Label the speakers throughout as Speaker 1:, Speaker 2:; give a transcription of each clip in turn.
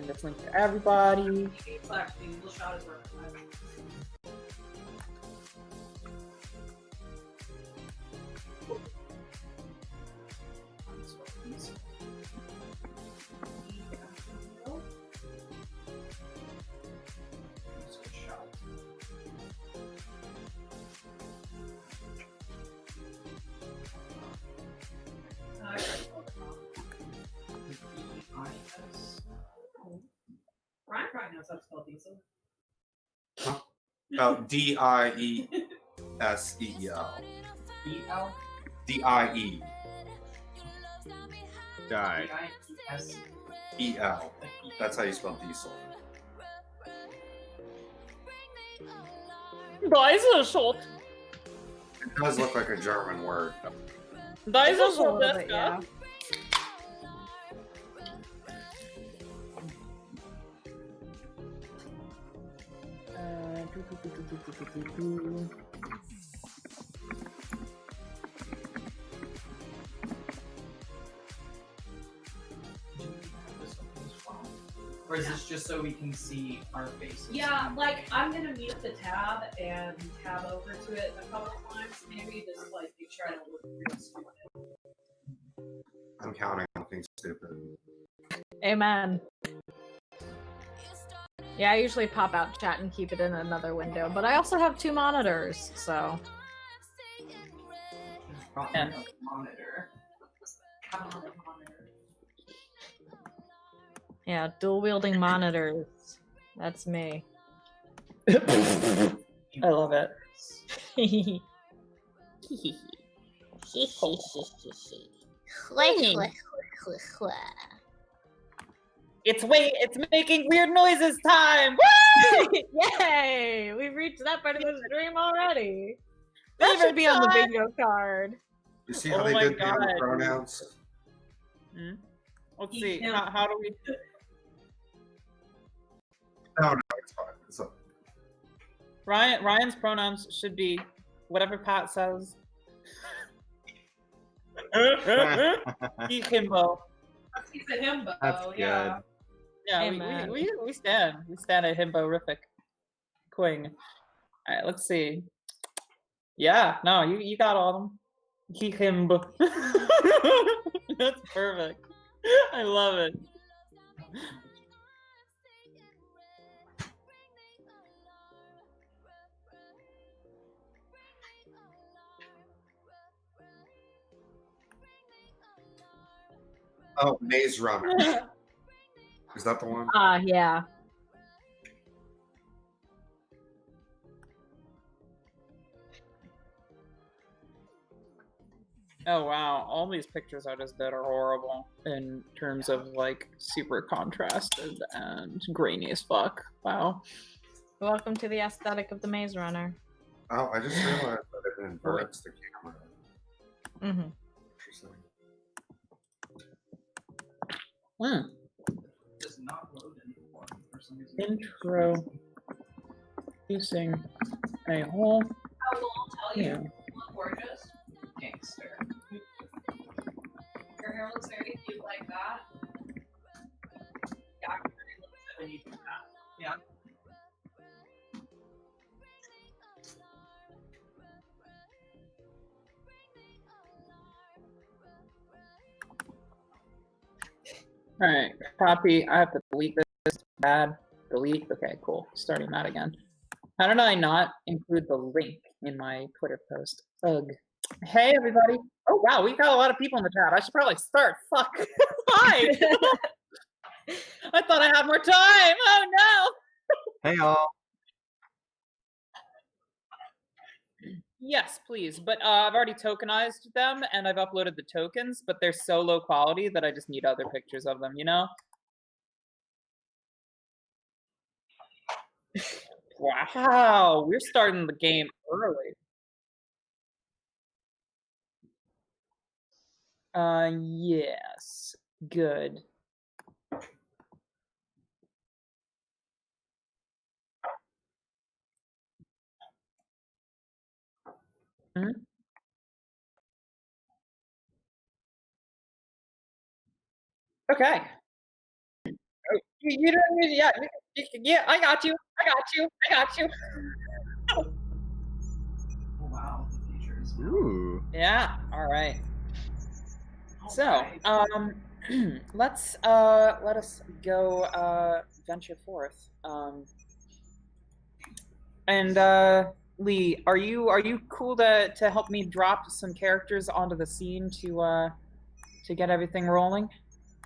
Speaker 1: sending this link to everybody.
Speaker 2: Ryan probably knows how to spell diesel.
Speaker 3: Huh? Oh, D-I-E-S-E-L.
Speaker 2: E-L?
Speaker 3: D-I-E.
Speaker 4: Die.
Speaker 3: E-L. That's how you spell diesel.
Speaker 1: Dieselschott.
Speaker 3: It does look like a German word.
Speaker 1: Dieselschott,
Speaker 5: yeah.
Speaker 2: Or is this just so we can see our faces?
Speaker 6: Yeah, like I'm gonna mute the tab and tab over to it a couple times, maybe just like make sure I don't look real stupid.
Speaker 3: I'm counting on things stupid.
Speaker 5: Amen. Yeah, I usually pop out chat and keep it in another window, but I also have 2 monitors, so.
Speaker 2: Yeah. Monitor.
Speaker 5: Yeah, dual wielding monitors. That's me.
Speaker 1: I love it. It's making weird noises time! Woo!
Speaker 5: Yay! We've reached that part of the stream already. That should be on the bingo card.
Speaker 3: You see how they did the pronouns?
Speaker 1: Hmm? Let's see. How do we?
Speaker 3: No, it's fine. It's up.
Speaker 1: Ryan's pronouns should be whatever Pat says. He's himbo.
Speaker 6: He's a himbo.
Speaker 4: That's
Speaker 6: yeah.
Speaker 4: good.
Speaker 1: Yeah, we stand a himborific queen. All right, let's see. Yeah, no, you got all of them. He himbo. That's perfect. I love it.
Speaker 3: Oh, Maze Runner. Is that the one?
Speaker 5: Yeah.
Speaker 1: Oh wow, all these pictures I just did are horrible in terms of like super contrasted and grainy as fuck. Wow.
Speaker 5: Welcome to the aesthetic of the Maze Runner.
Speaker 3: Oh, I just realized that it inverts the camera.
Speaker 5: Mm-hmm.
Speaker 3: Interesting.
Speaker 2: Does not load anymore for some reason.
Speaker 1: Intro. Using a whole.
Speaker 6: I will tell you,
Speaker 1: Yeah.
Speaker 6: you look gorgeous.
Speaker 2: Gangster.
Speaker 6: Your hair looks very cute like that. Yeah, it really looks good when you do that.
Speaker 2: Yeah.
Speaker 1: Alright, copy. I have to delete this. Bad. Delete. Okay, cool. Starting that again. How did I not include the link in my Twitter post? Ugh. Hey, everybody. Oh, wow, we got a lot of people in the chat. I should probably start. Fuck. Hi. I thought I had more time. Oh, no.
Speaker 4: Hey, all.
Speaker 1: Yes, please. But I've already tokenized them, and I've uploaded the tokens, but they're so low quality that I just need other pictures of them, you know? Wow, we're starting the game early. Yes. Good. Hmm? Okay. Oh, You don't need, yeah, yeah, I got you.
Speaker 2: Oh, wow, the future is now.
Speaker 4: Ooh.
Speaker 1: Yeah, all right. So,
Speaker 2: Alright.
Speaker 1: let us go venture forth. And Lee, are you cool to help me drop some characters onto the scene to get everything rolling?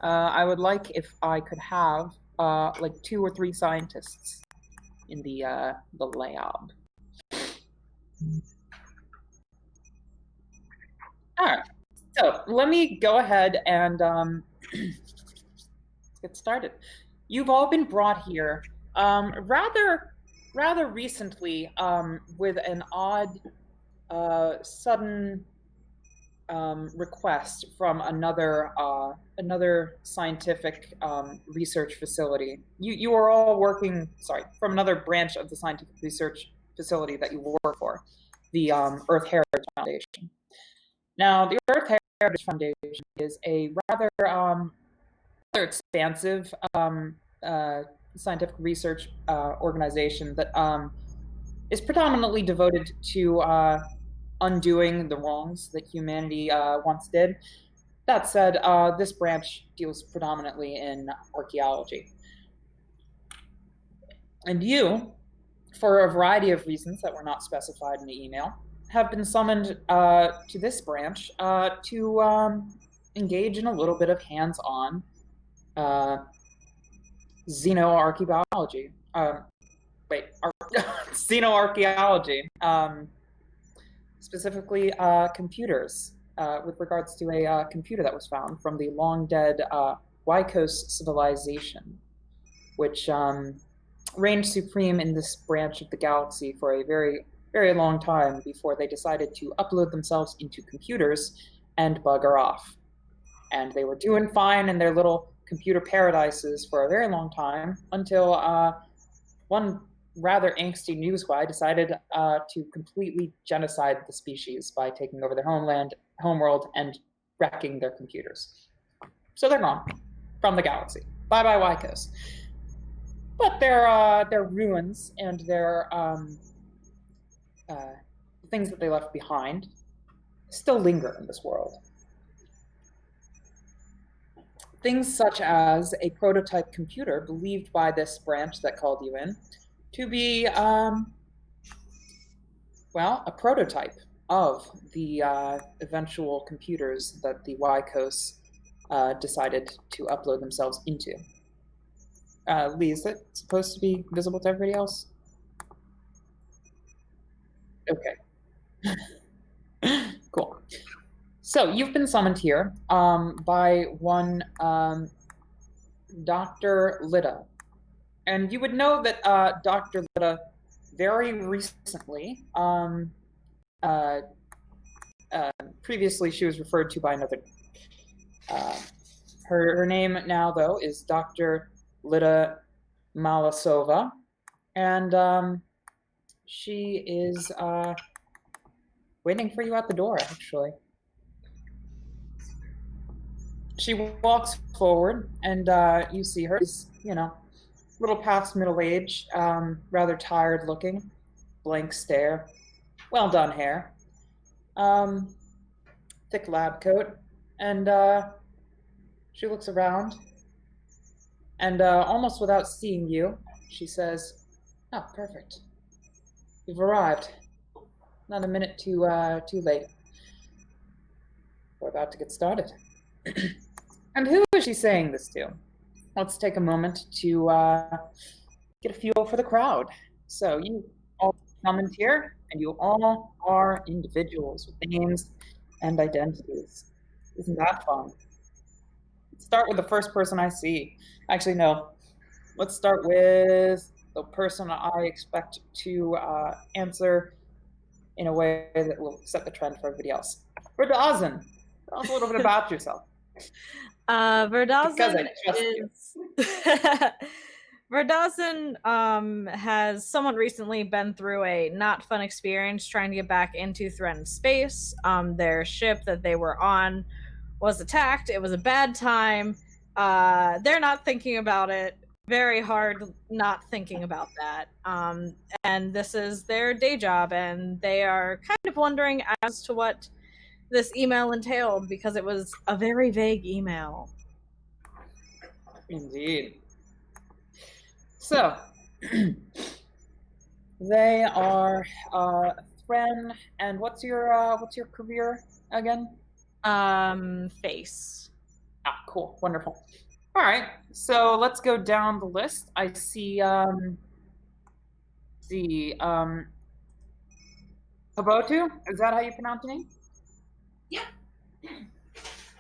Speaker 1: I would like if I could have like 2 or 3 scientists in the lab. All right. So let me go ahead and let's get started. You've all been brought here rather recently with an odd sudden request from another scientific research facility. You are all working, from another branch of the scientific research facility that you work for, the Earth Heritage Foundation. Now, the Earth Heritage Foundation is a rather expansive scientific research organization that is predominantly devoted to undoing the wrongs that humanity once did. That said, this branch deals predominantly in archaeology. And you, for a variety of reasons that were not specified in the email, have been summoned to this branch to engage in a little bit of hands-on xenoarchaeology. Xenoarchaeology. Specifically, computers, with regards to a computer that was found from the long-dead Wykos civilization, which reigned supreme in this branch of the galaxy for a very, very long time before they decided to upload themselves into computers and bugger off. And they were doing fine in their little computer paradises for a very long time until one rather angsty news guy decided to completely genocide the species by taking over their homeworld, and wrecking their computers. So they're gone from the galaxy. Bye-bye, Wykos. But their ruins and their things that they left behind still linger in this world. Things such as a prototype computer believed by this branch that called you in to be, well, a prototype of the eventual computers that the Wykos decided to upload themselves into. Lee, is it supposed to be visible to everybody else? Okay. Cool. So you've been summoned here by one Dr. Litta. And you would know that Dr. Litta very recently, previously she was referred to by another, her name now, though, is Dr. Litta Malasova. And she is waiting for you at the door, actually. She walks forward, and you see her. She's, a little past middle age, rather tired looking, blank stare, well done hair, thick lab coat, and she looks around, and almost without seeing you, she says, "Oh, perfect. You've arrived. Not a minute too late. We're about to get started." And who is she saying this to? Let's take a moment to get a feel for the crowd. So you all summoned here, and you all are individuals with names and identities. Isn't that fun? Let's start with the first person I see. Actually, no. Let's start with the person I expect to answer in a way that will set the trend for everybody else. Verdazan, tell us a little bit about yourself.
Speaker 5: Verdazan is Verdazan has somewhat recently been through a not fun experience trying to get back into threatened space. Their ship that they were on was attacked. It was a bad time. They're not thinking about it. very hard not thinking about that. And this is their day job, and they are kind of wondering as to what this email entailed because it was a very vague email.
Speaker 1: Indeed. So, they are Thren, and what's your career again?
Speaker 5: Face.
Speaker 1: Ah, cool, wonderful. All right, so let's go down the list. I see Hobotu. Is that how you pronounce your name?
Speaker 6: Yeah.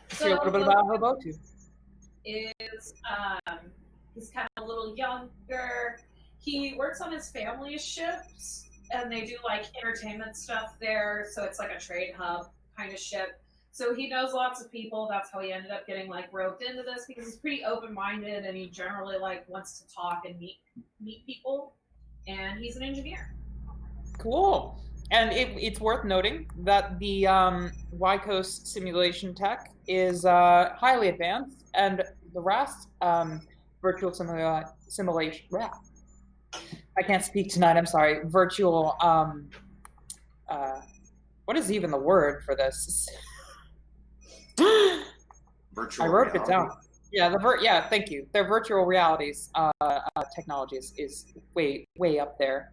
Speaker 1: See a little bit about Hobotu.
Speaker 6: Is he's kind of a little younger. He works on his family's ships, and they do like entertainment stuff there. So it's like a trade hub kind of ship. So he knows lots of people. That's how he ended up getting like roped into this because he's pretty open-minded and he generally like wants to talk and meet people. And he's an engineer.
Speaker 1: Cool. And it's worth noting that the Y-Coast simulation tech is highly advanced, and the rest virtual simulation. Yeah. I can't speak tonight. I'm sorry. Virtual. What is even the word for this?
Speaker 3: Virtual
Speaker 1: I wrote
Speaker 3: reality.
Speaker 1: it down. Yeah, thank you. Their virtual realities technology is way up there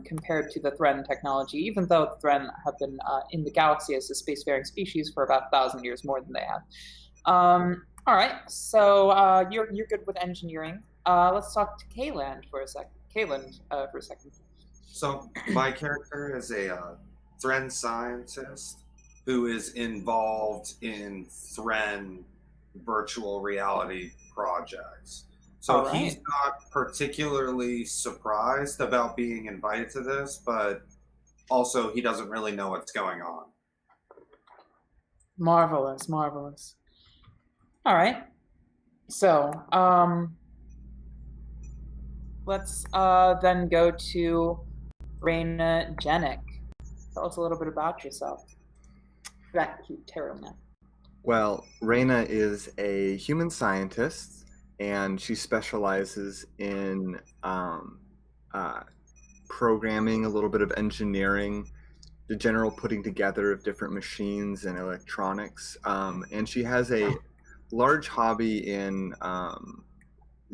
Speaker 1: compared to the Thren technology, even though the Thren have been in the galaxy as a spacefaring species for about 1,000 years more than they have. All right, so you're good with engineering. Let's talk to Kayland for a second.
Speaker 3: So my character is a Thren scientist who is involved in Thren virtual reality projects. So
Speaker 1: All right.
Speaker 3: he's not particularly surprised about being invited to this, but also he doesn't really know what's going on.
Speaker 1: Marvelous. All right. So, let's then go to Raina Jenik. Tell us a little bit about yourself. That cute tarot man.
Speaker 4: Well, Reina is a human scientist, and she specializes in programming, a little bit of engineering, the general putting together of different machines and electronics. And she has a large hobby in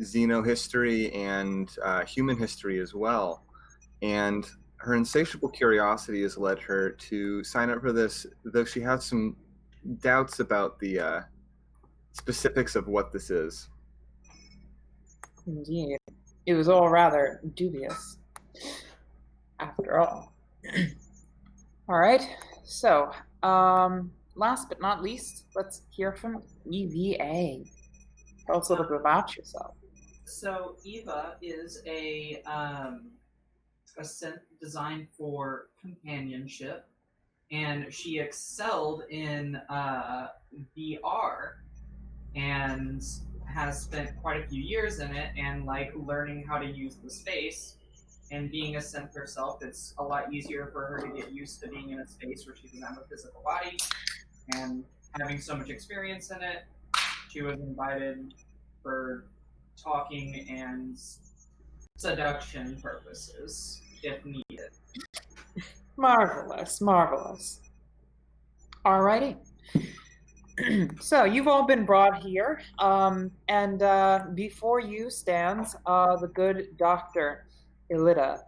Speaker 4: xenohistory and human history as well. And her insatiable curiosity has led her to sign up for this, though she has some doubts about the specifics of what this is.
Speaker 1: Indeed. It was all rather dubious, after all. All right, so last but not least, let's hear from EVA. Tell us a little bit about yourself.
Speaker 2: So Eva is a synth designed for companionship, and she excelled in VR and has spent quite a few years in it and like learning how to use the space. And being a synth herself, it's a lot easier for her to get used to being in a space where she doesn't have a physical body. And having so much experience in it, she was invited for talking and seduction purposes, if needed.
Speaker 1: Marvelous. Alrighty. So you've all been brought here, and before you stands the good Dr. Elida,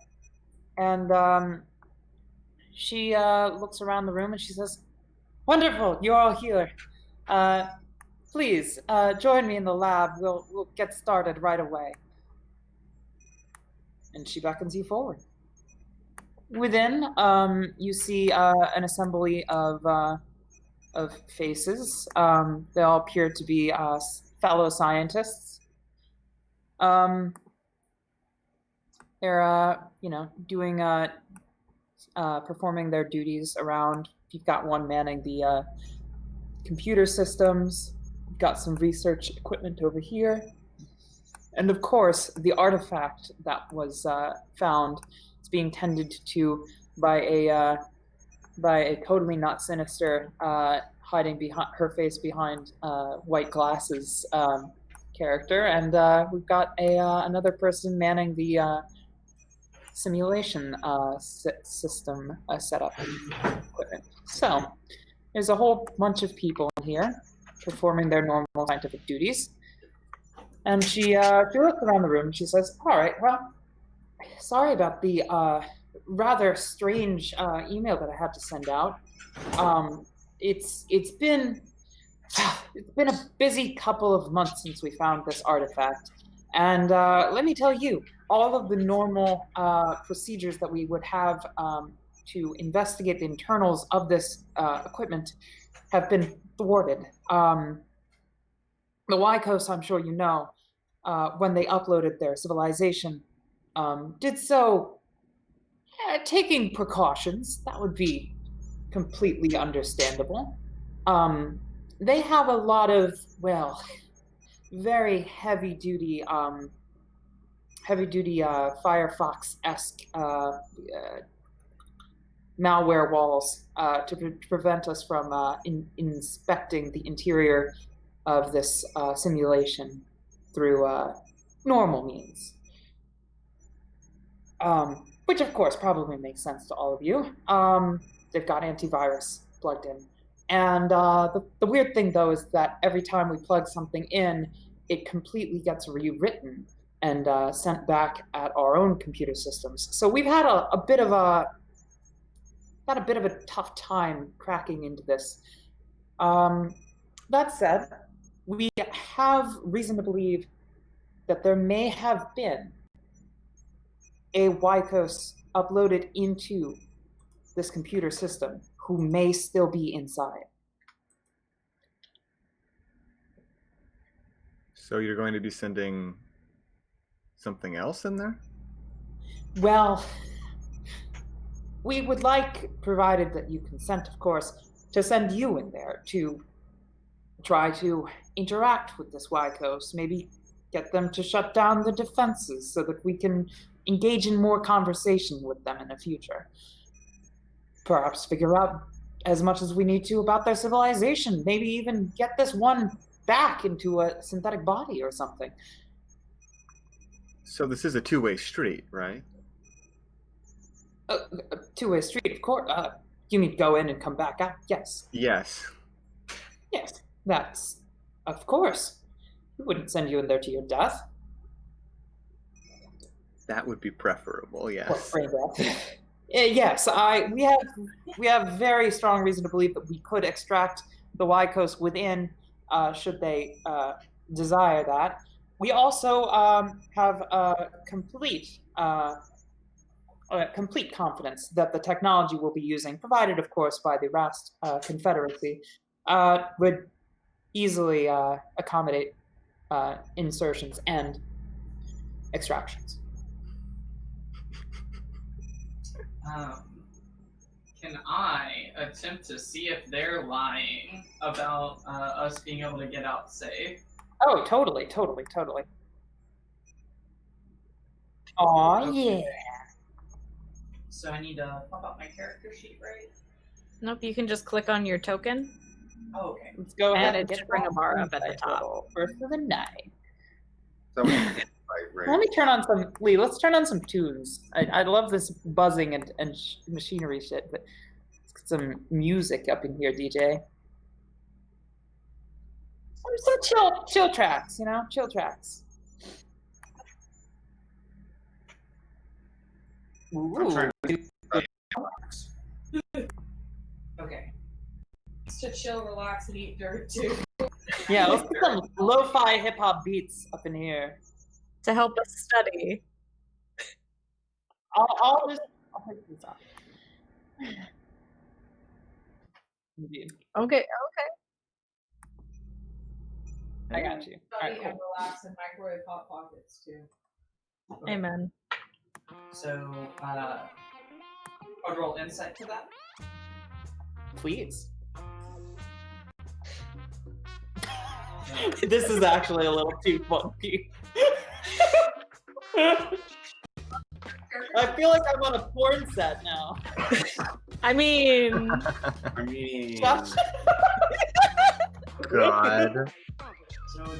Speaker 1: and she looks around the room and she says, "Wonderful, you're all here. Please join me in the lab. We'll get started right away." And she beckons you forward. Within, you see an assembly of faces. They all appear to be fellow scientists. They're doing performing their duties around. You've got one manning the computer systems. You've got some research equipment over here, and of course the artifact that was found is being tended to by a totally not sinister hiding behind her face behind white glasses character, and we've got another person manning the simulation system setup equipment. So there's a whole bunch of people in here performing their normal scientific duties, and she looks around the room and she says, "All right, well, sorry about the rather strange email that I had to send out. It's been a busy couple of months since we found this artifact, and let me tell you, all of the normal procedures that we would have to investigate the internals of this equipment have been thwarted. The Wykos, I'm sure you know, when they uploaded their civilization, did so taking precautions. That would be completely understandable. They have a lot of, well, very heavy-duty Firefox-esque malware walls to prevent us from inspecting the interior of this simulation through normal means. Which, of course, probably makes sense to all of you. They've got antivirus plugged in. And the weird thing, though, is that every time we plug something in, it completely gets rewritten and sent back at our own computer systems. So we've had a bit of a tough time cracking into this. That said, we have reason to believe that there may have been a Wykos uploaded into this computer system who may still be inside.
Speaker 4: So you're going to be sending something else in there?
Speaker 1: Well, we would like, provided that you consent, of course, to send you in there to try to interact with this Wykos, maybe get them to shut down the defenses so that we can engage in more conversation with them in the future. Perhaps figure out as much as we need to about their civilization, maybe even get this one back into a synthetic body or something.
Speaker 4: So this is a two-way street, right?
Speaker 1: A two-way street, of course. You mean go in and come back out? Yes.
Speaker 4: Yes.
Speaker 1: Yes, that's... Of course. We wouldn't send you in there to your death.
Speaker 4: That would be preferable, yes.
Speaker 1: Or brain death. Yes, we have very strong reason to believe that we could extract the Wykos within, should they desire that. We also have complete confidence that the technology we'll be using, provided, of course, by the Rast Confederacy, would easily accommodate insertions and extractions.
Speaker 2: Can I attempt to see if they're lying about us being able to get out safe?
Speaker 1: Oh, totally. Aw,
Speaker 2: Okay.
Speaker 1: yeah.
Speaker 2: So I need to pop out my character sheet, right?
Speaker 5: Nope, you can just click on your token.
Speaker 2: Oh, okay.
Speaker 1: Let's go ahead
Speaker 5: And
Speaker 1: and
Speaker 5: it
Speaker 1: get
Speaker 5: should bring a bar up at the
Speaker 1: insight
Speaker 5: top.
Speaker 1: roll. First of the night.
Speaker 3: So we can get right.
Speaker 1: Let me turn on some, Lee, let's turn on some tunes. I love this buzzing and machinery shit, but let's get some music up in here, DJ. Some chill tracks, you know? Chill tracks.
Speaker 3: I'm trying
Speaker 1: Ooh.
Speaker 2: Okay.
Speaker 6: It's to chill, relax, and eat dirt too.
Speaker 1: Yeah, let's get some lo-fi hip-hop beats up in here.
Speaker 5: To help us study.
Speaker 1: I'll take this off. Indeed.
Speaker 5: Okay.
Speaker 1: I got you. All right,
Speaker 6: Study
Speaker 1: cool.
Speaker 6: and relax and microwave hot pockets too.
Speaker 2: Okay.
Speaker 5: Amen.
Speaker 2: So, I'll roll insight to that.
Speaker 1: Please. This is actually a little too funky. I feel like I'm on a porn set now.
Speaker 5: I mean,
Speaker 3: I mean,
Speaker 4: God.
Speaker 2: So,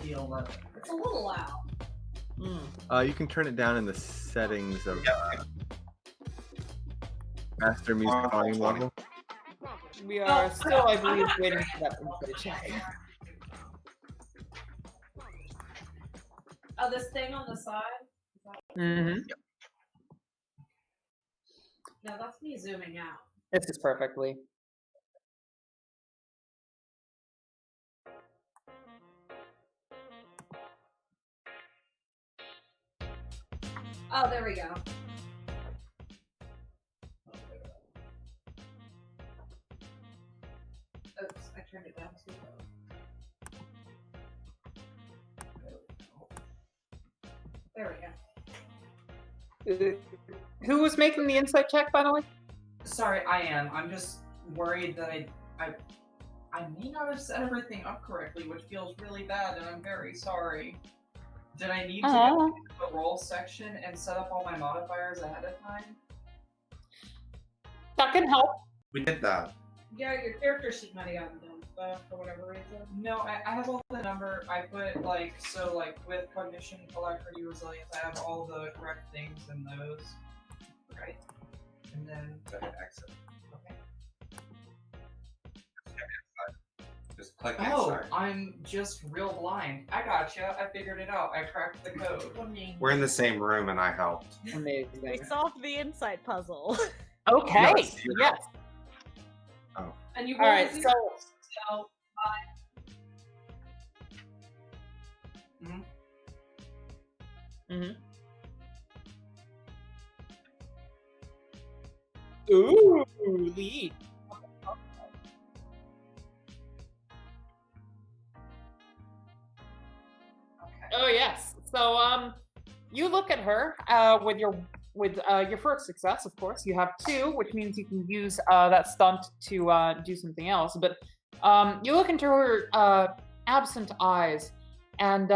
Speaker 2: the 11.
Speaker 6: It's a little loud.
Speaker 4: You can turn it down in the settings of master music volume level.
Speaker 1: We are still, I believe, waiting for that insight check.
Speaker 6: Oh, this thing on the side?
Speaker 1: Mm-hmm.
Speaker 6: No, that's me zooming out.
Speaker 1: This is perfectly.
Speaker 6: Oh, there we go. Oops, I turned it down too low. There we go.
Speaker 1: Who was making the insight check, by the way?
Speaker 2: Sorry, I am. I'm just worried that I may not have set everything up correctly, which feels really bad, and I'm very sorry. Did I need to go into the roll section and set up all my modifiers ahead of time?
Speaker 1: That can help.
Speaker 3: We did that.
Speaker 6: Yeah, your character sheet might have gotten done for whatever reason.
Speaker 2: No, I have all the number. I put with cognition, alacrity, resilience, I have all the correct things in those. Right. And then go ahead, exit. Okay.
Speaker 3: Just click
Speaker 2: Oh,
Speaker 3: inside.
Speaker 2: I'm just real blind. I gotcha. I figured it out. I cracked the code.
Speaker 3: We're in the same room and I helped.
Speaker 5: We
Speaker 1: Amazing.
Speaker 5: solved the insight puzzle.
Speaker 1: Okay.
Speaker 3: Yes, you
Speaker 1: Yes.
Speaker 6: And you
Speaker 1: All right.
Speaker 6: roll a
Speaker 1: So
Speaker 6: zero,
Speaker 1: ooh, lead.
Speaker 2: Okay.
Speaker 1: Oh yes. So you look at her with your first success. Of course, you have 2, which means you can use that stunt to do something else. But you look into her absent eyes, and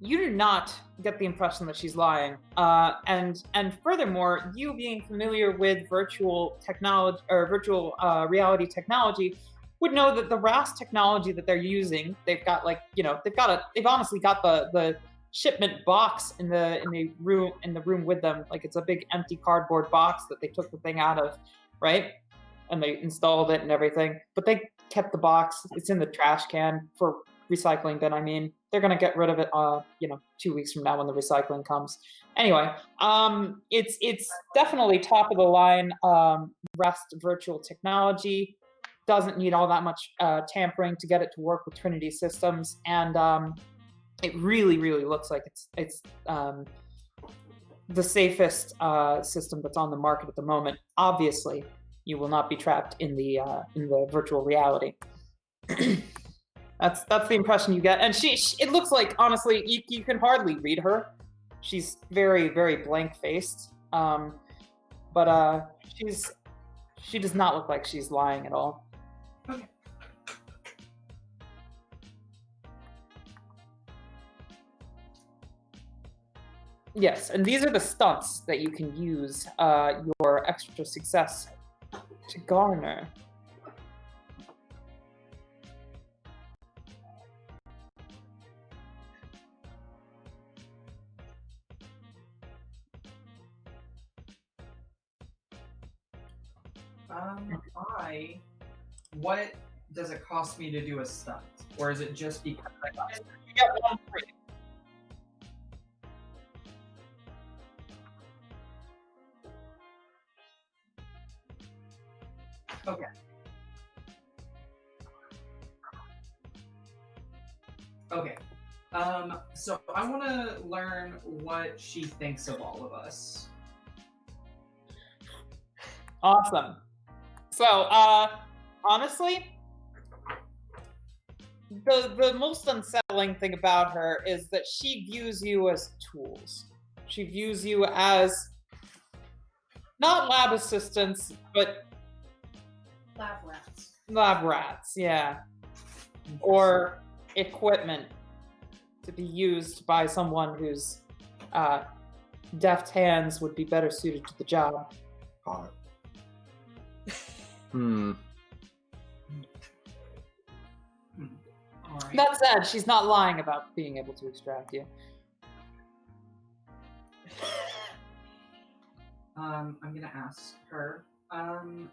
Speaker 1: you do not get the impression that she's lying. And furthermore, you being familiar with virtual technology or virtual reality technology, would know that the RAS technology that they're using, they've got they've honestly got the shipment box in the room with them. Like, it's a big empty cardboard box that they took the thing out of, right? And they installed it and everything. But they kept the box. It's in the trash can for recycling bin. I mean, they're gonna get rid of it 2 weeks from now when the recycling comes. Anyway, it's definitely top of the line REST virtual technology. Doesn't need all that much tampering to get it to work with Trinity systems, and it really looks like it's the safest system that's on the market at the moment. Obviously, you will not be trapped in the virtual reality. That's the impression you get, and she it looks like, honestly, you can hardly read her. She's very blank faced, but she does not look like she's lying at all. Yes, and these are the stunts that you can use your extra success to garner.
Speaker 2: What does it cost me to do a stunt? Or is it just because I got it?
Speaker 1: You get 1 free.
Speaker 2: Okay. Okay. So I want to learn what she thinks of all of us.
Speaker 1: Awesome. So, honestly, the most unsettling thing about her is that she views you as tools. She views you as not lab assistants, but
Speaker 6: lab rats.
Speaker 1: lab rats, yeah. Or equipment to be used by someone whose deft hands would be better suited to the job.
Speaker 3: Hot.
Speaker 2: Alright.
Speaker 1: That said, she's not lying about being able to extract you.
Speaker 2: I'm gonna ask her, do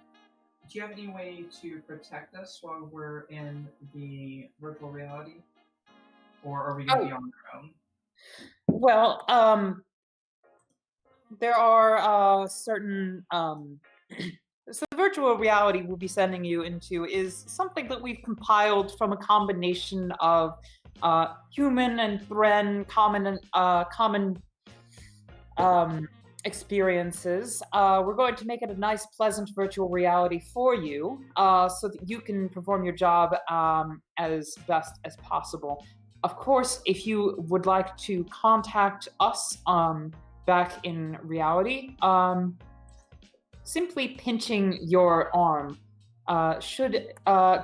Speaker 2: you have any way to protect us while we're in the virtual reality? Or are we gonna be on our own?
Speaker 1: Well, there are certain so the virtual reality we'll be sending you into is something that we've compiled from a combination of human and Thren common experiences. We're going to make it a nice, pleasant virtual reality for you, so that you can perform your job as best as possible. Of course, if you would like to contact us back in reality, simply pinching your arm should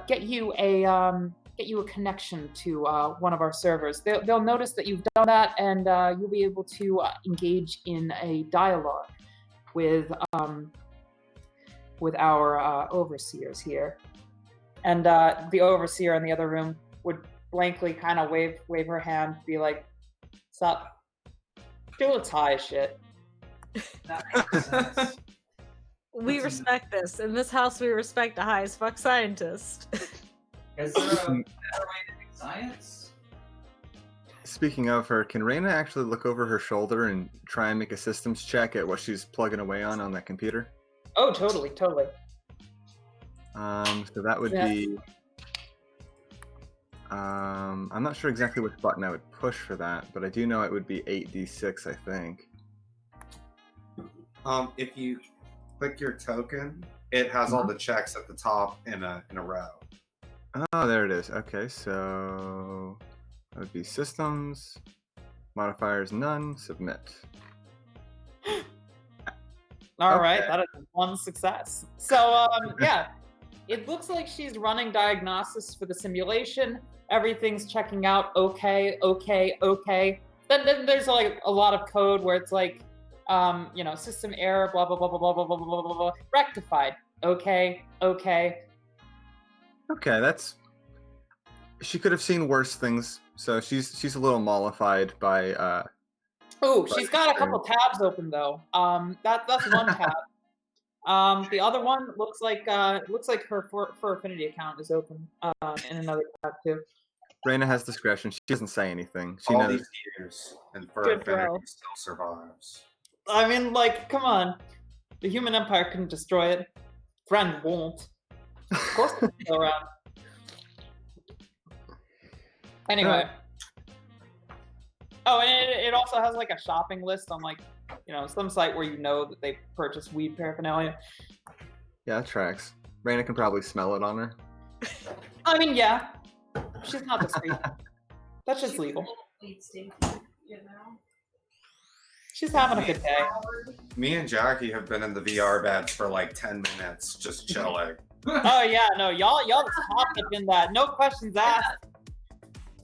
Speaker 1: get you a connection to one of our servers. They'll notice that you've done that, and you'll be able to engage in a dialogue with our overseers here. And the overseer in the other room would blankly kind of wave her hand, be like, "Sup? She looks high as shit."
Speaker 2: That makes sense.
Speaker 5: We respect this. In this house, we respect a high as fuck scientist.
Speaker 2: Is there a better way to do science?
Speaker 4: Speaking of her, can Raina actually look over her shoulder and try and make a systems check at what she's plugging away on that computer?
Speaker 1: Oh, totally.
Speaker 4: So that would be... I'm not sure exactly which button I would push for that, but I do know it would be 8d6, I think.
Speaker 3: If you click your token, it has all the checks at the top in a row.
Speaker 4: Oh, there it is. Okay, so that would be systems, modifiers none, submit.
Speaker 1: All right,
Speaker 4: Okay.
Speaker 1: that is one success. So, yeah, it looks like she's running diagnosis for the simulation. Everything's checking out. Okay. Then there's like a lot of code where it's like, system error, blah blah blah blah blah blah blah blah blah blah, rectified. Okay.
Speaker 4: Okay, that's... She could have seen worse things, so she's a little mollified by...
Speaker 1: Oh, she's got a couple tabs open though. That's one tab. The other one looks like her for Affinity account is open in another tab too.
Speaker 4: Raina has discretion. She doesn't say anything. She
Speaker 3: All
Speaker 4: knows.
Speaker 3: these years, and Fur
Speaker 5: Good
Speaker 3: Affinity
Speaker 5: bro.
Speaker 3: still survives.
Speaker 1: I mean, like, come on. The human empire couldn't destroy it. Friend won't. Of course it's still around. Anyway. Oh, and it also has like a shopping list on like, some site where you know that they purchase weed paraphernalia.
Speaker 4: Yeah, that tracks. Raina can probably smell it on her.
Speaker 1: I mean, yeah. She's not discreet. That's just legal. She's having a good day.
Speaker 3: Me and Jackie have been in the VR beds for like 10 minutes, just chilling.
Speaker 1: Oh yeah, no, y'all hopped up in that. No questions asked.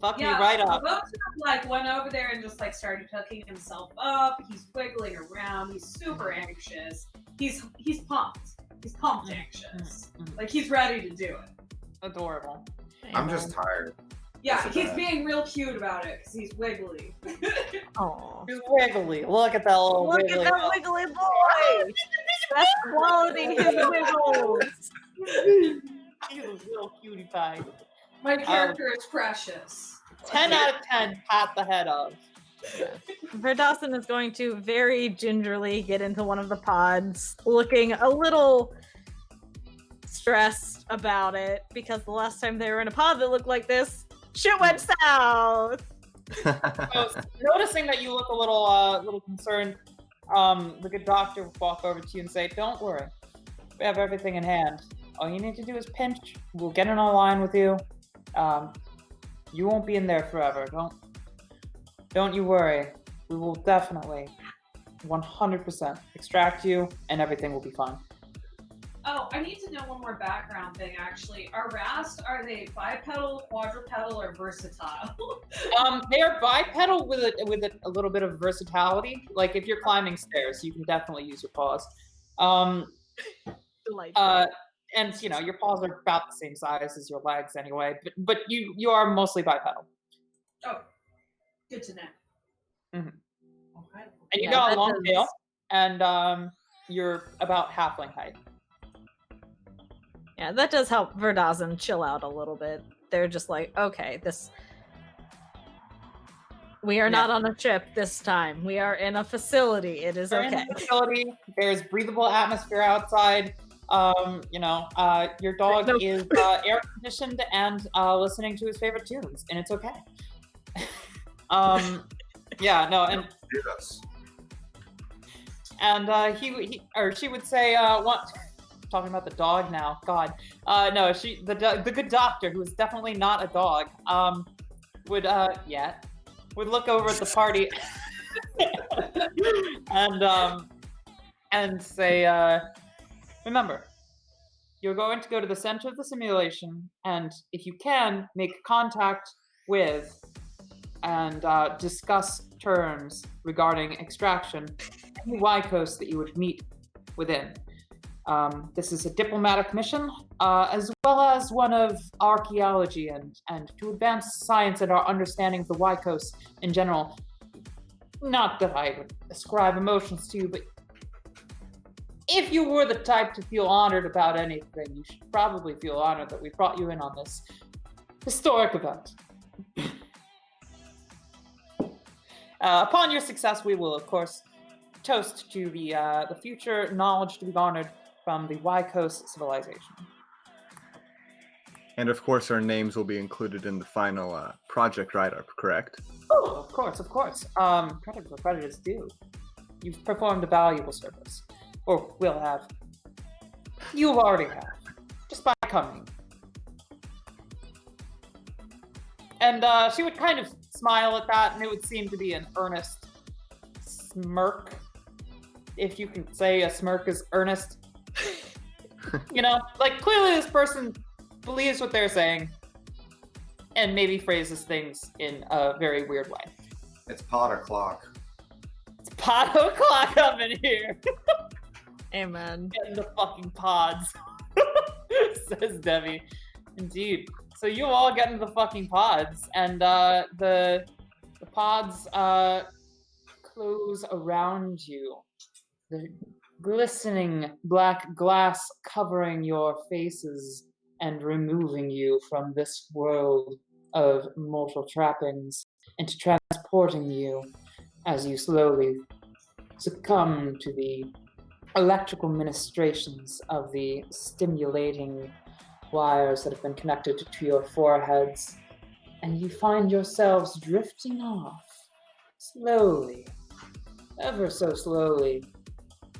Speaker 1: Fuck me right up.
Speaker 6: Both went over there and just started hooking himself up. He's wiggling around. He's super anxious. He's pumped. He's pumped anxious. Like he's ready to do it.
Speaker 1: Adorable.
Speaker 3: I'm just tired.
Speaker 6: Yeah,
Speaker 3: That's
Speaker 6: he's
Speaker 3: bad.
Speaker 6: being real cute about it because he's wiggly.
Speaker 5: Aw.
Speaker 1: She's wiggly. Look at that little
Speaker 5: Look
Speaker 1: wiggly.
Speaker 5: at that wiggly boy! That's quality, his wiggles!
Speaker 1: He's a little cutie pie.
Speaker 6: My character is precious.
Speaker 1: 10 out of 10, pat the head of.
Speaker 5: Verdassin is going to very gingerly get into one of the pods, looking a little stressed about it, because the last time they were in a pod that looked like this, shit went south!
Speaker 1: So, noticing that you look a little concerned, the good doctor will walk over to you and say, "Don't worry, we have everything in hand. All you need to do is pinch. We'll get in a line with you. You won't be in there forever. Don't you worry. We will definitely 100% extract you, and everything will be fine."
Speaker 6: Oh, I need to know one more background thing, actually. Are Rast, are they bipedal, quadrupedal, or versatile?
Speaker 1: They are bipedal with a little bit of versatility. Like if you're climbing stairs, you can definitely use your paws.
Speaker 5: Delightful.
Speaker 1: and you know your paws are about the same size as your legs anyway. But you are mostly bipedal.
Speaker 6: Oh, good to know.
Speaker 1: Mhm.
Speaker 6: Okay.
Speaker 1: And you
Speaker 5: Yeah,
Speaker 1: got a
Speaker 5: that
Speaker 1: long
Speaker 5: does-
Speaker 1: tail, and you're about halfling height.
Speaker 5: Yeah, that does help Verdazan chill out a little bit. They're just like, okay, we are not on a ship this time. We are in a facility. It is
Speaker 1: You're in
Speaker 5: okay.
Speaker 1: the facility. There's breathable atmosphere outside. Your dog
Speaker 5: Nope.
Speaker 1: is air conditioned and listening to his favorite tunes, and it's okay. Yeah, no, and
Speaker 3: Do this.
Speaker 1: he or she would say, "What?" Talking about the dog now. God, no, the good doctor, who is definitely not a dog, would look over at the party and say, "Remember, you're going to go to the center of the simulation, and if you can, make contact with and discuss terms regarding extraction, any Y coast that you would meet within. This is a diplomatic mission, as well as one of archaeology and to advance science and our understanding of the Y coast in general. Not that I would ascribe emotions to you, but if you were the type to feel honored about anything, you should probably feel honored that we brought you in on this historic event. Upon your success, we will, of course, toast to the future knowledge to be garnered from the Y Coast civilization.
Speaker 4: And of course, our names will be included in the final project write-up, correct?
Speaker 1: Oh, of course, of course. Credit where credit is due. You've performed a valuable service. Or will have. You already have. Just by coming. And she would kind of smile at that, and it would seem to be an earnest smirk. If you can say a smirk is earnest. You know, like clearly this person believes what they're saying and maybe phrases things in a very weird way.
Speaker 3: It's pot o'clock.
Speaker 1: It's pot o'clock up in here.
Speaker 5: Amen.
Speaker 1: Get in the fucking pods, says Debbie. Indeed. So you all get into the fucking pods, and the pods close around you. The glistening black glass covering your faces and removing you from this world of mortal trappings and transporting you as you slowly succumb to the electrical ministrations of the stimulating wires that have been connected to your foreheads, and you find yourselves drifting off slowly, ever so slowly,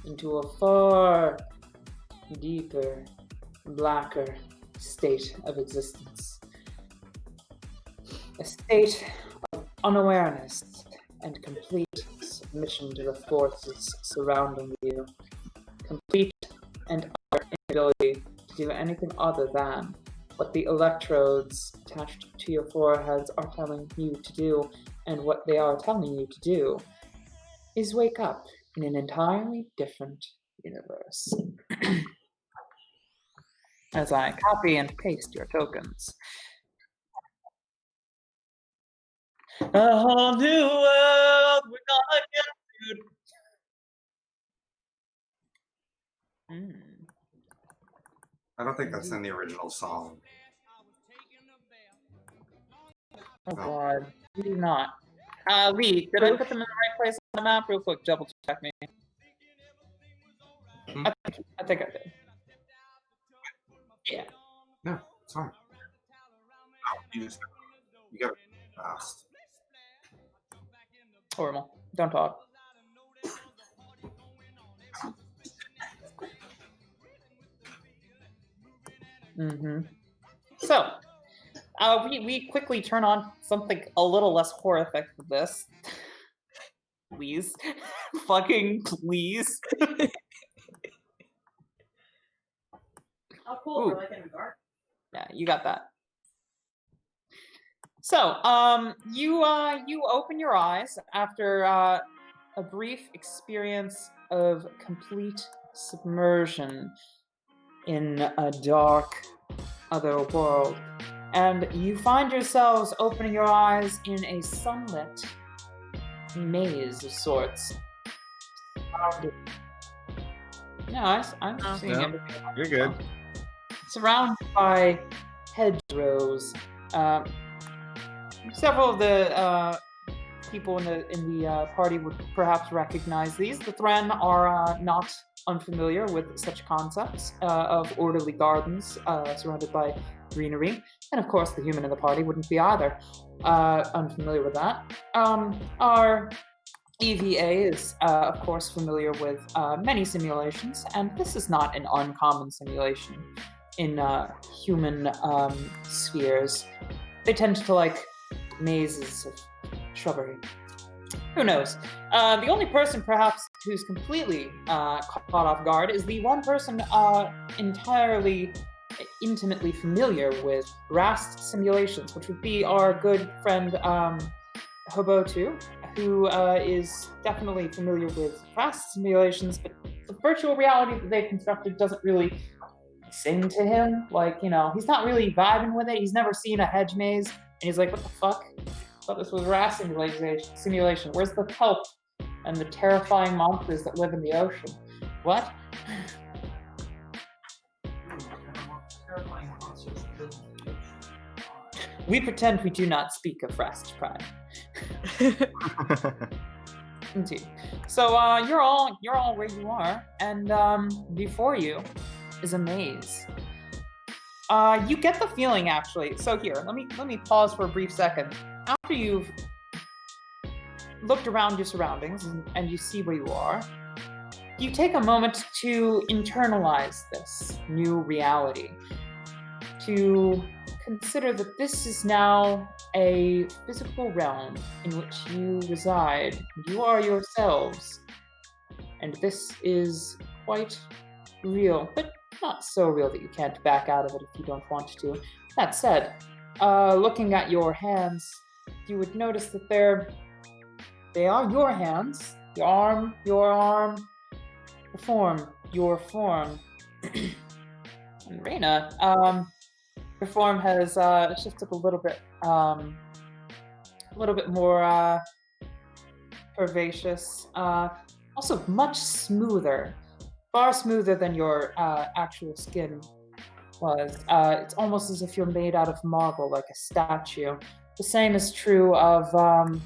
Speaker 1: into a far deeper, blacker state of existence. A state of unawareness and complete submission to the forces surrounding you. Complete and utter inability to do anything other than what the electrodes attached to your foreheads are telling you to do, and what they are telling you to do is wake up in an entirely different universe. As I copy and paste your tokens. A whole new world we're gonna get to.
Speaker 3: I don't think that's in the original song.
Speaker 1: Oh god, you do not. Lee, did I put them in the right place on the map? Real quick, double check me. I think I did. Yeah.
Speaker 3: No, it's fine. You got it fast.
Speaker 1: Horrible. Don't talk. So, we quickly turn on something a little less horrific than this. Please. Fucking please.
Speaker 6: Oh, cool.
Speaker 1: Ooh.
Speaker 6: We're like in a garden.
Speaker 1: Yeah, you got that. So, you open your eyes after a brief experience of complete submersion in a dark other world. And you find yourselves opening your eyes in a sunlit maze of sorts. No, I'm seeing
Speaker 4: no,
Speaker 1: everything.
Speaker 4: You're good.
Speaker 1: Surrounded by hedgerows. Several of the people in the party would perhaps recognize these. The Thran are not unfamiliar with such concepts of orderly gardens surrounded by greenery, and of course the human in the party wouldn't be either unfamiliar with that. Our EVA is, of course, familiar with many simulations, and this is not an uncommon simulation in human spheres. They tend to like mazes of shrubbery. Who knows? The only person, perhaps, who's completely caught off guard is the one person entirely intimately familiar with Rast simulations, which would be our good friend Hobotu, who is definitely familiar with Rast simulations, but the virtual reality that they've constructed doesn't really sing to him. Like, he's not really vibing with it. He's never seen a hedge maze, and he's like, what the fuck? I thought this was Rast simulation. Where's the kelp and the terrifying monsters that live in the ocean? What?
Speaker 2: Terrifying monsters that live in the ocean.
Speaker 1: We pretend we do not speak of Rast Prime. Indeed. So you're all where you are, and before you is a maze. You get the feeling, actually. So here, let me pause for a brief second. After you've looked around your surroundings and you see where you are, you take a moment to internalize this new reality, to consider that this is now a physical realm in which you reside. You are yourselves, and this is quite real, but not so real that you can't back out of it if you don't want to. That said, looking at your hands, you would notice that they are your hands. Your arm, the form, your form. And Reyna, your form has shifted a little bit more curvaceous. Also much smoother. Far smoother than your actual skin was. It's almost as if you're made out of marble, like a statue. The same is true of the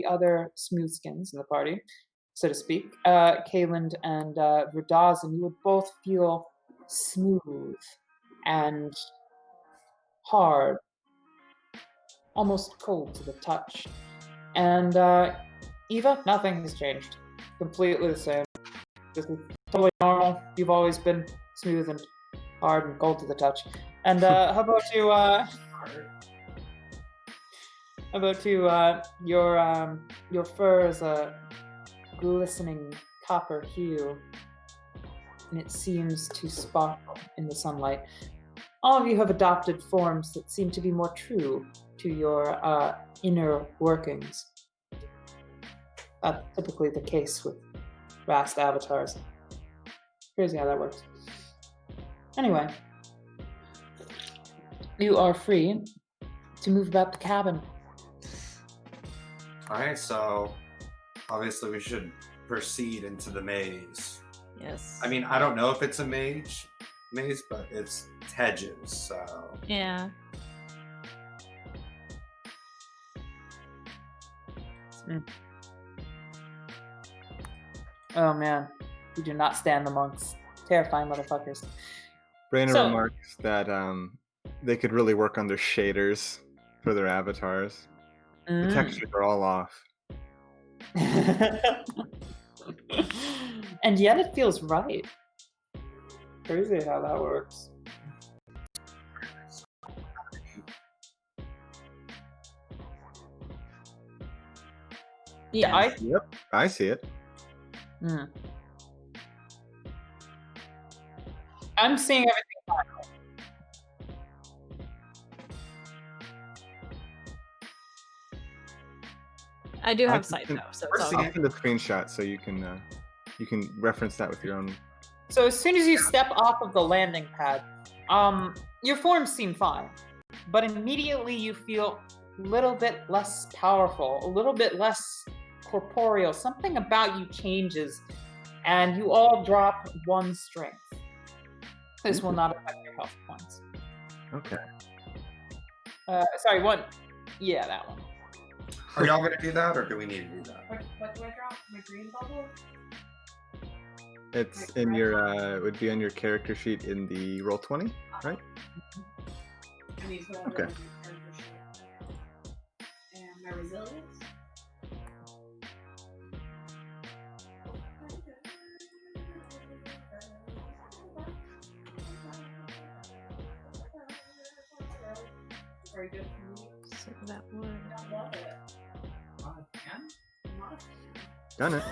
Speaker 1: other smooth skins in the party, so to speak. Kayland and Verdazin, you would both feel smooth and hard, almost cold to the touch. And Eva, nothing has changed. Completely the same. This is totally normal. You've always been smooth and hard and cold to the touch. And how about your fur is a glistening copper hue, and it seems to sparkle in the sunlight. All of you have adopted forms that seem to be more true to your inner workings. That's typically the case with Rast avatars. Crazy how that works. Anyway, you are free to move about the cabin.
Speaker 3: Alright, so obviously we should proceed into the maze.
Speaker 5: Yes.
Speaker 3: I mean, I don't know if it's a maze, but it's hedges, so.
Speaker 5: Yeah.
Speaker 1: Oh man, we do not stand the monks. Terrifying motherfuckers.
Speaker 4: Raina
Speaker 1: So-
Speaker 4: remarks that they could really work on their shaders for their avatars. The textures are all off.
Speaker 1: And yet it feels right. Crazy how that works.
Speaker 5: Yeah.
Speaker 4: Yep, I see it.
Speaker 1: I'm seeing everything.
Speaker 5: I do
Speaker 4: I
Speaker 5: have
Speaker 4: can
Speaker 5: sight
Speaker 4: send-
Speaker 5: though, so it's all
Speaker 4: I'll
Speaker 5: good.
Speaker 4: send a screenshot so you can reference that with your own.
Speaker 1: So as soon as you step off of the landing pad, your forms seem fine, but immediately you feel a little bit less powerful, a little bit less corporeal. Something about you changes, and you all drop 1 strength. This will not affect your health points.
Speaker 4: Okay.
Speaker 1: Sorry, 1. Yeah, that one.
Speaker 3: Are y'all gonna do that, or do we need to do that?
Speaker 6: What do I drop? My green bubble?
Speaker 4: It's in your would be on your character sheet in the roll 20, right?
Speaker 6: I need to go
Speaker 4: Okay.
Speaker 6: And my resilience? Very good for me.
Speaker 5: So that would.
Speaker 6: I love it.
Speaker 4: Done it.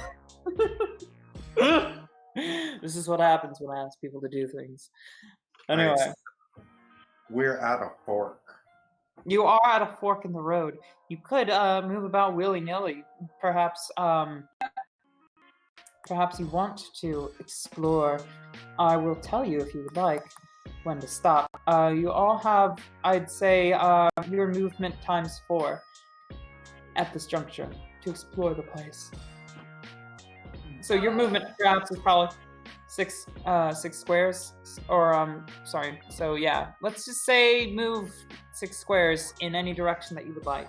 Speaker 1: This is what happens when I ask people to do things. Anyway,
Speaker 3: Nice. We're at a fork.
Speaker 1: you are at a fork in the road. You could move about willy-nilly. Perhaps you want to explore. I will tell you if you would like when to stop. You all have, I'd say, your movement ×4 at this juncture to explore the place. So your movement perhaps is probably 6 squares, or sorry. So yeah, let's just say move 6 squares in any direction that you would like.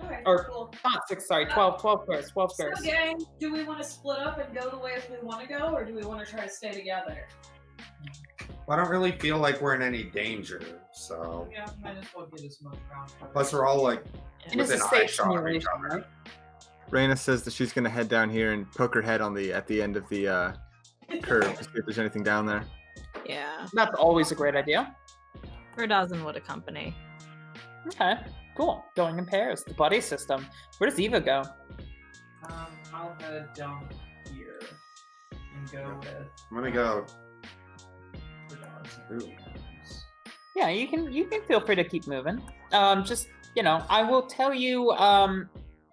Speaker 6: Okay,
Speaker 1: Or
Speaker 6: cool.
Speaker 1: not 6, sorry, 12 squares, 12
Speaker 6: So,
Speaker 1: squares.
Speaker 6: gang, do we want to split up and go the ways we want to go, or do we want to try to stay together?
Speaker 3: I don't really feel like we're in any danger, so.
Speaker 2: Yeah, might as well get as much ground cover.
Speaker 3: Plus, we're all like
Speaker 1: It is a
Speaker 3: within
Speaker 1: safe
Speaker 3: eyeshot of each
Speaker 1: simulation,
Speaker 3: other.
Speaker 1: right?
Speaker 4: Raina says that she's gonna head down here and poke her head at the end of the curve to see if there's anything down there.
Speaker 5: Yeah.
Speaker 1: That's always a great idea.
Speaker 5: Verdozen would accompany.
Speaker 1: Okay, cool. Going in pairs. The buddy system. Where does Eva go?
Speaker 2: I'll head down here and go with
Speaker 3: I'm gonna go.
Speaker 2: the dogs.
Speaker 3: Ooh.
Speaker 1: Yeah, you can feel free to keep moving. Just I will tell you.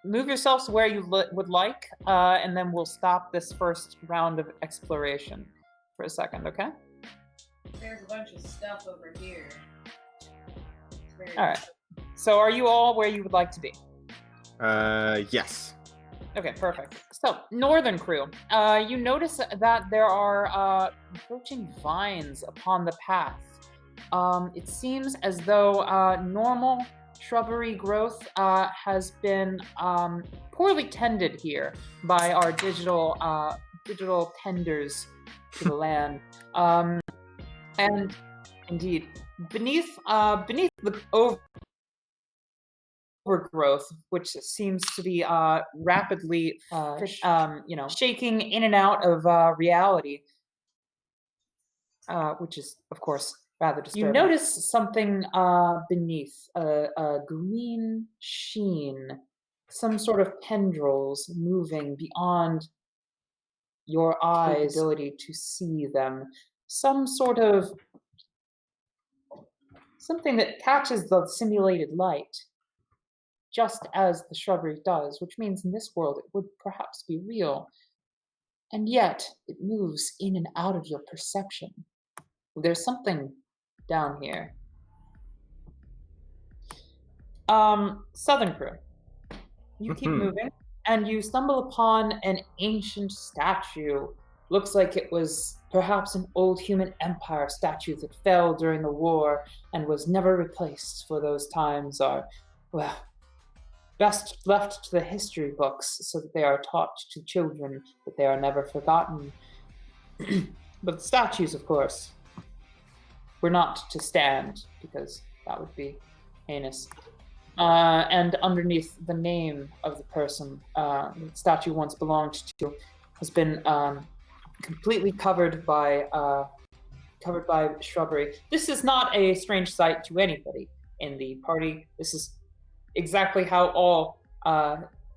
Speaker 1: Move yourselves where you would like, and then we'll stop this first round of exploration for a second. Okay.
Speaker 6: There's a bunch of stuff over here.
Speaker 1: All right. So, are you all where you would like to be?
Speaker 4: Yes.
Speaker 1: Okay, perfect. So, Northern Crew, you notice that there are approaching vines upon the path. It seems as though normal shrubbery growth has been poorly tended here by our digital tenders to the land. And indeed, beneath the overgrowth, which seems to be rapidly, shaking in and out of reality, which is, of course, rather disturbing. You notice something beneath, a green sheen, some sort of tendrils moving beyond your eyes' ability to see them. Some sort of something that catches the simulated light, just as the shrubbery does, which means in this world it would perhaps be real. And yet, it moves in and out of your perception. There's something down here. Southern Crew. You keep moving, and you stumble upon an ancient statue. Looks like it was perhaps an old human empire statue that fell during the war and was never replaced, for those times are, well, best left to the history books so that they are taught to children, that they are never forgotten. But the statues, of course, were not to stand, because that would be heinous. And underneath the name of the person the statue once belonged to has been completely covered by shrubbery. This is not a strange sight to anybody in the party. This is exactly how all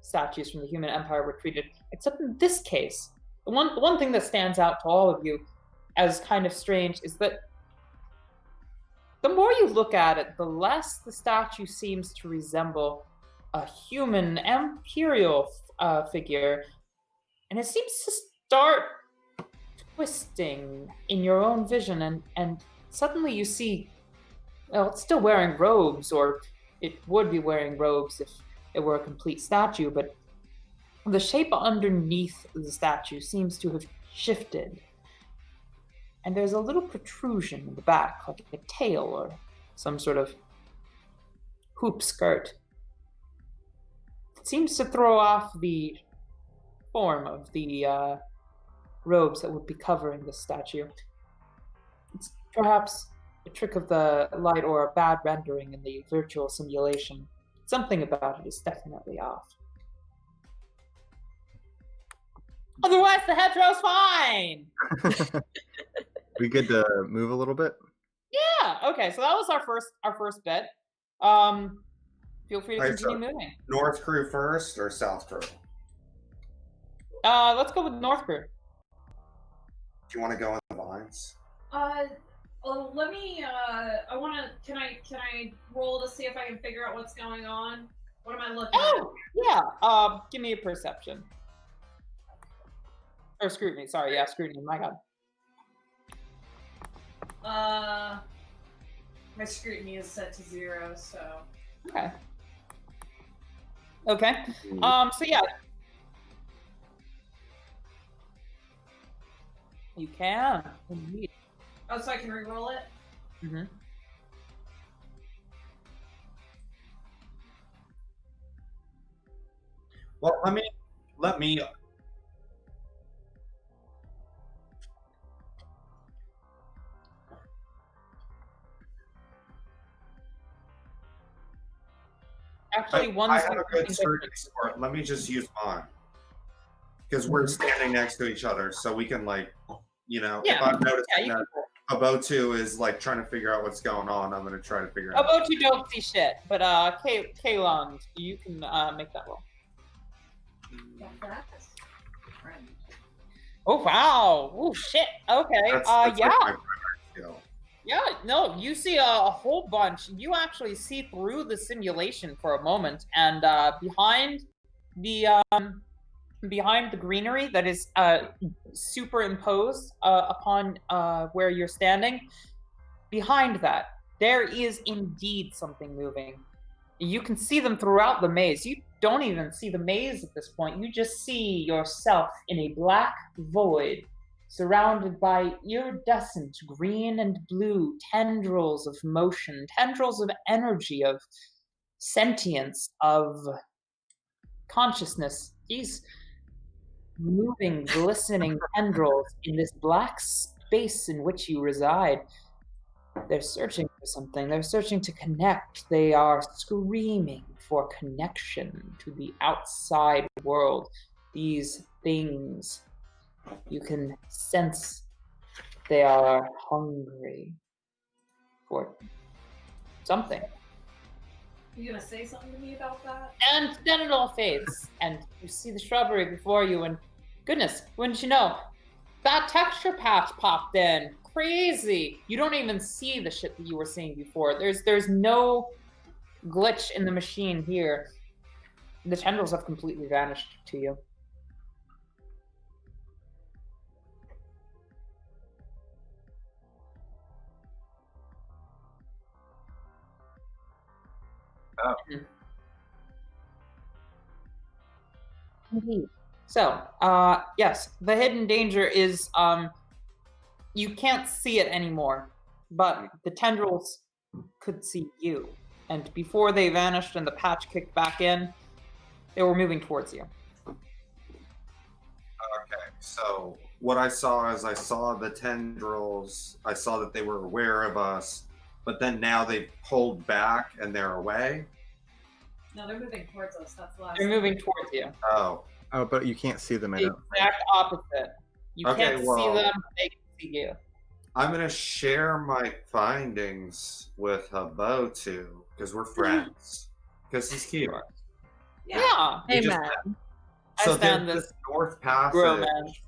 Speaker 1: statues from the human empire were treated, except in this case. The one thing that stands out to all of you as kind of strange is that the more you look at it, the less the statue seems to resemble a human imperial figure, and it seems to start to twisting in your own vision, and suddenly you see, well, it's still wearing robes, or it would be wearing robes if it were a complete statue, but the shape underneath the statue seems to have shifted. And there's a little protrusion in the back, like a tail or some sort of hoop skirt. It seems to throw off the form of the robes that would be covering the statue. It's perhaps a trick of the light or a bad rendering in the virtual simulation. Something about it is definitely off. Otherwise, the hedgehog's fine!
Speaker 4: We good to move a little bit?
Speaker 1: Yeah, okay, so that was our first bit. Feel free to continue moving.
Speaker 3: North crew first or South crew?
Speaker 1: Let's go with North crew.
Speaker 3: Do you want to go in the vines?
Speaker 6: Let me. Can I roll to see if I can figure out what's going on? What am I looking
Speaker 1: Oh, yeah. Give me a perception. Or scrutiny. Sorry, yeah, scrutiny. My God.
Speaker 6: My scrutiny is set to 0, so.
Speaker 1: Okay. Okay. So yeah. You can. Indeed.
Speaker 6: Oh, so I can re-roll it?
Speaker 1: Mm-hmm.
Speaker 3: Well, let me.
Speaker 1: Actually,
Speaker 3: I have a good scrutiny score. Let me just use mine. Because we're standing next to each other, so we can, like, you know, if I'm noticing that Abotu is, like, trying to figure out what's going on, I'm going to try to figure it out.
Speaker 1: Abotu don't see shit, but Kalon, you can make that roll. Oh, wow. Oh, shit. Okay.
Speaker 3: That's
Speaker 1: Yeah.
Speaker 3: like my primary skill.
Speaker 1: Yeah, no, you see a whole bunch. You actually see through the simulation for a moment, and behind the greenery that is superimposed upon where you're standing, behind that, there is indeed something moving. You can see them throughout the maze. You don't even see the maze at this point. You just see yourself in a black void, surrounded by iridescent green and blue tendrils of motion, tendrils of energy, of sentience, of consciousness. These moving, glistening tendrils in this black space in which you reside. They're searching for something. They're searching to connect. They are screaming for connection to the outside world. These things, you can sense they are hungry for something.
Speaker 6: You gonna say something to me about that?
Speaker 1: And then it all fades, and you see the shrubbery before you, and goodness, wouldn't you know, that texture patch popped in. Crazy. You don't even see the shit that you were seeing before. There's no glitch in the machine here. The tendrils have completely vanished to you.
Speaker 3: Oh.
Speaker 1: Indeed. So, yes, the hidden danger is you can't see it anymore, but the tendrils could see you. And before they vanished and the patch kicked back in, they were moving towards you.
Speaker 3: Okay, so what I saw is I saw the tendrils, I saw that they were aware of us, but then now they pulled back and they're away?
Speaker 6: No, they're moving towards us. That's the last.
Speaker 1: They're moving towards you.
Speaker 3: Oh.
Speaker 4: Oh, but you can't see them.
Speaker 1: The exact opposite. You
Speaker 3: Okay,
Speaker 1: can't
Speaker 3: well,
Speaker 1: see them, they can see you.
Speaker 3: I'm going to share my findings with Habotu, because we're friends. Because he's cute.
Speaker 1: Yeah.
Speaker 3: We just-
Speaker 5: Amen.
Speaker 3: So
Speaker 1: I stand
Speaker 3: there's
Speaker 1: this
Speaker 3: this north passage.
Speaker 1: romance.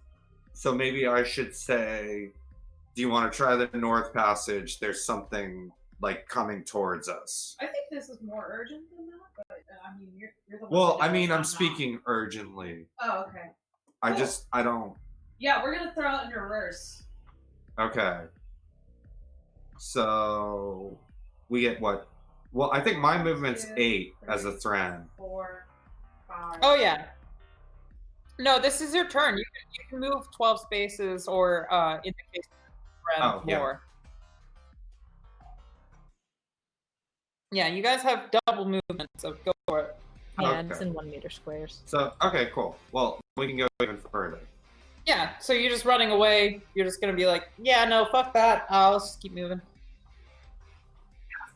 Speaker 3: So maybe I should say, do you want to try the north passage? There's something like coming towards us.
Speaker 6: I think this is more urgent than that, but I mean, you're the one.
Speaker 3: Well,
Speaker 6: that
Speaker 3: I mean,
Speaker 6: knows
Speaker 3: I'm
Speaker 6: not.
Speaker 3: speaking urgently.
Speaker 6: Oh, okay.
Speaker 3: I
Speaker 6: Cool.
Speaker 3: don't.
Speaker 6: Yeah, we're gonna throw it in reverse.
Speaker 3: Okay. So we get what? Well, I think my movement's 8 as a Thran.
Speaker 6: 4, 5.
Speaker 1: Oh yeah. No, this is your turn. You can move 12 spaces, or in the case of Thran, more. Yeah, you guys have double movement, so go for it.
Speaker 5: Yeah, it's in 1 meter squares.
Speaker 3: So okay, cool. Well, we can go even further.
Speaker 1: Yeah, so you're just running away. You're just gonna be like, yeah, no, fuck that. Let's just keep moving.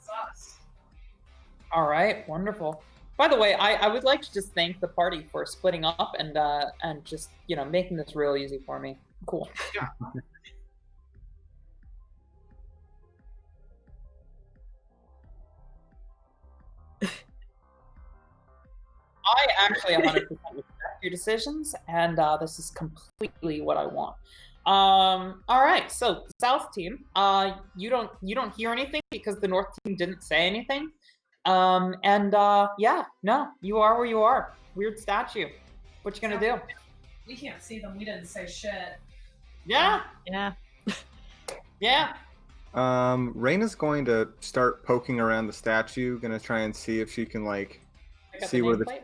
Speaker 6: Sus.
Speaker 1: All right, wonderful. By the way, I would like to just thank the party for splitting up and just making this real easy for me. Cool.
Speaker 3: Yeah.
Speaker 1: I actually 100% respect your decisions, and this is completely what I want. All right, so South team, you don't hear anything because the North team didn't say anything. Yeah, no, you are where you are. Weird statue. What you gonna do?
Speaker 6: We can't see them. We didn't say shit.
Speaker 1: Yeah.
Speaker 5: Yeah.
Speaker 1: Yeah.
Speaker 4: Raina's going to start poking around the statue, gonna try and see if she can see where the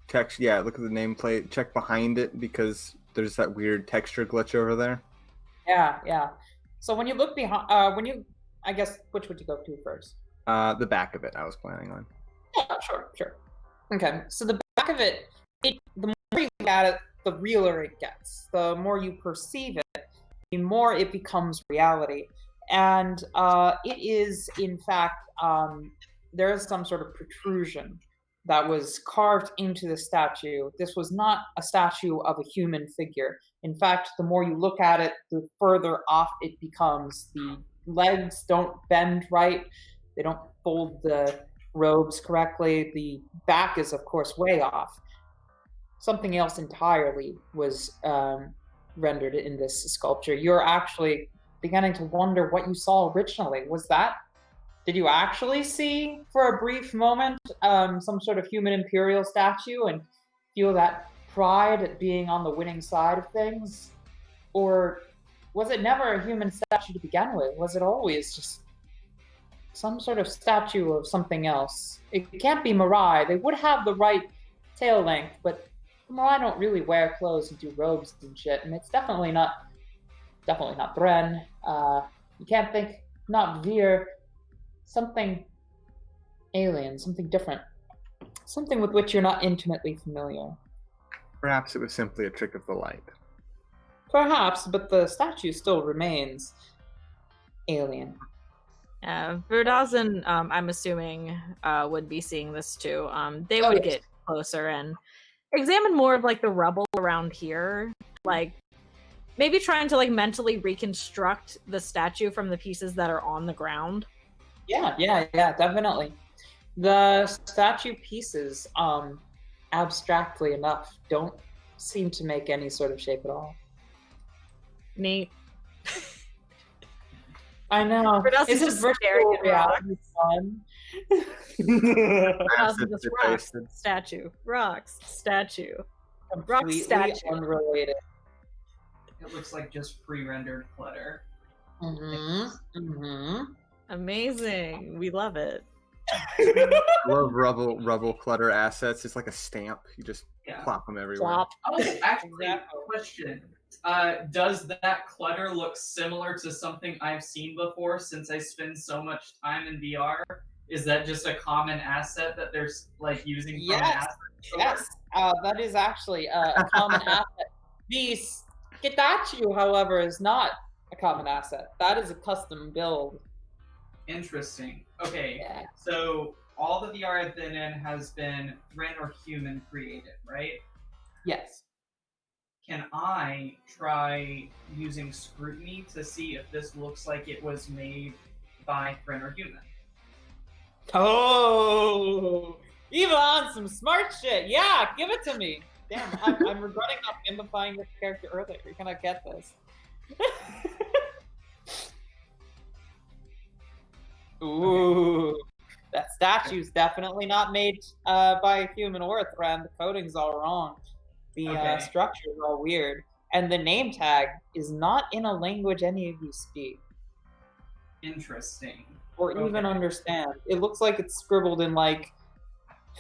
Speaker 4: text. Yeah, look at the nameplate. Check behind it because there's that weird texture glitch over there.
Speaker 1: Yeah, yeah. So when you look behind, I guess, which would you go to first?
Speaker 4: The back of it, I was planning on.
Speaker 1: Yeah, sure. Okay, so the back of it, the more you look at it, the realer it gets. The more you perceive it, the more it becomes reality. And it is, in fact, there is some sort of protrusion that was carved into the statue. This was not a statue of a human figure. In fact, the more you look at it, the further off it becomes. The legs don't bend right. They don't fold the robes correctly. The back is, of course, way off. Something else entirely was rendered in this sculpture. You're actually beginning to wonder what you saw originally. Did you actually see, for a brief moment, some sort of human imperial statue and feel that pride at being on the winning side of things? Or was it never a human statue to begin with? Was it always just some sort of statue of something else? It can't be Mirai. They would have the right tail length, but Mirai don't really wear clothes and do robes and shit, and it's definitely not Bren. You can't think, not Veer. Something alien, something different. Something with which you're not intimately familiar.
Speaker 4: Perhaps it was simply a trick of the light.
Speaker 1: Perhaps, but the statue still remains alien.
Speaker 5: Verdazan, I'm assuming, would be seeing this too. They would get closer and examine more of the rubble around here. Maybe trying to mentally reconstruct the statue from the pieces that are on the ground.
Speaker 1: Yeah, definitely. The statue pieces, abstractly enough, don't seem to make any sort of shape at all.
Speaker 5: Neat.
Speaker 1: I know. Isn't virtual reality fun?
Speaker 5: Rocks statue. Rocks statue. Rock statue.
Speaker 1: Unrelated.
Speaker 2: It looks like just pre-rendered clutter.
Speaker 5: Amazing. We love it.
Speaker 4: I love rubble clutter assets. It's like a stamp. You just plop them everywhere.
Speaker 5: Plop.
Speaker 2: Oh, actually, question. Does that clutter look similar to something I've seen before since I spend so much time in VR? Is that just a common asset that there's using common assets?
Speaker 1: Yes, that is actually a common asset. The statue, however, is not a common asset. That is a custom build.
Speaker 2: Interesting. Okay, so all the VR I've been in has been Ren or human created, right?
Speaker 1: Yes.
Speaker 2: Can I try using scrutiny to see if this looks like it was made by Ren or human?
Speaker 1: Oh, Eva on some smart shit. Yeah, give it to me. Damn, I'm regretting not gamifying your character earlier. You're gonna get this. Ooh, that statue's definitely not made by a human or a Thran. The coding's all wrong. The structure's all weird. and the name tag is not in a language any of you speak
Speaker 2: Interesting.
Speaker 1: or even understand. It looks like it's scribbled in like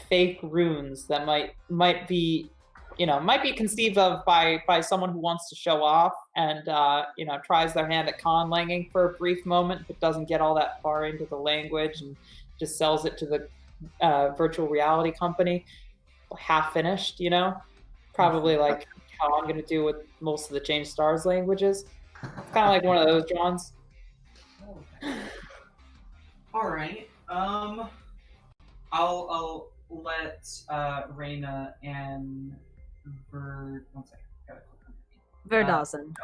Speaker 1: fake runes that might be, might be conceived of by someone who wants to show off and tries their hand at conlanging for a brief moment, but doesn't get all that far into the language and just sells it to the virtual reality company half finished. Probably like how I'm going to do with most of the ChangedStars languages. It's kind of like one of those, Johns.
Speaker 2: All right. I'll let Reyna and one second. Gotta click on
Speaker 5: Verdazan.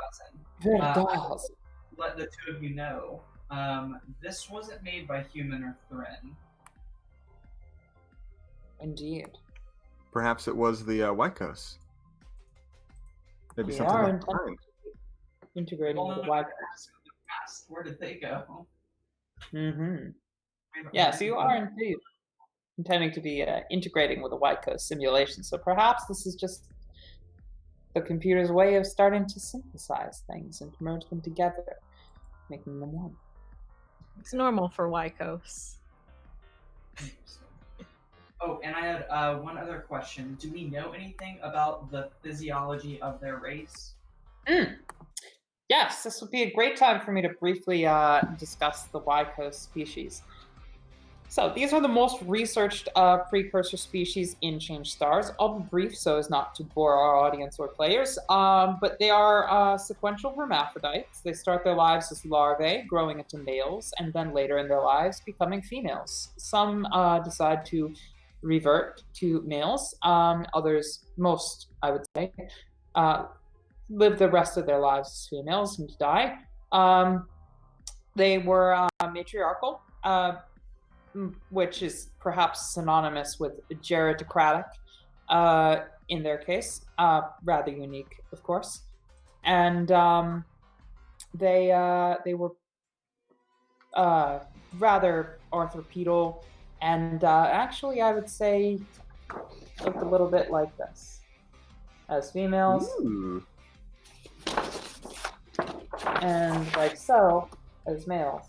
Speaker 2: Let the two of you know. This wasn't made by human or Thren.
Speaker 1: Indeed.
Speaker 4: Perhaps it was the Wykos. Maybe
Speaker 1: They
Speaker 4: something
Speaker 1: are
Speaker 4: like that.
Speaker 1: integrating with the Wi-Fi.
Speaker 2: Where did they go?
Speaker 1: Mm-hmm. Yeah, so you are indeed intending to be integrating with a Wykos simulation. So perhaps this is just the computer's way of starting to synthesize things and to merge them together, making them one.
Speaker 5: It's normal for Wykos.
Speaker 2: Oh, and I had one other question. Do we know anything about the physiology of their race?
Speaker 1: Yes, this would be a great time for me to briefly discuss the Wykos species. So these are the most researched precursor species in ChangedStars. I'll be brief so as not to bore our audience or players, but they are sequential hermaphrodites. They start their lives as larvae, growing into males, and then later in their lives becoming females. Some decide to revert to males. Others, most, I would say, live the rest of their lives as females and die. They were matriarchal, which is perhaps synonymous with gerontocratic in their case, rather unique, of course. And they were rather arthropedal, and actually, I would say, looked a little bit like this as females.
Speaker 4: Ooh.
Speaker 1: And like so as males.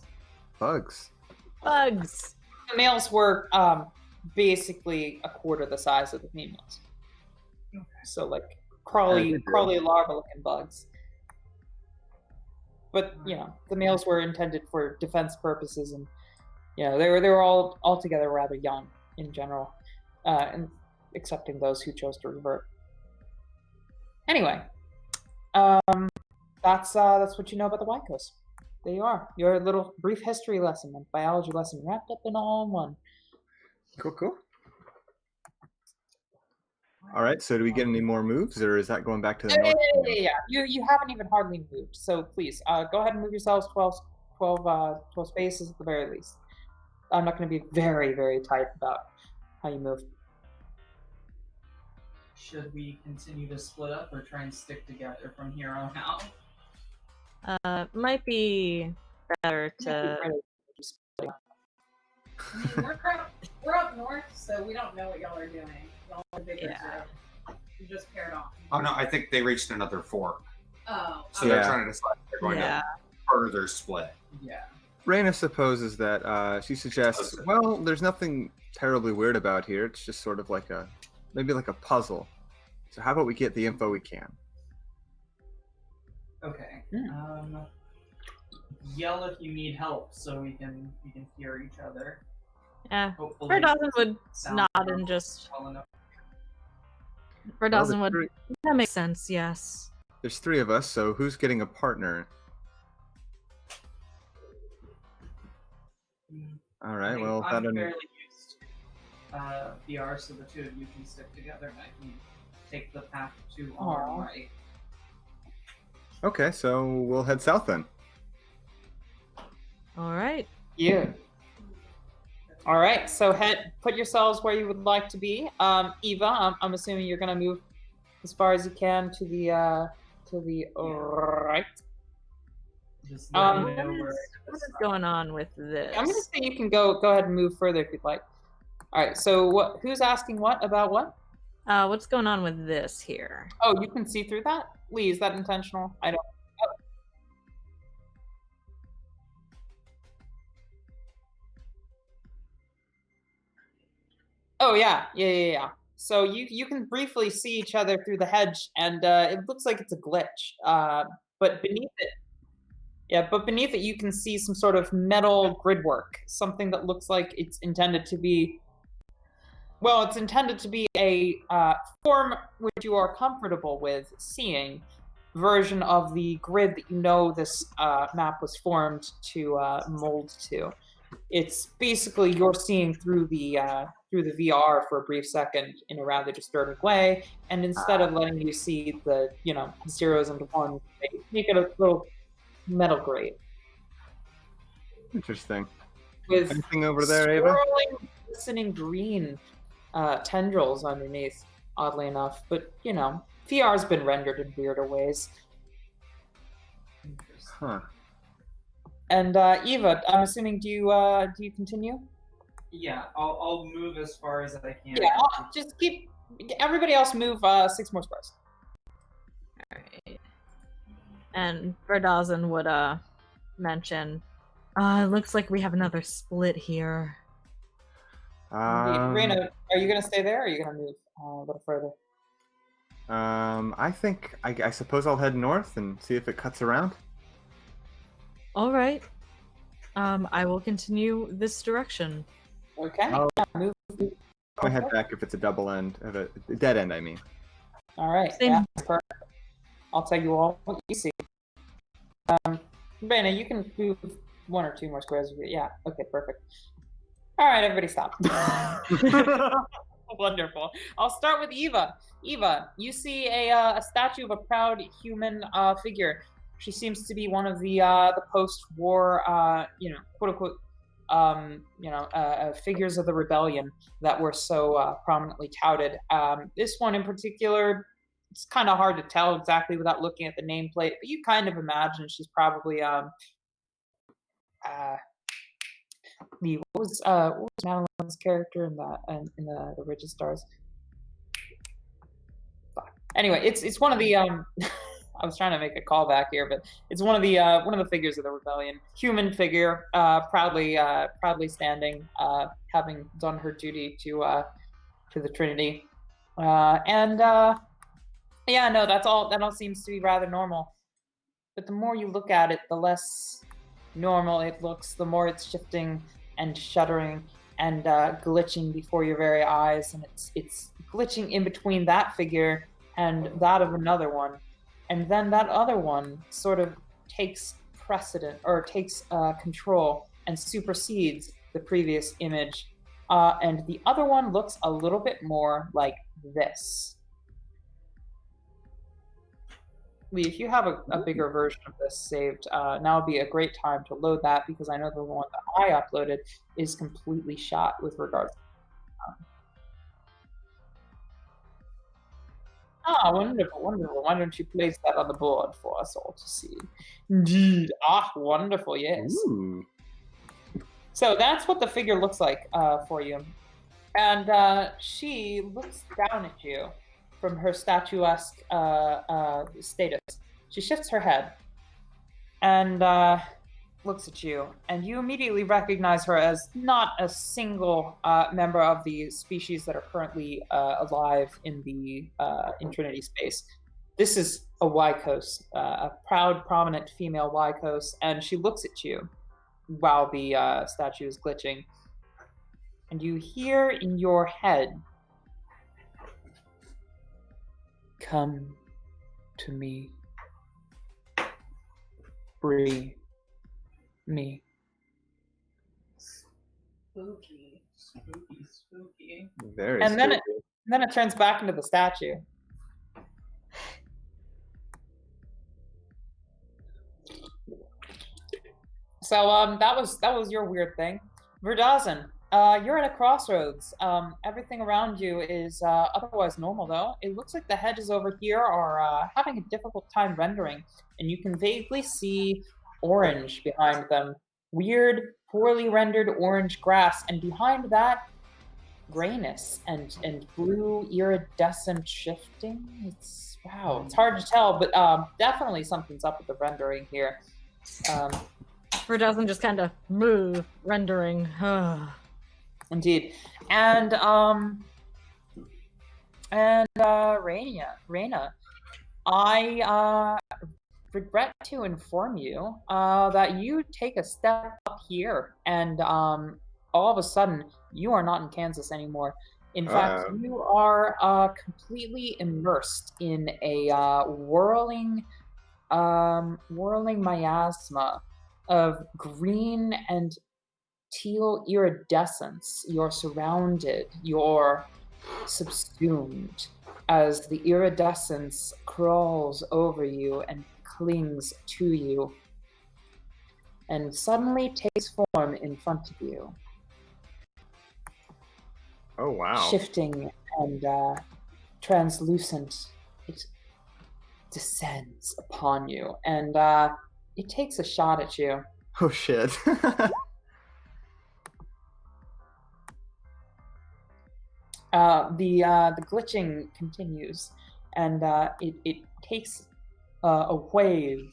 Speaker 5: Bugs.
Speaker 1: The males were basically a quarter the size of the females.
Speaker 2: Okay.
Speaker 1: So like crawly larva-looking bugs. But the males were intended for defense purposes, and they were all altogether rather young in general, and excepting those who chose to revert. Anyway, that's what you know about the Wykos. There you are. Your little brief history lesson and biology lesson wrapped up in all in one.
Speaker 4: Cool. All right, so do we get any more moves, or is that going back to the north?
Speaker 1: Yeah. You haven't even hardly moved, so please go ahead and move yourselves 12 spaces at the very least. I'm not going to be very, very tight about how you move.
Speaker 2: Should we continue to split up or try and stick together from here on out?
Speaker 5: Might be better to.
Speaker 6: I mean, we're up north, so we don't know what y'all are doing. Y'all are bigger, so you just paired off.
Speaker 3: Oh no, I think they reached another fork.
Speaker 6: Oh.
Speaker 3: So they're trying to decide if they're going to further split.
Speaker 2: Yeah.
Speaker 4: Reyna supposes that she suggests, well, there's nothing terribly weird about here. It's just sort of like maybe like a puzzle. So how about we get the info we can?
Speaker 2: Okay. Yell if you need help, so we can hear each other.
Speaker 5: Yeah.
Speaker 2: Hopefully
Speaker 5: Verdazan would
Speaker 2: sound
Speaker 5: nod and just.
Speaker 2: well enough.
Speaker 5: Verdazan would. That makes sense. Yes.
Speaker 4: There's 3 of us, so who's getting a partner? All right. Well,
Speaker 2: I'm fairly used to VR, so the two of you can stick together, and I can take the path to our right.
Speaker 4: Okay, so we'll head south then.
Speaker 5: All right.
Speaker 1: Yeah. All right, so put yourselves where you would like to be. Eva, I'm assuming you're gonna move as far as you can to the right.
Speaker 2: Just
Speaker 5: What is going on with this?
Speaker 1: I'm gonna say you can go ahead and move further if you'd like. All right, so who's asking what about what?
Speaker 5: What's going on with this here?
Speaker 1: Oh, you can see through that? Lee, is that intentional? I don't. Oh yeah. So you can briefly see each other through the hedge, and it looks like it's a glitch. But beneath it, you can see some sort of metal gridwork, something that looks like it's intended to be. Well, it's intended to be a form which you are comfortable with seeing version of the grid that you know this map was formed to mold to. It's basically you're seeing through the VR for a brief second in a rather disturbing way, and instead of letting you see the zeros and ones, they make it a little metal grate.
Speaker 4: Interesting.
Speaker 1: With
Speaker 4: anything over there, Ava?
Speaker 1: swirling, glistening green tendrils underneath, oddly enough. But VR's been rendered in weirder ways.
Speaker 4: Huh.
Speaker 1: And Eva, I'm assuming do you continue?
Speaker 2: Yeah, I'll move as far as I can.
Speaker 1: Yeah, just keep everybody else move 6 more squares.
Speaker 5: All right. And Verdazan would mention, it looks like we have another split here.
Speaker 1: Reina, are you gonna stay there, or are you gonna move a little further?
Speaker 4: I think I suppose I'll head north and see if it cuts around.
Speaker 5: All right. I will continue this direction.
Speaker 1: Okay. Move.
Speaker 4: I'll head back if it's a double end, a dead end, I mean.
Speaker 1: All right.
Speaker 5: Same.
Speaker 1: Yeah, perfect. I'll tell you all what you see. Reina, you can move 1 or 2 more squares. Yeah. Okay. Perfect. All right, everybody, stop. Wonderful. I'll start with Eva. Eva, you see a statue of a proud human figure. She seems to be one of the post-war, quote unquote, figures of the rebellion that were so prominently touted. This one in particular, it's kind of hard to tell exactly without looking at the nameplate, but you kind of imagine she's probably what was Madeline's character in the ChangedStars? Anyway, it's one of the I was trying to make a callback here, but it's one of the figures of the rebellion. Human figure, proudly standing, having done her duty to the Trinity, that all seems to be rather normal. But the more you look at it, the less normal it looks. The more it's shifting and shuddering and glitching before your very eyes, and it's glitching in between that figure and that of another one. And then that other one sort of takes precedent, or takes control and supersedes the previous image. And the other one looks a little bit more like this. Lee, if you have a bigger version of this saved, now would be a great time to load that, because I know the one that I uploaded is completely shot with regards to wonderful. Why don't you place that on the board for us all to see? Indeed. Wonderful, yes.
Speaker 4: Ooh.
Speaker 1: So that's what the figure looks like for you. And she looks down at you from her statuesque status. She shifts her head and looks at you, and you immediately recognize her as not a single member of the species that are currently alive in the in Trinity space. This is a Wykos, a proud, prominent female Wykos, and she looks at you while the statue is glitching, and you hear in your head, "Come to me, free me."
Speaker 2: Spooky.
Speaker 4: Very
Speaker 1: And
Speaker 4: spooky.
Speaker 1: then it turns back into the statue. So that was your weird thing. Verdazan, you're at a crossroads. Everything around you is otherwise normal, though. It looks like the hedges over here are having a difficult time rendering, and you can vaguely see orange behind them. Weird, poorly rendered orange grass, and behind that, grayness and blue iridescent shifting. It's Wow, it's hard to tell, but definitely something's up with the rendering here.
Speaker 5: Or doesn't just kind of move rendering.
Speaker 1: Indeed. And Raina, I regret to inform you that you take a step up here, and all of a sudden you are not in Kansas anymore. In fact, you are completely immersed in a whirling miasma of green and teal iridescence. You're surrounded, you're subsumed as the iridescence crawls over you and clings to you and suddenly takes form in front of you.
Speaker 4: Oh, wow.
Speaker 1: Shifting and translucent, it descends upon you and it takes a shot at you.
Speaker 4: Oh, shit.
Speaker 1: The glitching continues, and it takes a wave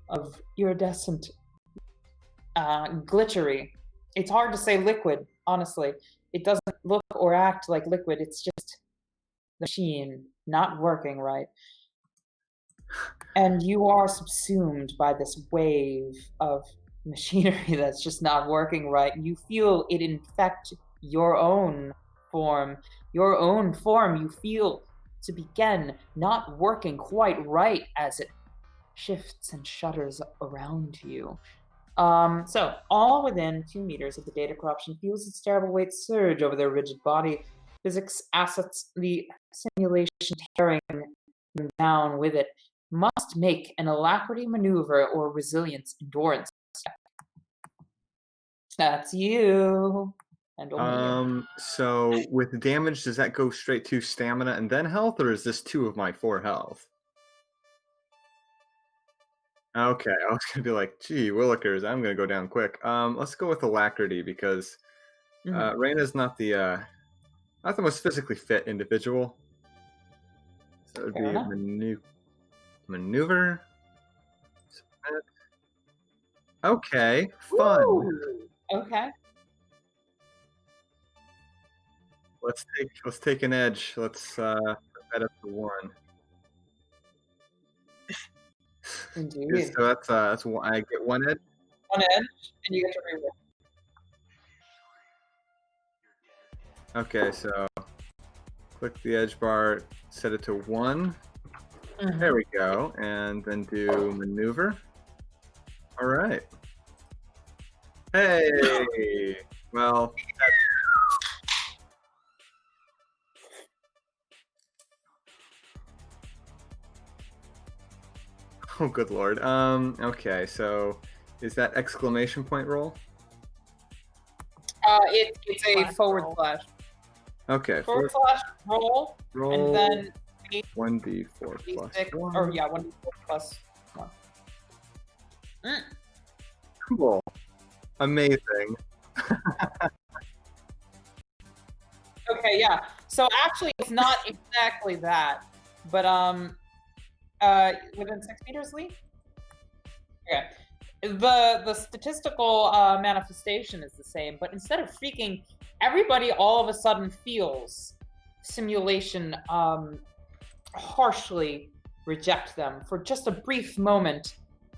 Speaker 1: of iridescent glitchery. It's hard to say liquid, honestly. It doesn't look or act like liquid. It's just the machine not working right. And you are subsumed by this wave of machinery that's just not working right. You feel it infect your own form. Your own form you feel to begin not working quite right as it shifts and shudders around you. So, all within 2 meters of the data corruption feels its terrible weight surge over their rigid body. Physics assets the simulation tearing them down with it must make an alacrity maneuver or resilience endurance check. That's you. And only you.
Speaker 4: So with damage, does that go straight to stamina and then health, or is this 2 of my 4 health? Okay, I was gonna be like, gee, Willikers, I'm gonna go down quick. Let's go with alacrity because Raina's not the most physically fit individual. So it would be maneuver. Okay, fun.
Speaker 1: Ooh, okay.
Speaker 4: Let's take an edge. Let's put that up to 1.
Speaker 1: Indeed.
Speaker 4: So that's one. I get 1 edge.
Speaker 1: 1 edge, and you get to reroll.
Speaker 4: Okay, so click the edge bar, set it to 1.
Speaker 1: Mm-hmm.
Speaker 4: There we go, and then do maneuver. All right. Hey, well. Oh, good lord. Okay, so is that exclamation point roll?
Speaker 1: It's a forward slash.
Speaker 4: Okay.
Speaker 1: Forward slash roll. And then
Speaker 4: 1d4 plus 1.
Speaker 1: Or yeah, 1d4 plus 1.
Speaker 4: Cool. Amazing.
Speaker 1: Okay, yeah. So actually, it's not exactly that, but within 6 meters, Lee. Okay. The statistical manifestation is the same, but instead of freaking, everybody all of a sudden feels simulation harshly reject them for just a brief moment,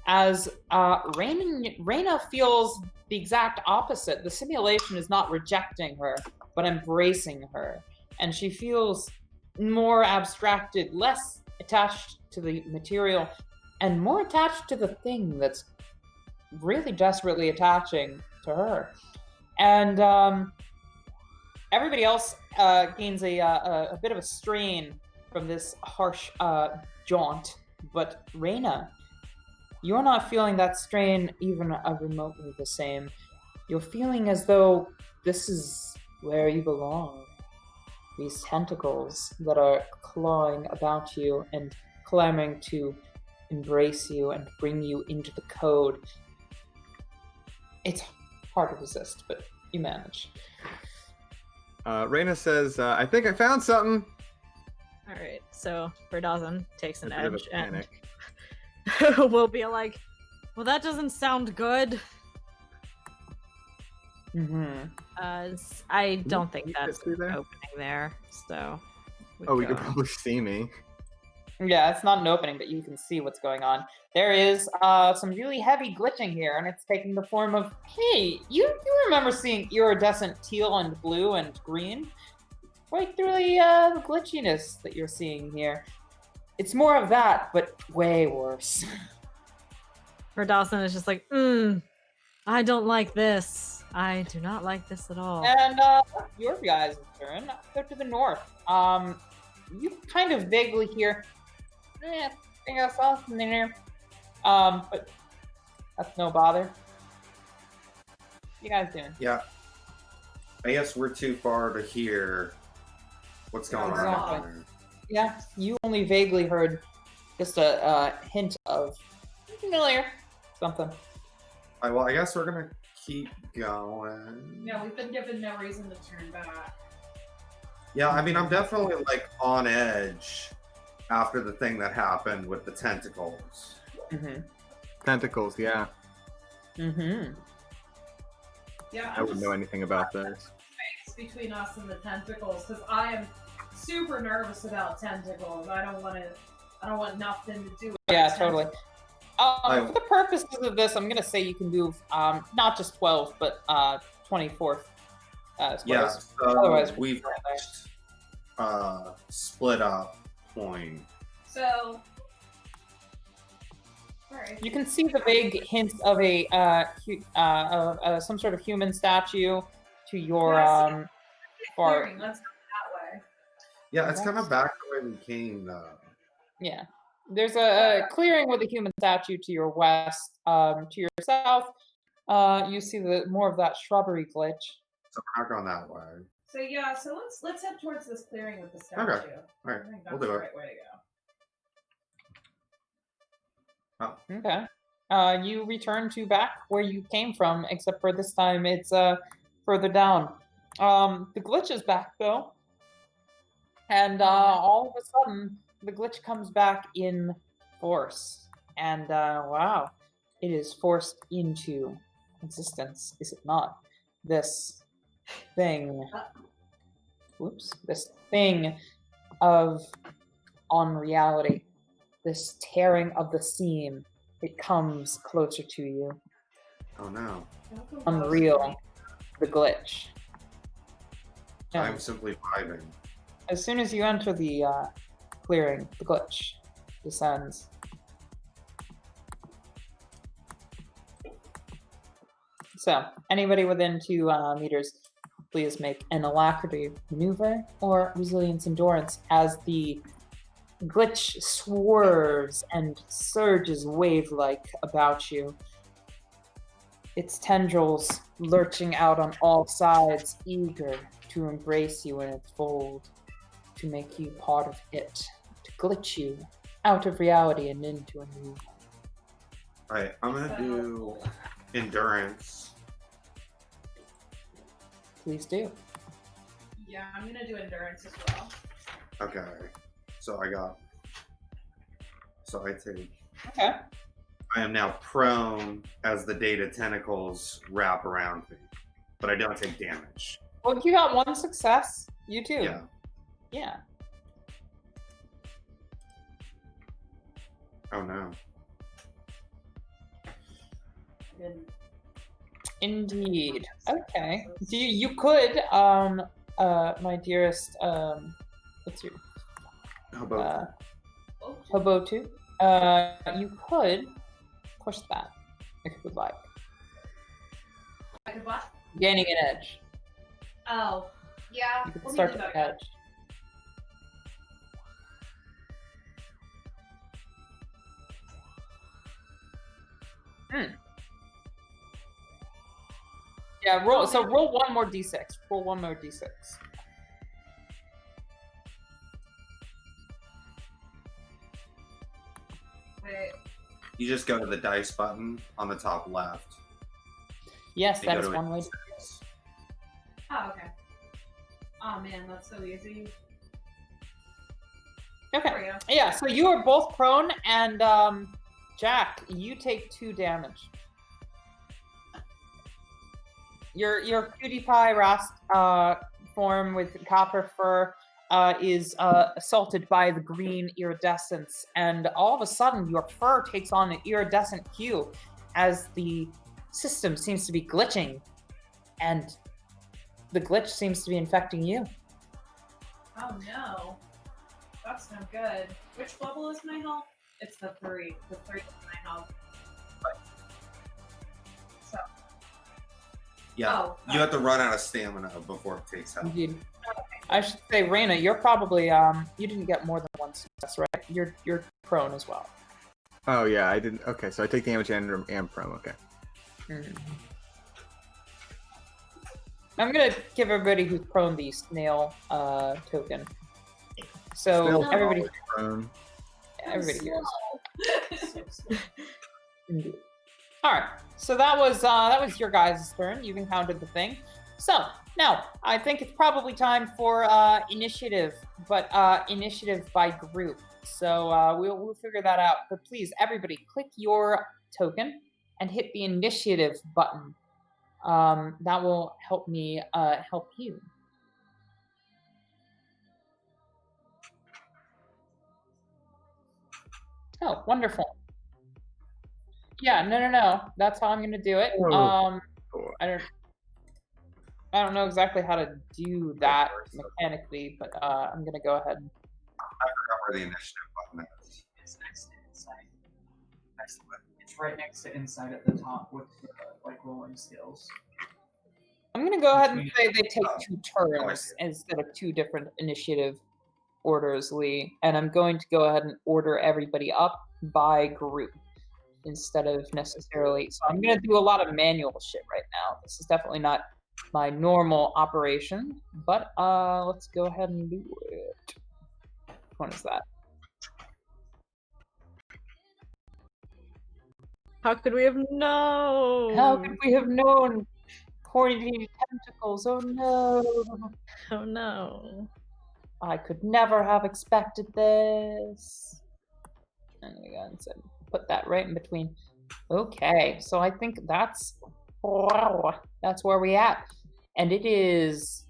Speaker 1: as Raina feels the exact opposite. The simulation is not rejecting her, but embracing her, and she feels more abstracted, less attached to the material, and more attached to the thing that's really desperately attaching to her. And everybody else gains a bit of a strain from this harsh jaunt, but Raina, you're not feeling that strain even remotely the same. You're feeling as though this is where you belong. These tentacles that are clawing about you and clamoring to embrace you and bring you into the code. It's hard to resist, but you manage.
Speaker 4: Raina says, I think I found something.
Speaker 5: All right, so Verdazan takes an
Speaker 4: A bit of a
Speaker 5: edge and
Speaker 4: panic.
Speaker 5: we'll be like, well, that doesn't sound good. I don't think
Speaker 4: you
Speaker 5: that's
Speaker 4: fit through
Speaker 5: an
Speaker 4: there?
Speaker 5: opening there, so.
Speaker 4: Oh, you could probably see me.
Speaker 1: Yeah, it's not an opening, but you can see what's going on. There is some really heavy glitching here, and it's taking the form of, hey, you remember seeing iridescent teal and blue and green? Right through the glitchiness that you're seeing here. It's more of that, but way worse.
Speaker 5: Verdazan is just like, I don't like this. I do not like this at all.
Speaker 1: And your guys' turn. Go to the north. You kind of vaguely hear, I think I saw something in there. But that's no bother. What you guys doing?
Speaker 3: Yeah. I guess we're too far to hear what's going on.
Speaker 1: Exactly. Yeah, you only vaguely heard just a hint of familiar something.
Speaker 3: Well, I guess we're gonna keep going.
Speaker 6: Yeah, we've been given no reason to turn back.
Speaker 3: Yeah, I mean, I'm definitely like on edge after the thing that happened with the tentacles.
Speaker 4: Tentacles, yeah.
Speaker 6: Yeah,
Speaker 4: I wouldn't know anything about this.
Speaker 6: between us and the tentacles, because I am super nervous about tentacles. I don't want nothing to do with
Speaker 1: Yeah,
Speaker 6: tentacles.
Speaker 1: totally. For the purposes of this, I'm gonna say you can move not just 12, but 24
Speaker 3: Yeah,
Speaker 1: squares.
Speaker 3: so
Speaker 1: Otherwise,
Speaker 3: we've reached split up point.
Speaker 6: So, alright.
Speaker 1: You can see the vague hints of a some sort of human statue to your far.
Speaker 6: Clearing, let's go that way.
Speaker 3: Yeah, it's kind of back the way we came, though.
Speaker 1: Yeah, there's a clearing with a human statue to your west. To your south, you see more of that shrubbery glitch.
Speaker 3: So we're not going that way.
Speaker 6: So yeah, so let's head towards this clearing with the statue.
Speaker 3: Okay. All right,
Speaker 6: I think
Speaker 3: we'll
Speaker 6: that's
Speaker 3: do
Speaker 6: the
Speaker 3: it.
Speaker 6: right way to go.
Speaker 1: Okay. You return to back where you came from, except for this time it's further down. The glitch is back though, and all of a sudden the glitch comes back in force, and wow, it is forced into existence, is it not? This thing. This thing of unreality. This tearing of the seam, it comes closer to you.
Speaker 3: Oh no.
Speaker 1: Unreal, the glitch. Yeah.
Speaker 3: I'm simply vibing.
Speaker 1: As soon as you enter the clearing, the glitch descends. So, anybody within 2 meters, please make an alacrity maneuver or resilience endurance as the glitch swerves and surges wave-like about you. Its tendrils lurching out on all sides, eager to embrace you in its fold, to make you part of it, to glitch you out of reality and into a new.
Speaker 3: Alright, I'm gonna do endurance.
Speaker 1: Please do.
Speaker 6: Yeah, I'm gonna do endurance as well.
Speaker 3: Okay. So I take.
Speaker 1: Okay.
Speaker 3: I am now prone as the data tentacles wrap around me, but I don't take damage.
Speaker 1: Well, you got 1 success. You too.
Speaker 3: Yeah.
Speaker 1: Yeah.
Speaker 3: Oh no.
Speaker 1: Indeed. Okay. Do you could, my dearest, what's your
Speaker 3: How about
Speaker 1: Hobotu? You could push that if you would like,
Speaker 6: Like a what?
Speaker 1: gaining an edge.
Speaker 6: Oh, yeah.
Speaker 1: You could
Speaker 6: let me
Speaker 1: start
Speaker 6: do
Speaker 1: the
Speaker 6: that.
Speaker 1: edge. Yeah, roll. So roll 1 more d6. Roll 1 more d6.
Speaker 6: Wait.
Speaker 3: you just go to the dice button on the top left.
Speaker 1: Yes,
Speaker 3: and
Speaker 1: that
Speaker 3: go
Speaker 1: is
Speaker 3: to
Speaker 1: one way.
Speaker 3: endurance.
Speaker 6: Oh, okay. Oh man, that's so easy.
Speaker 1: Okay. Yeah, so you are both prone, and Jack, you take 2 damage. Your cutie pie rast form with copper fur is assaulted by the green iridescence, and all of a sudden your fur takes on an iridescent hue as the system seems to be glitching, and the glitch seems to be infecting you.
Speaker 6: Oh no. That's no good. Which level is my health? It's the 3. The 3 is my health. So.
Speaker 3: Yeah, you have to run out of stamina before it takes out.
Speaker 1: Indeed. I should say, Raina, you're probably you didn't get more than 1 success, right? You're prone as well.
Speaker 4: Oh yeah, I didn't. Okay, so I take damage and prone. Okay.
Speaker 1: I'm gonna give everybody who's prone the snail token. So
Speaker 4: Snail's
Speaker 1: everybody,
Speaker 4: always prone.
Speaker 1: everybody hears. Indeed. All right. So that was your guys' turn. You've encountered the thing. So now I think it's probably time for initiative, but initiative by group. So we'll figure that out. But please, everybody, click your token and hit the initiative button. That will help me help you. Oh, wonderful. Yeah, no. That's how I'm gonna do it. I don't know exactly how to do that mechanically, but I'm gonna go ahead.
Speaker 3: I forgot where the initiative button is.
Speaker 2: It's next to insight. Next to it. It's right next to insight at the top with the like rolling skills.
Speaker 1: I'm gonna go ahead and say they take 2 turns instead of 2 different initiative orders, Lee. And I'm going to go ahead and order everybody up by group instead of necessarily. So I'm gonna do a lot of manual shit right now. This is definitely not my normal operation, but let's go ahead and do it. Which one is that?
Speaker 5: How could we have known?
Speaker 1: How could we have known? Coordinated tentacles, oh no.
Speaker 5: Oh no.
Speaker 1: I could never have expected this. I'm gonna go and put that right in between. Okay, so I think that's where we at. And it is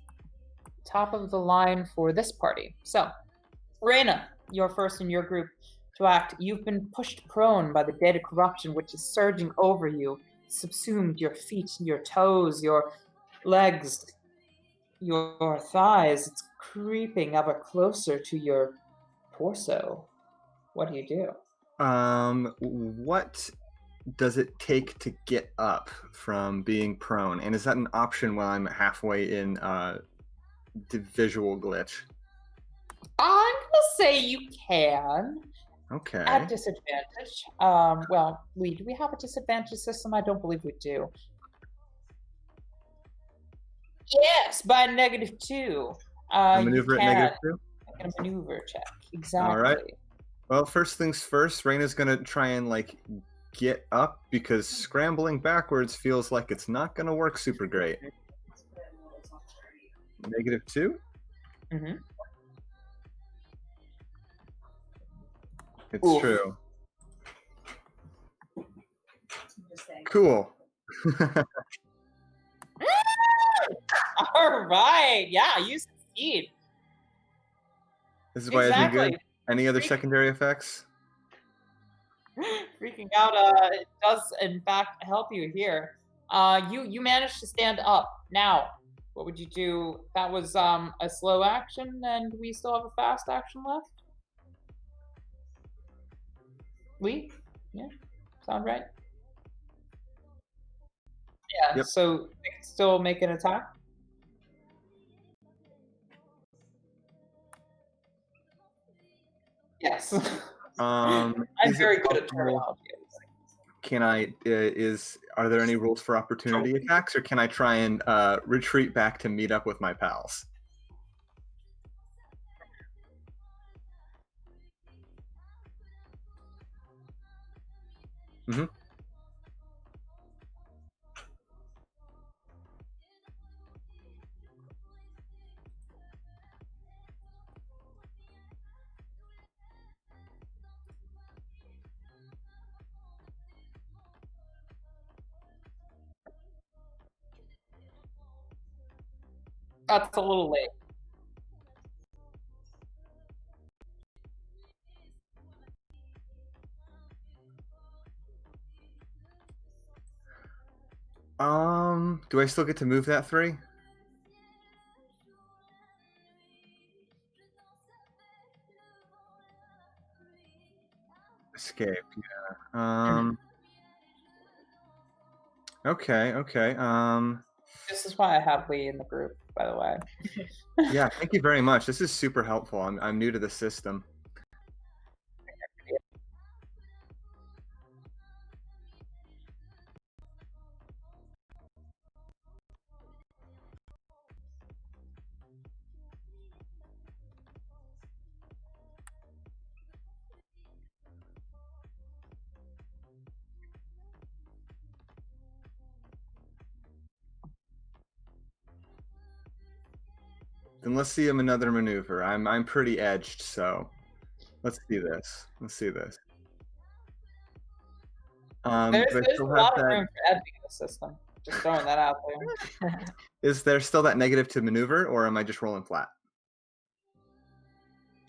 Speaker 1: top of the line for this party. So, Raina, you're first in your group to act. You've been pushed prone by the data corruption which is surging over you, subsumed your feet, your toes, your legs, your thighs. It's creeping ever closer to your torso. What do you do?
Speaker 4: What does it take to get up from being prone? And is that an option while I'm halfway in the visual glitch?
Speaker 1: I'm gonna say you can.
Speaker 4: Okay.
Speaker 1: At disadvantage. Well, Lee, do we have a disadvantage system? I don't believe we do. Yes, by -2.
Speaker 4: Maneuver at -2?
Speaker 1: Make a maneuver check. Exactly.
Speaker 4: All right. Well, first things first, Raina's gonna try and like get up because scrambling backwards feels like it's not gonna work super great. -2?
Speaker 1: Mm-hmm.
Speaker 4: It's true. Cool.
Speaker 1: All right. Yeah, you succeed.
Speaker 4: This is why it's good. Any other secondary effects?
Speaker 1: Freaking out it does in fact help you here. You managed to stand up. Now, what would you do? That was a slow action, and we still have a fast action left. Lee? Yeah, sound right? Yeah,
Speaker 4: Yep.
Speaker 1: So they can still make an attack? Yes. I'm very good at terminology.
Speaker 4: Can I, are there any rules for opportunity attacks, or can I try and retreat back to meet up with my pals? Mm-hmm.
Speaker 1: That's a little late.
Speaker 4: Do I still get to move that 3? Escape, yeah. Okay.
Speaker 1: This is why I have Lee in the group, by the way.
Speaker 4: Yeah, thank you very much. This is super helpful. I'm new to the system. Then let's see him another maneuver. I'm pretty edged, so let's see this.
Speaker 1: There's a lot of room for edging in the system. Just throwing that out there.
Speaker 4: Is there still that negative to maneuver, or am I just rolling flat?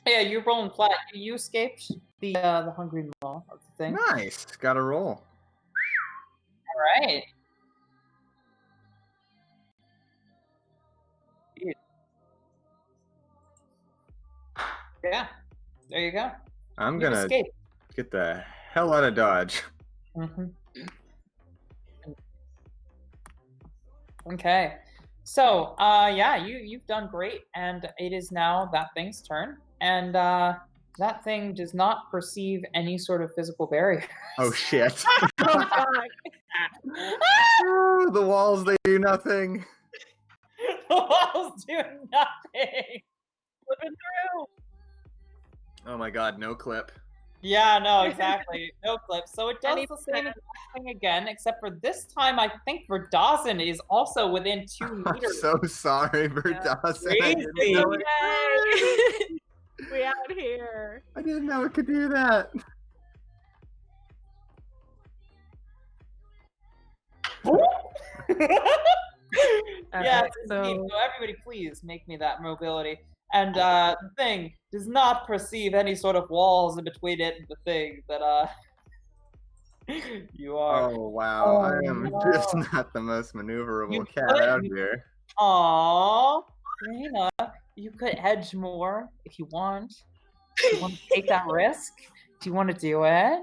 Speaker 1: Yeah, you're rolling flat. You escaped the hungry maw. That's the thing.
Speaker 4: Nice. Got a roll.
Speaker 1: All right. Yeah, there you go.
Speaker 4: I'm gonna
Speaker 1: escape.
Speaker 4: Get the hell out of Dodge.
Speaker 1: Okay, so yeah, you've done great, and it is now that thing's turn, and that thing does not perceive any sort of physical barrier.
Speaker 4: Oh shit!
Speaker 5: Oh god!
Speaker 4: Oh, the walls, they do nothing.
Speaker 1: The walls do nothing. Flipping through.
Speaker 4: Oh my god, no clip.
Speaker 1: Yeah, no, exactly. No clip. So it does the same exact thing again, except for this time I think Verdazin is also within 2 meters.
Speaker 4: I'm so sorry, Verdazin.
Speaker 1: Crazy.
Speaker 5: We out here.
Speaker 4: I didn't know it could do that.
Speaker 1: Yeah,
Speaker 5: Right,
Speaker 1: so everybody please make me that mobility. And the thing does not perceive any sort of walls in between it and the thing that you are.
Speaker 4: Oh wow, I am just not the most maneuverable cat out here.
Speaker 1: Aww, Serena, you could edge more if you want. Do you want to take that risk? Do you want to do it?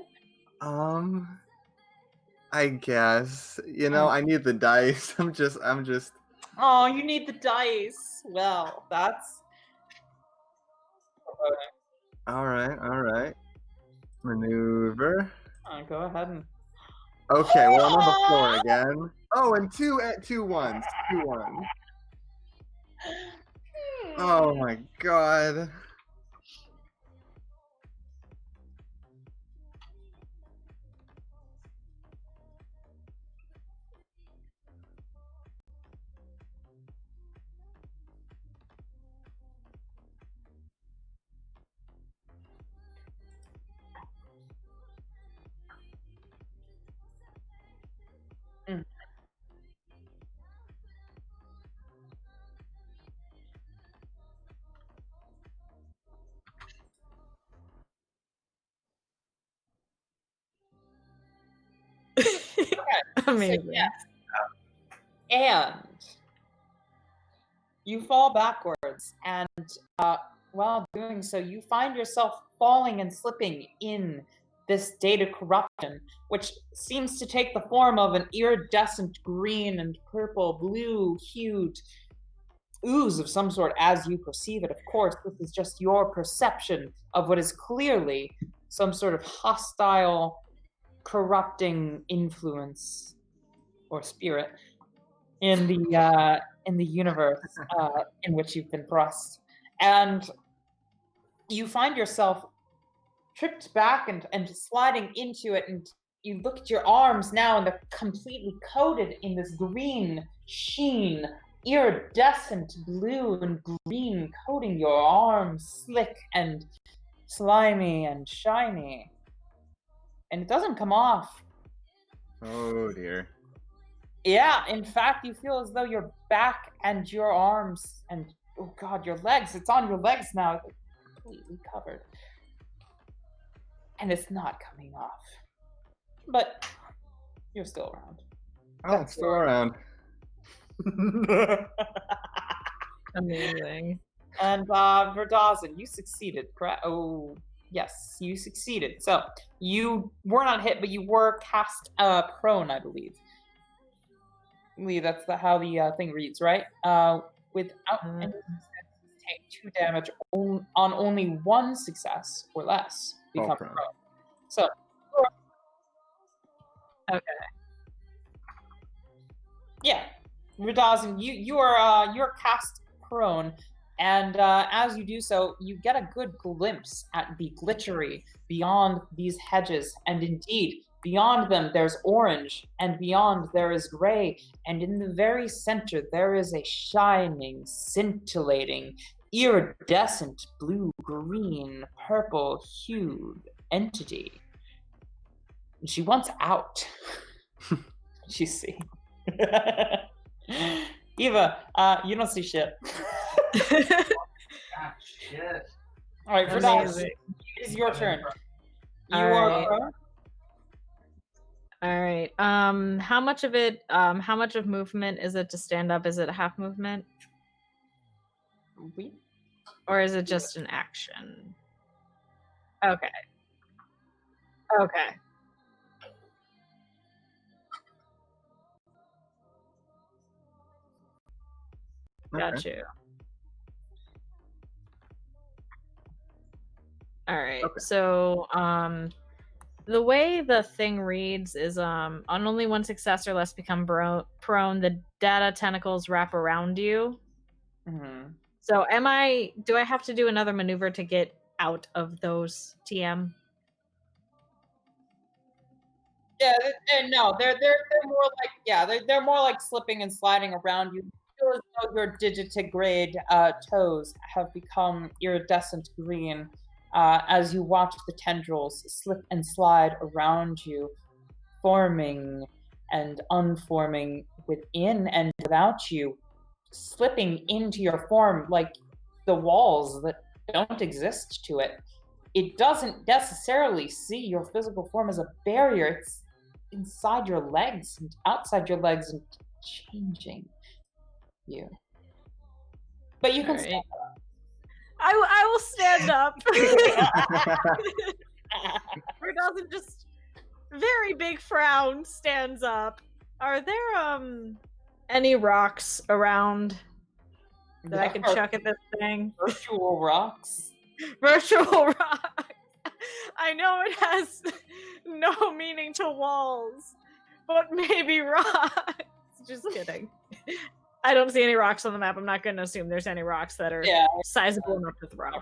Speaker 4: I guess. You know, I need the dice. I'm just.
Speaker 1: Oh, you need the dice. Well, that's.
Speaker 4: All right. Maneuver.
Speaker 1: Go ahead and.
Speaker 4: Okay, well I'm on the floor again. Oh, and two ones. Oh my god.
Speaker 5: Amazing.
Speaker 1: So, yes. And you fall backwards, and while doing so, you find yourself falling and slipping in this data corruption, which seems to take the form of an iridescent green and purple, blue-hued ooze of some sort as you perceive it. Of course, this is just your perception of what is clearly some sort of hostile, corrupting influence or spirit in the universe in which you've been thrust, and you find yourself tripped back and sliding into it, and you look at your arms now, and they're completely coated in this green sheen, iridescent blue and green, coating your arms, slick and slimy and shiny, and it doesn't come off.
Speaker 4: Oh dear.
Speaker 1: Yeah, in fact, you feel as though your back and your arms and, oh god, your legs, it's on your legs now, completely covered. And it's not coming off. But you're still around.
Speaker 4: Oh, it's still around.
Speaker 5: Amazing.
Speaker 1: And Verdazin, you succeeded, correct? Oh, yes, you succeeded. So you were not hit, but you were cast prone, I believe. That's how the thing reads, right? Without any successes, take 2 damage on only 1 success or less. Become prone. So,
Speaker 5: okay.
Speaker 1: Yeah, Radazin, you're cast prone, and as you do so, you get a good glimpse at the glittery beyond these hedges, and indeed, beyond them there's orange, and beyond there is gray, and in the very center there is a shining, scintillating, iridescent blue, green, purple hued entity. And she wants out. You see. Eva, you don't see shit.
Speaker 2: Ah, shit.
Speaker 1: All right, Verdaz, it is your turn. You are prone.
Speaker 5: All right. How much of movement is it to stand up? Is it half movement? Or is it just an action? Okay. Okay. Got you. All right. Okay. So, the way the thing reads is, on only 1 success or less become prone, the data tentacles wrap around you.
Speaker 1: Mm-hmm.
Speaker 5: So, do I have to do another maneuver to get out of those TM?
Speaker 1: Yeah, no, they're more like they're more like slipping and sliding around you. You feel as though your digitigrade toes have become iridescent green as you watch the tendrils slip and slide around you, forming and unforming within and without you, slipping into your form like the walls that don't exist to it. It doesn't necessarily see your physical form as a barrier. It's inside your legs and outside your legs and changing you. But you can stand up.
Speaker 5: I will stand up. Verdazin just very big frown stands up. Are there any rocks around that I can chuck at this thing?
Speaker 1: Virtual rocks.
Speaker 5: Virtual rocks. I know it has no meaning to walls, but maybe rocks. Just kidding. I don't see any rocks on the map. I'm not going to assume there's any rocks that are sizable enough to throw.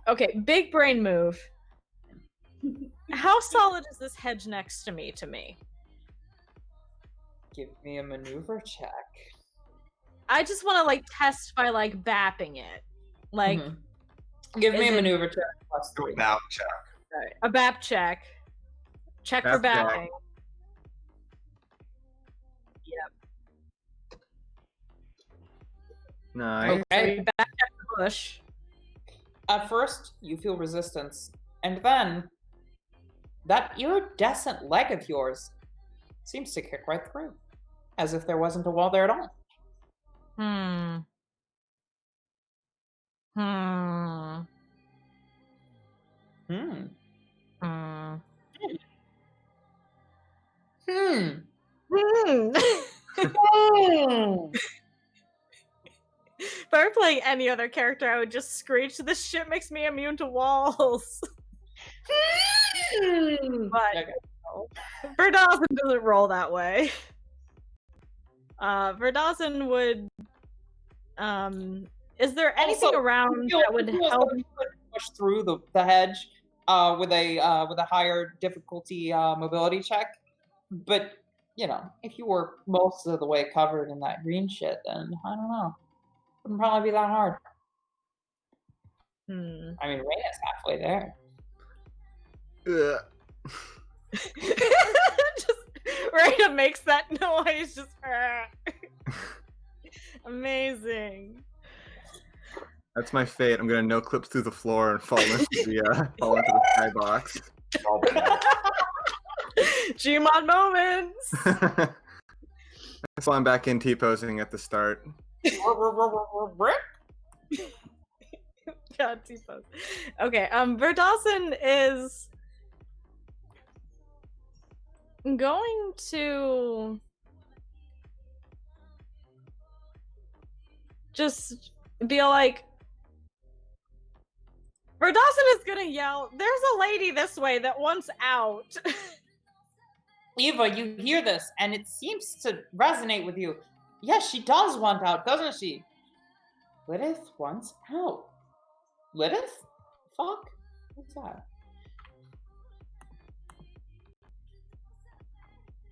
Speaker 5: Okay, big brain move. How solid is this hedge next to me?
Speaker 1: Give me a maneuver check.
Speaker 5: I just want to test by bapping it.
Speaker 1: Give me a maneuver check +3.
Speaker 3: A BAP check.
Speaker 5: Right. A BAP check. Check for bapping. Yep.
Speaker 4: Nice.
Speaker 5: Okay. So back at the bush.
Speaker 1: At first, you feel resistance, and then that iridescent leg of yours seems to kick right through, as if there wasn't a wall there at all.
Speaker 5: If I were playing any other character, I would just screech, "This shit makes me immune to walls." But Verdazin doesn't roll that way. Verdazin would. Is there anything also, around that would help
Speaker 1: push through the hedge with a higher difficulty mobility check? But if you were most of the way covered in that green shit, then I don't know. It wouldn't probably be that hard. I mean, Reyna's halfway there.
Speaker 5: Just Reyna makes that noise. Just amazing.
Speaker 4: That's my fate. I'm gonna no clip through the floor and fall into the skybox.
Speaker 5: Gmod moments.
Speaker 4: So I'm back in T-posing at the start.
Speaker 5: God, T-pose. Okay, Verdawson is going to just be like, Verdawson is gonna yell, "There's a lady this way that wants out."
Speaker 1: Eva, you hear this, and it seems to resonate with you. Yes, she does want out, doesn't she? Lilith wants out. Lilith? Fuck? What's that?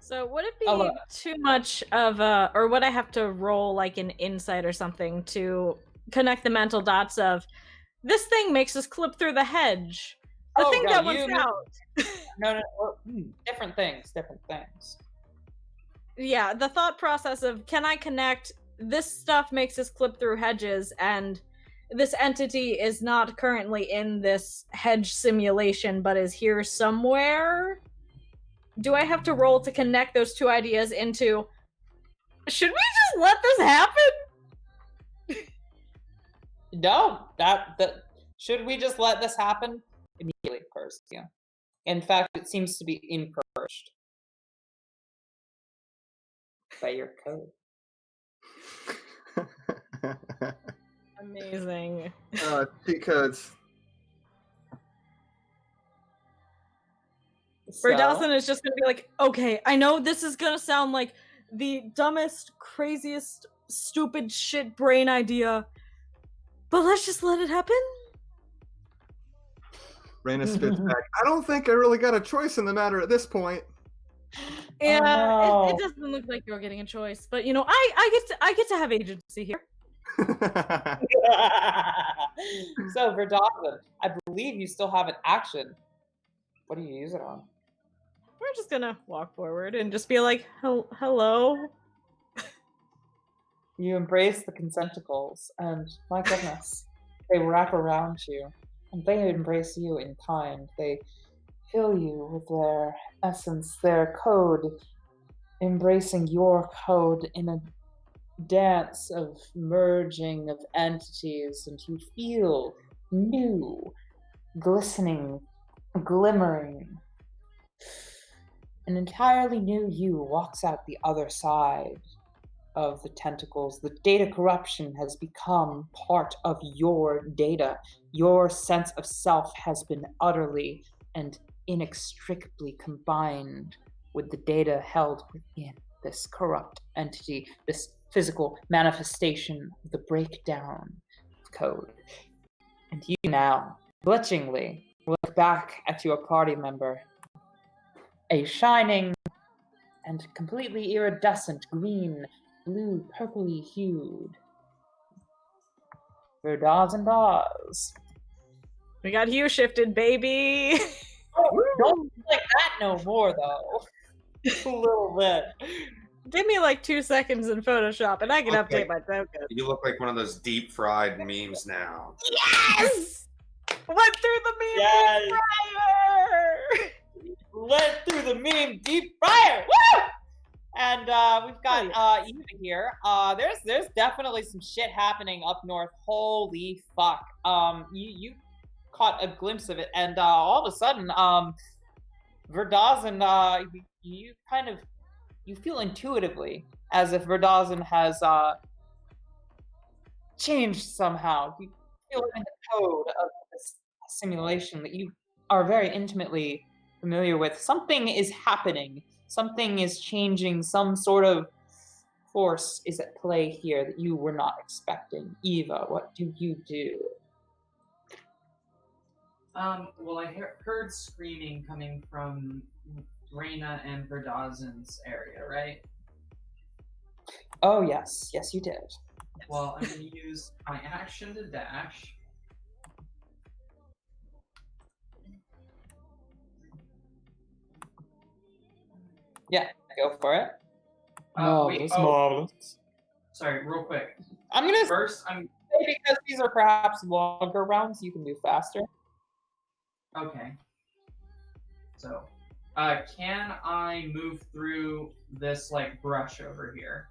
Speaker 5: So would it be too much of a, or would I have to roll like an insight or something to connect the mental dots of, this thing makes us clip through the hedge. The thing that wants out.
Speaker 1: No. Different things.
Speaker 5: Yeah, the thought process of, can I connect, this stuff makes us clip through hedges, and this entity is not currently in this hedge simulation, but is here somewhere? Do I have to roll to connect those two ideas into, should we just let this happen?
Speaker 1: No, that should we just let this happen? Immediately occurs to you. In fact, it seems to be encouraged by your code.
Speaker 5: Amazing.
Speaker 4: Cheat codes.
Speaker 5: Dawson is just gonna be like, okay, I know this is gonna sound like the dumbest, craziest, stupid shit brain idea, but let's just let it happen.
Speaker 4: Raina spits back. I don't think I really got a choice in the matter at this point.
Speaker 5: Yeah, it doesn't look like you're getting a choice, but you know, I get to have agency here.
Speaker 1: So for Dawson, I believe you still have an action. What do you use it on?
Speaker 5: We're just gonna walk forward and just be like, hello.
Speaker 1: You embrace the concentricles, and my goodness, they wrap around you, and they embrace you in kind. They fill you with their essence, their code, embracing your code in a dance of merging of entities, and you feel new, glistening, glimmering. An entirely new you walks out the other side of the tentacles. The data corruption has become part of your data. Your sense of self has been utterly and inextricably combined with the data held within this corrupt entity, this physical manifestation of the breakdown of code. And you now, glitchingly, look back at your party member, a shining and completely iridescent green, blue, purpley hued. Verdaz and Daz.
Speaker 5: We got hue shifted, baby.
Speaker 1: Oh, don't like that no more, though. Just a little bit.
Speaker 5: Give me like 2 seconds in Photoshop and I can update my token.
Speaker 3: You look like one of those deep fried memes now.
Speaker 5: Yes! Went through the meme deep fryer!
Speaker 1: Went through the meme deep fryer! Woo! And we've got Eva here. There's definitely some shit happening up north. Holy fuck. You caught a glimpse of it, and all of a sudden, Verdazan, you feel intuitively as if Verdazan has changed somehow. You feel in the code of this simulation that you are very intimately familiar with. Something is happening. Something is changing. Some sort of force is at play here that you were not expecting. Eva, what do you do?
Speaker 2: Well, I heard screaming coming from Raina and Verdazan's area, right?
Speaker 1: Oh, yes. Yes, you did.
Speaker 2: Well, I'm going to use my action to dash.
Speaker 1: Yeah, Go for it.
Speaker 2: Wait,
Speaker 1: marvelous.
Speaker 2: Sorry, real quick.
Speaker 1: I'm gonna
Speaker 2: First, I'm
Speaker 1: say because these are perhaps longer rounds, you can do faster.
Speaker 2: okay. So, can I move through this like brush over here?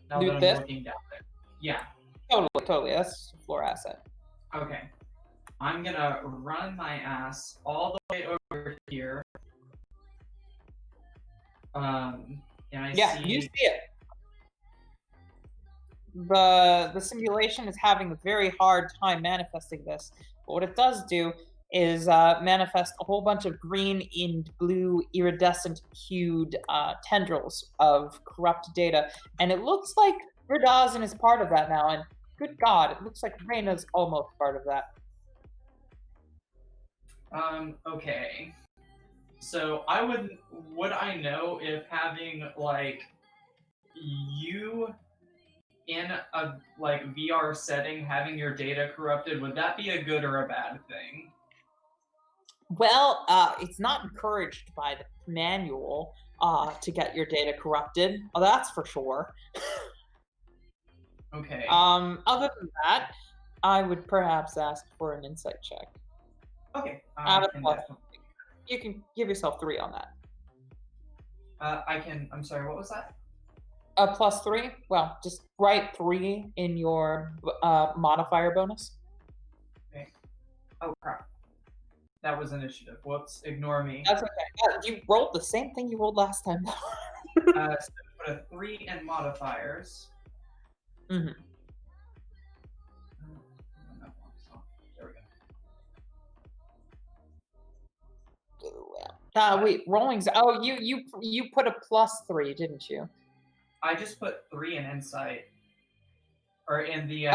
Speaker 2: Now
Speaker 1: Do
Speaker 2: that I'm
Speaker 1: this?
Speaker 2: looking down it. Yeah.
Speaker 1: Totally. That's a floor asset.
Speaker 2: Okay. I'm gonna run my ass all the way over here. Can I
Speaker 1: Yeah,
Speaker 2: see?
Speaker 1: you see it. The simulation is having a very hard time manifesting this. But what it does do is manifest a whole bunch of green and blue iridescent hued tendrils of corrupt data. And it looks like Verdazin is part of that now. And good God, it looks like Reyna's almost part of that.
Speaker 2: Okay. So would I know if having like you in a like VR setting having your data corrupted, would that be a good or a bad thing?
Speaker 1: Well, it's not encouraged by the manual to get your data corrupted. Oh, that's for sure.
Speaker 2: Okay.
Speaker 1: Other than that, I would perhaps ask for an insight check.
Speaker 2: Okay.
Speaker 1: You can give yourself 3 on that.
Speaker 2: I'm sorry, what was that?
Speaker 1: +3? Well, just write 3 in your modifier bonus.
Speaker 2: Okay. Oh, crap. That was initiative. Whoops. Ignore me.
Speaker 1: That's okay. You rolled the same thing you rolled last time.
Speaker 2: So put a 3 in modifiers.
Speaker 1: Mm-hmm.
Speaker 2: There we
Speaker 1: go. Wait, rolling's. Oh, you put a +3, didn't you?
Speaker 2: I just put 3 in insight, or in the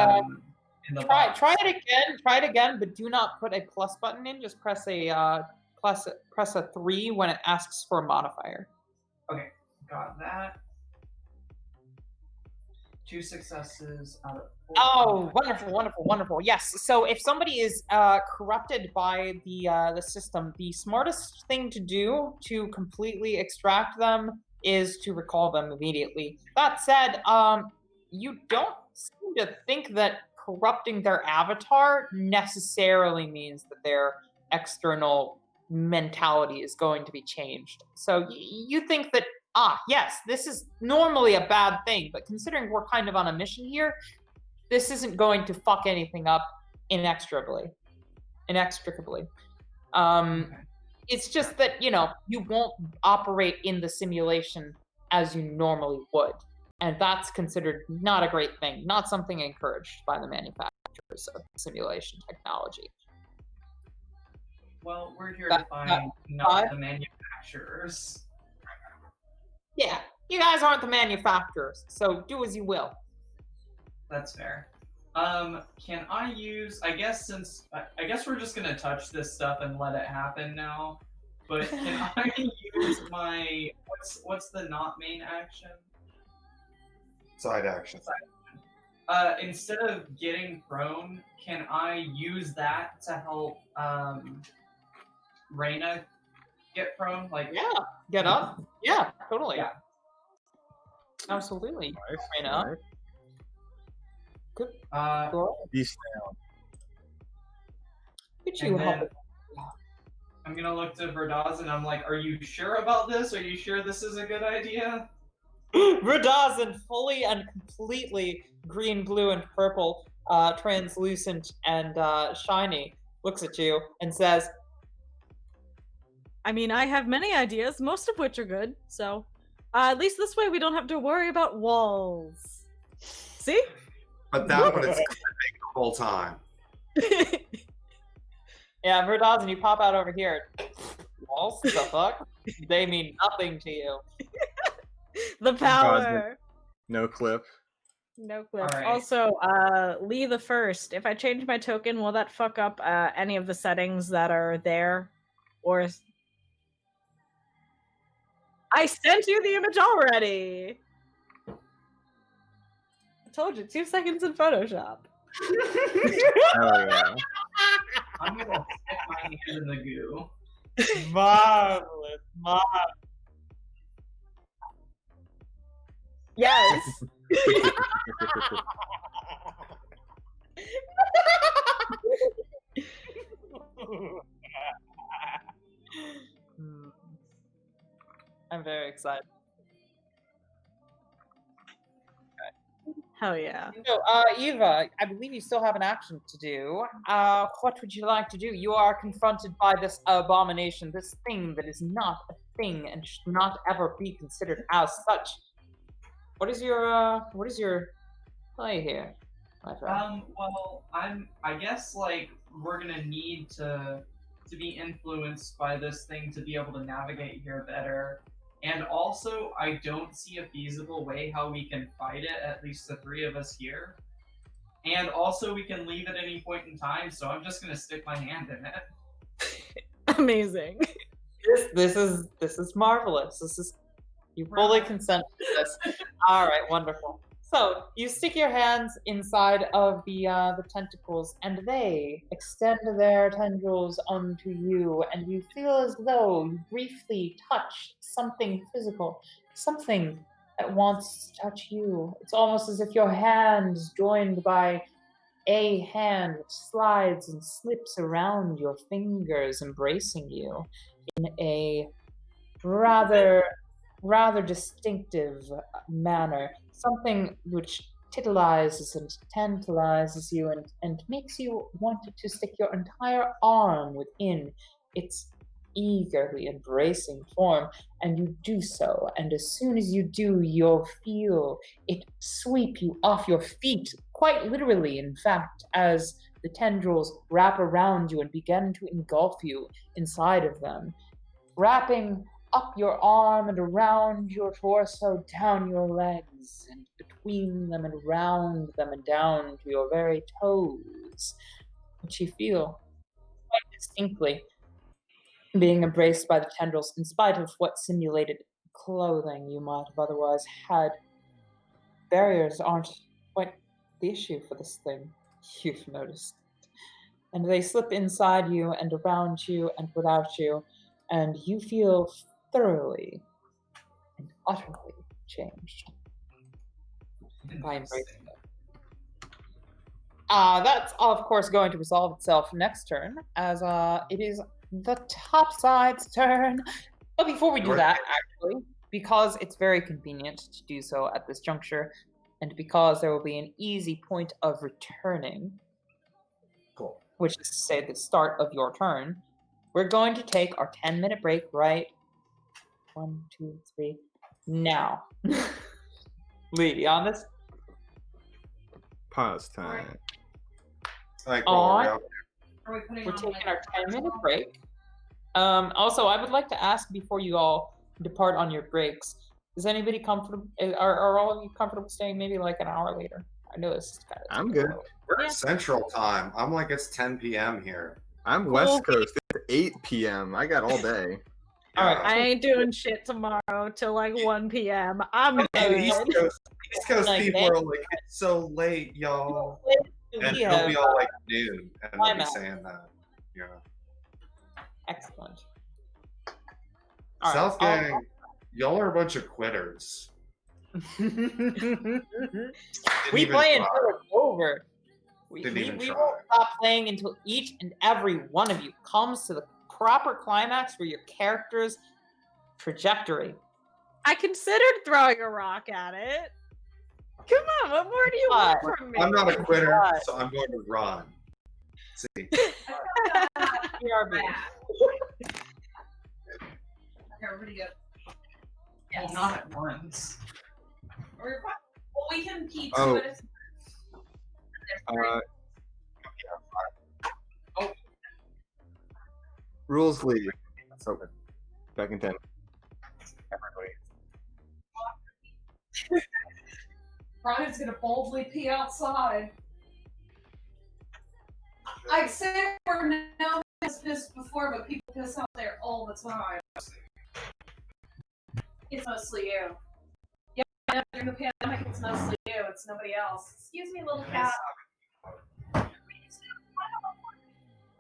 Speaker 1: Try it again, but do not put a plus button in. Just press a press a 3 when it asks for a modifier.
Speaker 2: Okay, got that. 2 successes out of 4.
Speaker 1: Oh, wonderful. Yes. So if somebody is corrupted by the system, the smartest thing to do to completely extract them is to recall them immediately. That said, you don't seem to think that corrupting their avatar necessarily means that their external mentality is going to be changed. So you think that, yes, this is normally a bad thing, but considering we're kind of on a mission here, this isn't going to fuck anything up inextricably. It's just that, you won't operate in the simulation as you normally would. And that's considered not a great thing, not something encouraged by the manufacturers of simulation technology.
Speaker 2: Well, we're here to find not the manufacturers.
Speaker 1: Yeah, you guys aren't the manufacturers, so do as you will.
Speaker 2: That's fair. Can I use? I guess we're just gonna touch this stuff and let it happen now. But can I use my what's the not main action?
Speaker 3: Side action.
Speaker 2: Instead of getting prone, can I use that to help Reyna get prone?
Speaker 1: Get up. Yeah, totally.
Speaker 2: Yeah.
Speaker 1: Absolutely.
Speaker 4: Nice.
Speaker 1: Reyna.
Speaker 4: Nice.
Speaker 1: Good.
Speaker 4: Beast down.
Speaker 1: Could you help?
Speaker 2: I'm gonna look to Verdaz and I'm like, are you sure about this? Are you sure this is a good idea?
Speaker 1: Verdazin, fully and completely green, blue, and purple, translucent and shiny, looks at you and says,
Speaker 5: I mean, I have many ideas, most of which are good, so at least this way we don't have to worry about walls. See?
Speaker 3: But that one is the whole time.
Speaker 1: Yeah, Verdazin, you pop out over here. Walls? The fuck? They mean nothing to you.
Speaker 5: The power.
Speaker 4: No clip.
Speaker 5: No clip.
Speaker 2: Right.
Speaker 5: Also, Lee the First. If I change my token, will that fuck up any of the settings that are there? Or I sent you the image already. I told you, 2 seconds in Photoshop.
Speaker 4: Oh yeah.
Speaker 2: I'm gonna stick my hand in the goo.
Speaker 1: Marvelous.
Speaker 5: Yes.
Speaker 1: I'm very excited.
Speaker 5: Hell yeah.
Speaker 1: So, Eva, I believe you still have an action to do. What would you like to do? You are confronted by this abomination, this thing that is not a thing and should not ever be considered as such. What is your play here, my friend?
Speaker 2: Well, I guess like we're gonna need to be influenced by this thing to be able to navigate here better. And also, I don't see a feasible way how we can fight it, at least the three of us here. And also, we can leave at any point in time, so I'm just gonna stick my hand in it.
Speaker 5: Amazing.
Speaker 1: This is marvelous. This is you fully consent to this. All right, wonderful. So you stick your hands inside of the tentacles, and they extend their tendrils onto you, and you feel as though you briefly touch something physical, something that wants to touch you. It's almost as if your hand is joined by a hand which slides and slips around your fingers, embracing you in a rather distinctive manner. Something which titillizes and tantalizes you and makes you want to stick your entire arm within its eagerly embracing form, and you do so, and as soon as you do, you'll feel it sweep you off your feet, quite literally, in fact, as the tendrils wrap around you and begin to engulf you inside of them, wrapping up your arm and around your torso, down your legs, and between them and around them and down to your very toes, which you feel quite distinctly being embraced by the tendrils, in spite of what simulated clothing you might have otherwise had. Barriers aren't quite the issue for this thing, you've noticed. And they slip inside you and around you and without you, and you feel thoroughly and utterly changed by embracing it. That's of course going to resolve itself next turn, as it is the top side's turn. But before we do that, actually, because it's very convenient to do so at this juncture, and because there will be an easy point of returning,
Speaker 3: Cool.
Speaker 1: Which is to say the start of your turn, we're going to take our 10-minute break right 1, 2, 3 now. Lee, you on this?
Speaker 4: Pause time.
Speaker 3: Like,
Speaker 1: On.
Speaker 6: Are we putting
Speaker 1: We're
Speaker 6: on
Speaker 1: taking
Speaker 6: like
Speaker 1: our 10-minute break. Also, I would like to ask before you all depart on your breaks, is anybody comfortable? Are all of you comfortable staying maybe like an hour later? I know this is kind of.
Speaker 4: I'm good.
Speaker 3: We're Central Time. I'm like, it's 10 p.m. here.
Speaker 4: I'm West Coast. It's 8 p.m. I got all day.
Speaker 1: All right.
Speaker 5: I ain't doing shit tomorrow till like 1 p.m. I'm
Speaker 3: And East
Speaker 5: good.
Speaker 3: Coast
Speaker 1: Like,
Speaker 3: people are like, it's so late, y'all. And
Speaker 1: We
Speaker 3: it'll
Speaker 1: have,
Speaker 3: be all like noon, and they'll be
Speaker 1: climax.
Speaker 3: saying that. Yeah.
Speaker 1: Excellent. All
Speaker 3: South
Speaker 1: right.
Speaker 3: Gang, y'all are a bunch of quitters.
Speaker 1: We
Speaker 3: Didn't even
Speaker 1: play
Speaker 3: try.
Speaker 1: until it's over. We
Speaker 3: Didn't even try.
Speaker 1: won't stop playing until each and every one of you comes to the proper climax for your character's trajectory.
Speaker 5: I considered throwing a rock at it. Come on, what more do you want from me?
Speaker 3: I'm not a quitter,
Speaker 1: God.
Speaker 3: so I'm going to run. See,
Speaker 1: BRB.
Speaker 6: Okay, we're pretty good.
Speaker 2: Well,
Speaker 6: Yes.
Speaker 2: not at once.
Speaker 6: We're fine. Well, we can keep
Speaker 4: Oh.
Speaker 6: to it.
Speaker 4: Rules lead. So back in 10. Everybody.
Speaker 6: Brian's gonna boldly pee outside. I'd say we're now pissed before, but people piss out there all the time. It's mostly you. Yeah, during the pandemic, it's mostly you. It's nobody else. Excuse me, little cat.
Speaker 3: well,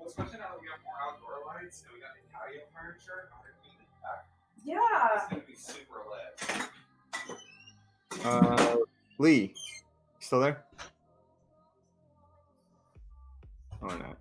Speaker 3: especially now that we have more outdoor lights and we got the patio furniture,
Speaker 6: Yeah.
Speaker 3: it's gonna be super lit.
Speaker 4: Lee, still there? Oh, no.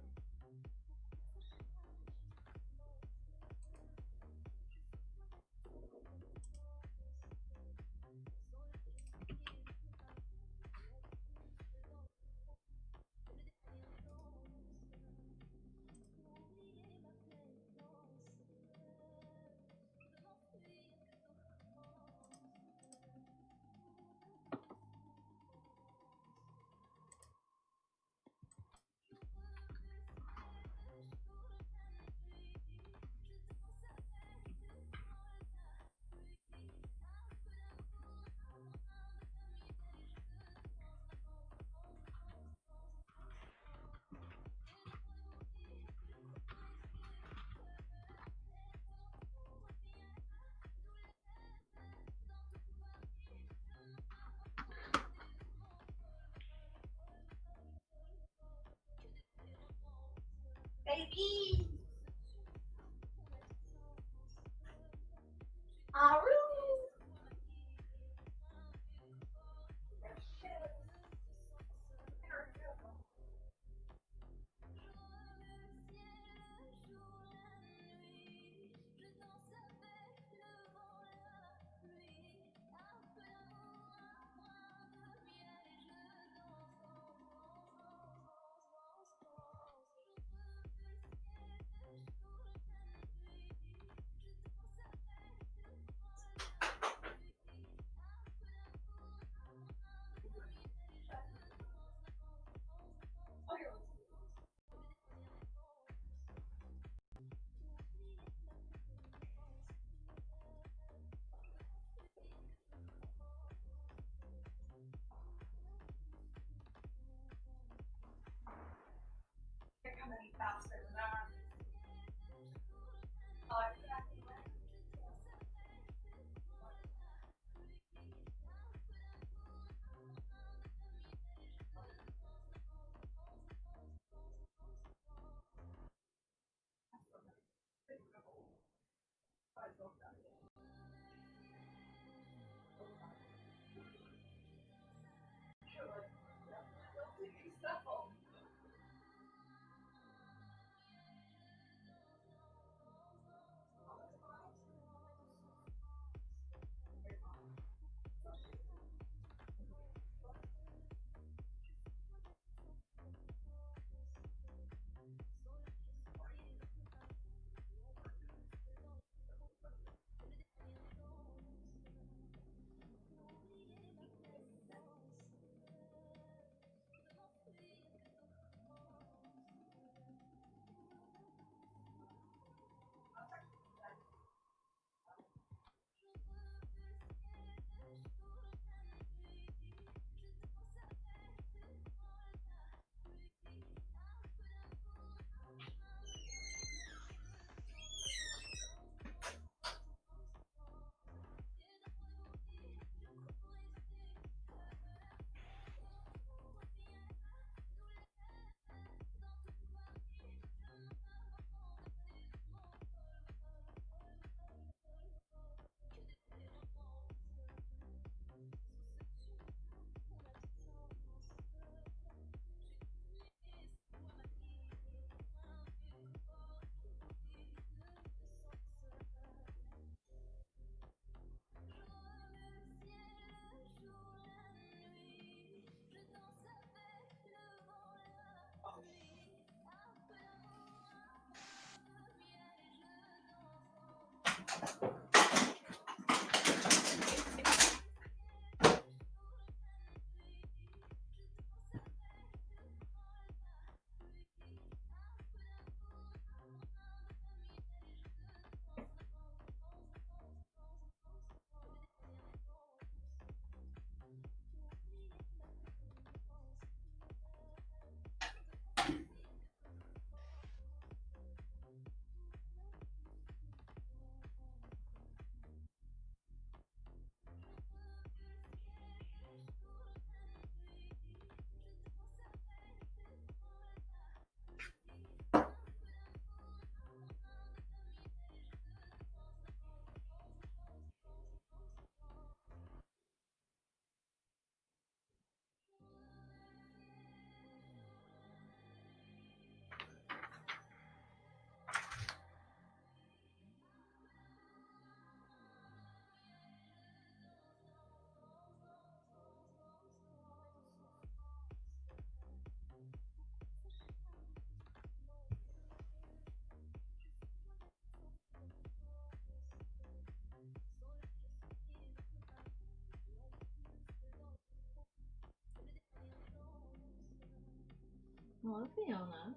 Speaker 5: Hello, Fiona.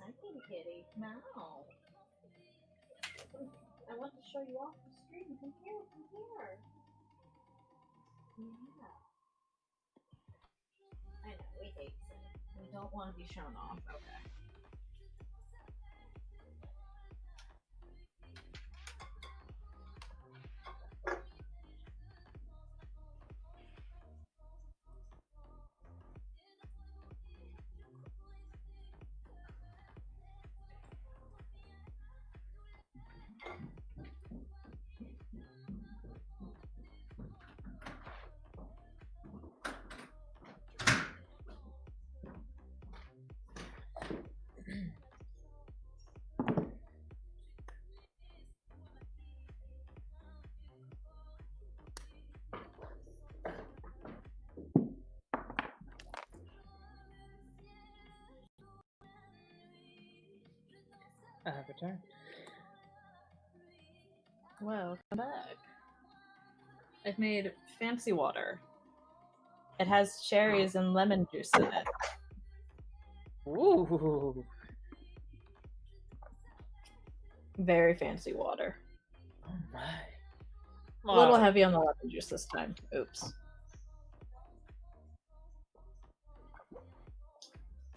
Speaker 5: Hi, kitty kitty. Meow. I want to show you off the screen. Come here, come here. Yeah. I know, we hate it. We don't want to be shown off. Okay.
Speaker 1: I have returned.
Speaker 5: Welcome back. I've made fancy water. It has cherries and lemon juice in it.
Speaker 1: Ooh.
Speaker 5: Very fancy water.
Speaker 1: Oh my.
Speaker 5: A little heavy on the lemon juice this time. Oops.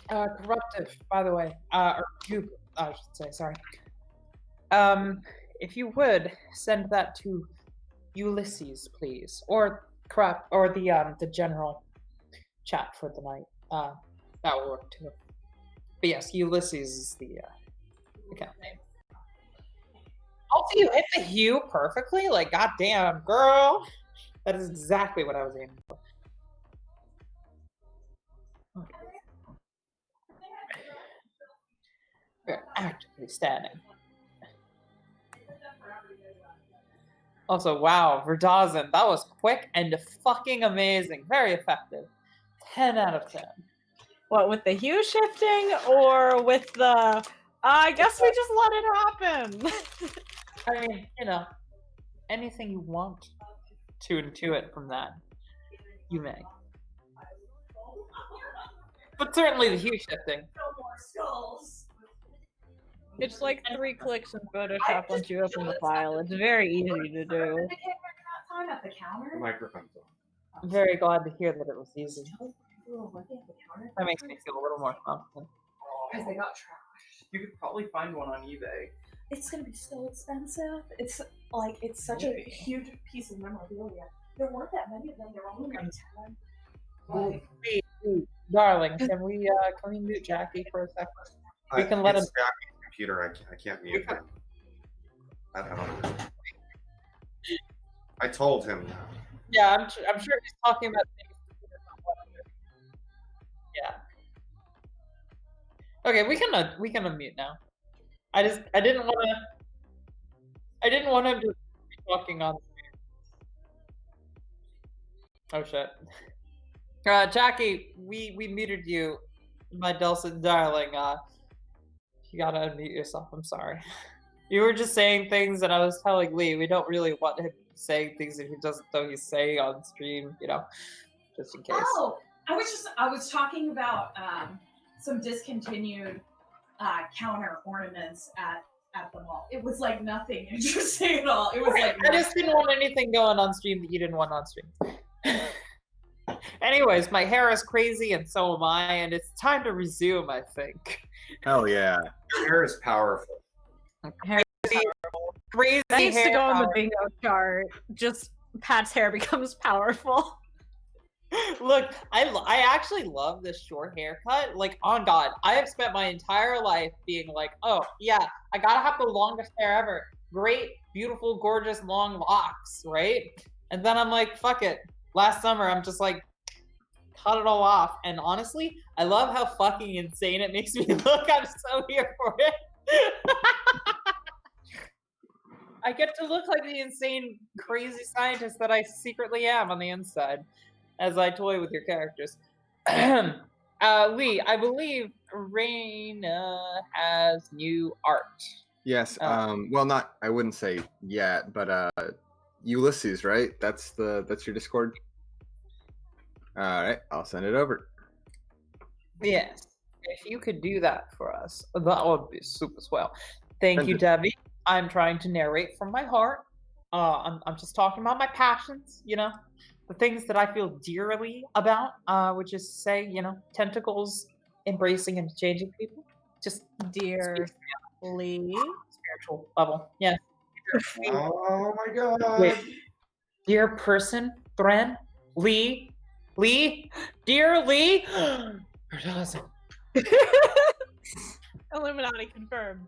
Speaker 1: Corruptive, by the way. Or goop, I should say, sorry. If you would, send that to Ulysses, please. Or the general chat for the night. That will work too. But yes, Ulysses is the account name. Also, you hit the hue perfectly. Like, goddamn, girl. That is exactly what I was aiming for. Okay. We're actively standing. Also, wow, Verdazin, that was quick and fucking amazing. Very effective. 10 out of 10.
Speaker 5: What, with the hue shifting or with the, I guess we just let it happen?
Speaker 1: I mean, you know, anything you want to intuit from that, you may. But certainly the hue shifting.
Speaker 6: No more skulls.
Speaker 5: It's like 3 clicks in Photoshop once you open the file. It's very easy to do.
Speaker 6: Time at the counter.
Speaker 3: The microphone's on.
Speaker 1: I'm very glad to hear that it was easy. That makes me feel a little more confident.
Speaker 2: Because they got trashed. You could probably find one on eBay.
Speaker 6: It's gonna be so expensive. It's like it's such a huge piece of memorabilia. There weren't that many of them. There were only like 10.
Speaker 1: Hey, darling, can we mute Jackie for a second? We can let him.
Speaker 3: Jackie's computer. I can't mute him. I don't know. I told him that.
Speaker 1: Yeah, I'm sure he's talking about things. Yeah. Okay, we can unmute now. I didn't want him to be talking on. Oh shit. Jackie, we muted you, my Delson darling. You gotta unmute yourself. I'm sorry. You were just saying things, and I was telling Lee we don't really want him saying things that he doesn't know he's saying on stream. You know, just in case.
Speaker 6: Oh, I was talking about some discontinued counter ornaments at the mall. It was like nothing interesting at all. It was like
Speaker 1: I just didn't want anything going on stream that you didn't want on stream. Anyways, my hair is crazy, and so am I, and it's time to resume, I think.
Speaker 4: Hell yeah.
Speaker 3: Your hair is powerful.
Speaker 1: Crazy
Speaker 5: That needs to
Speaker 1: hair
Speaker 5: go on the
Speaker 1: power.
Speaker 5: bingo chart. Just Pat's hair becomes powerful.
Speaker 1: Look, I actually love this short haircut. Like, on God, I have spent my entire life being like, oh, yeah, I gotta have the longest hair ever. Great, beautiful, gorgeous, long locks, right? And then I'm like, fuck it. Last summer, I'm just like, cut it all off. And honestly, I love how fucking insane it makes me look. I'm so here for it. I get to look like the insane, crazy scientist that I secretly am on the inside as I toy with your characters. Lee, I believe Raina has new art.
Speaker 4: Yes. Well, not. I wouldn't say yet, but Ulysses, right? That's your Discord. All right, I'll send it over.
Speaker 1: Yes. If you could do that for us, that would be super swell. Thank you, Debbie. I'm trying to narrate from my heart. I'm just talking about my passions, the things that I feel dearly about, which is to say, tentacles embracing and changing people. Just
Speaker 5: Dearly.
Speaker 1: Spiritual level. Yeah.
Speaker 3: Oh my god.
Speaker 1: Wait. Dear person, Thren, Lee, dear Lee. Her doesn't.
Speaker 5: Illuminati confirmed.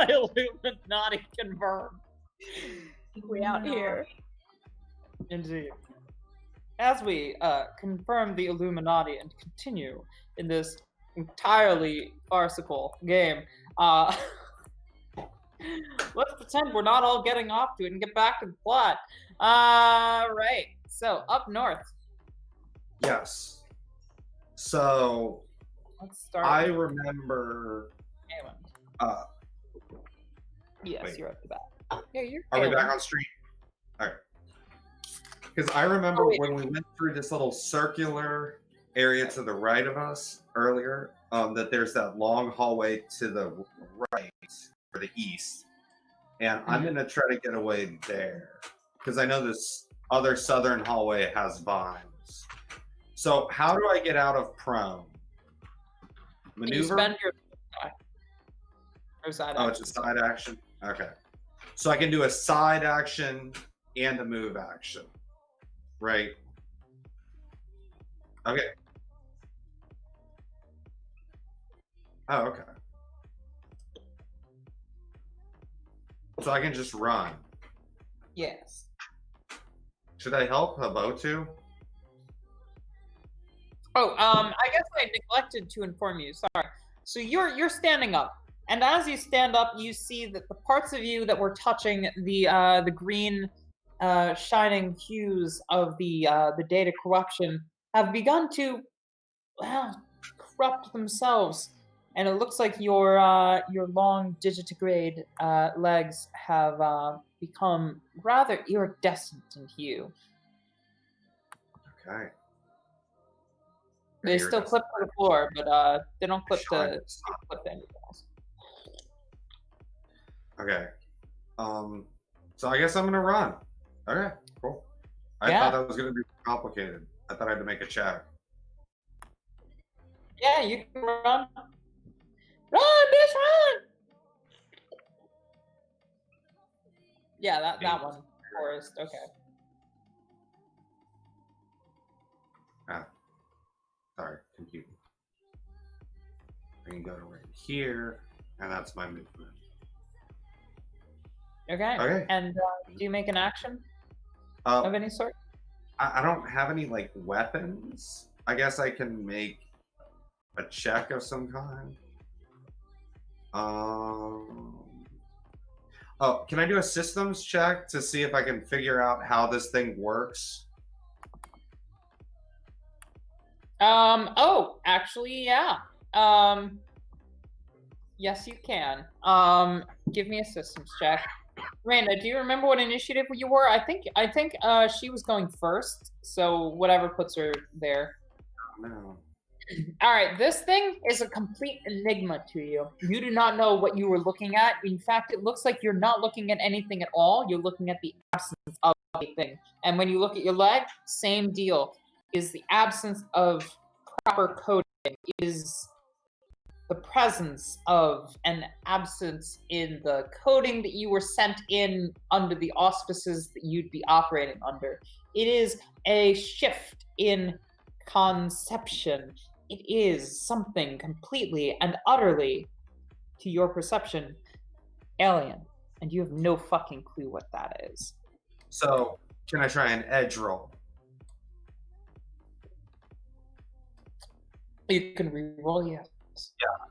Speaker 1: Illuminati confirmed.
Speaker 5: We out here.
Speaker 1: Indeed. As we confirm the Illuminati and continue in this entirely farcical game, let's pretend we're not all getting off to it and get back to the plot. Right. So, up north.
Speaker 3: Yes. So,
Speaker 1: let's start.
Speaker 3: I remember.
Speaker 1: Yes,
Speaker 3: wait.
Speaker 1: you're at the back. Yeah, you're.
Speaker 3: Are we back on stream? All right. Because I remember when we went through this little circular area to the right of us earlier, that there's that long hallway to the right or the east, and I'm gonna try to get away there because I know this other southern hallway has vines. So how do I get out of prone? Maneuver.
Speaker 1: You spend your side
Speaker 3: action. It's a side action. Okay, so I can do a side action and a move action, right? Okay. Oh, okay. So I can just run.
Speaker 1: Yes.
Speaker 3: Should I help Habotu?
Speaker 1: Oh, I guess I neglected to inform you. Sorry. So you're standing up, and as you stand up, you see that the parts of you that were touching the green, shining hues of the data corruption have begun to, corrupt themselves. And it looks like your long digitigrade legs have become rather iridescent in hue.
Speaker 3: Okay.
Speaker 1: They still clip to the floor, but they don't clip to anything else.
Speaker 3: Okay. So I guess I'm gonna run. Okay, cool. I thought that was gonna be complicated. I thought I had to make a check.
Speaker 1: Yeah, you can run. Run, bitch, run! Yeah, that one. Forest, okay.
Speaker 3: Sorry, computer. I can go to right here, and that's my movement.
Speaker 1: Okay. And do you make an action of any sort?
Speaker 3: I don't have any like weapons. I guess I can make a check of some kind. Oh, can I do a systems check to see if I can figure out how this thing works?
Speaker 1: Oh, actually, yeah. Yes, you can. Give me a systems check. Miranda, do you remember what initiative you were? I think she was going first, so whatever puts her there.
Speaker 3: No.
Speaker 1: All right, this thing is a complete enigma to you. You do not know what you were looking at. In fact, it looks like you're not looking at anything at all. You're looking at the absence of anything. And when you look at your leg, same deal. Is the absence of proper coding. Is the presence of an absence in the coding that you were sent in under the auspices that you'd be operating under. It is a shift in conception. It is something completely and utterly, to your perception, alien. And you have no fucking clue what that is.
Speaker 3: So, can I try an edge roll?
Speaker 1: You can re-roll, yes.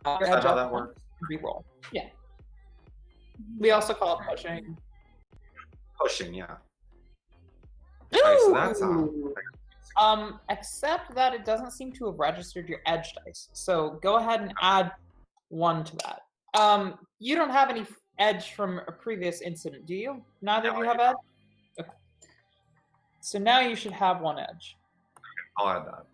Speaker 3: Yeah. Is that how that works?
Speaker 1: Re-roll. Yeah. We also call it pushing.
Speaker 3: Pushing, yeah. Okay, so that's
Speaker 1: except that it doesn't seem to have registered your edge dice. So go ahead and add 1 to that. You don't have any edge from a previous incident, do you? Neither of you have edge? Okay. So now you should have 1 edge.
Speaker 3: I'll add that.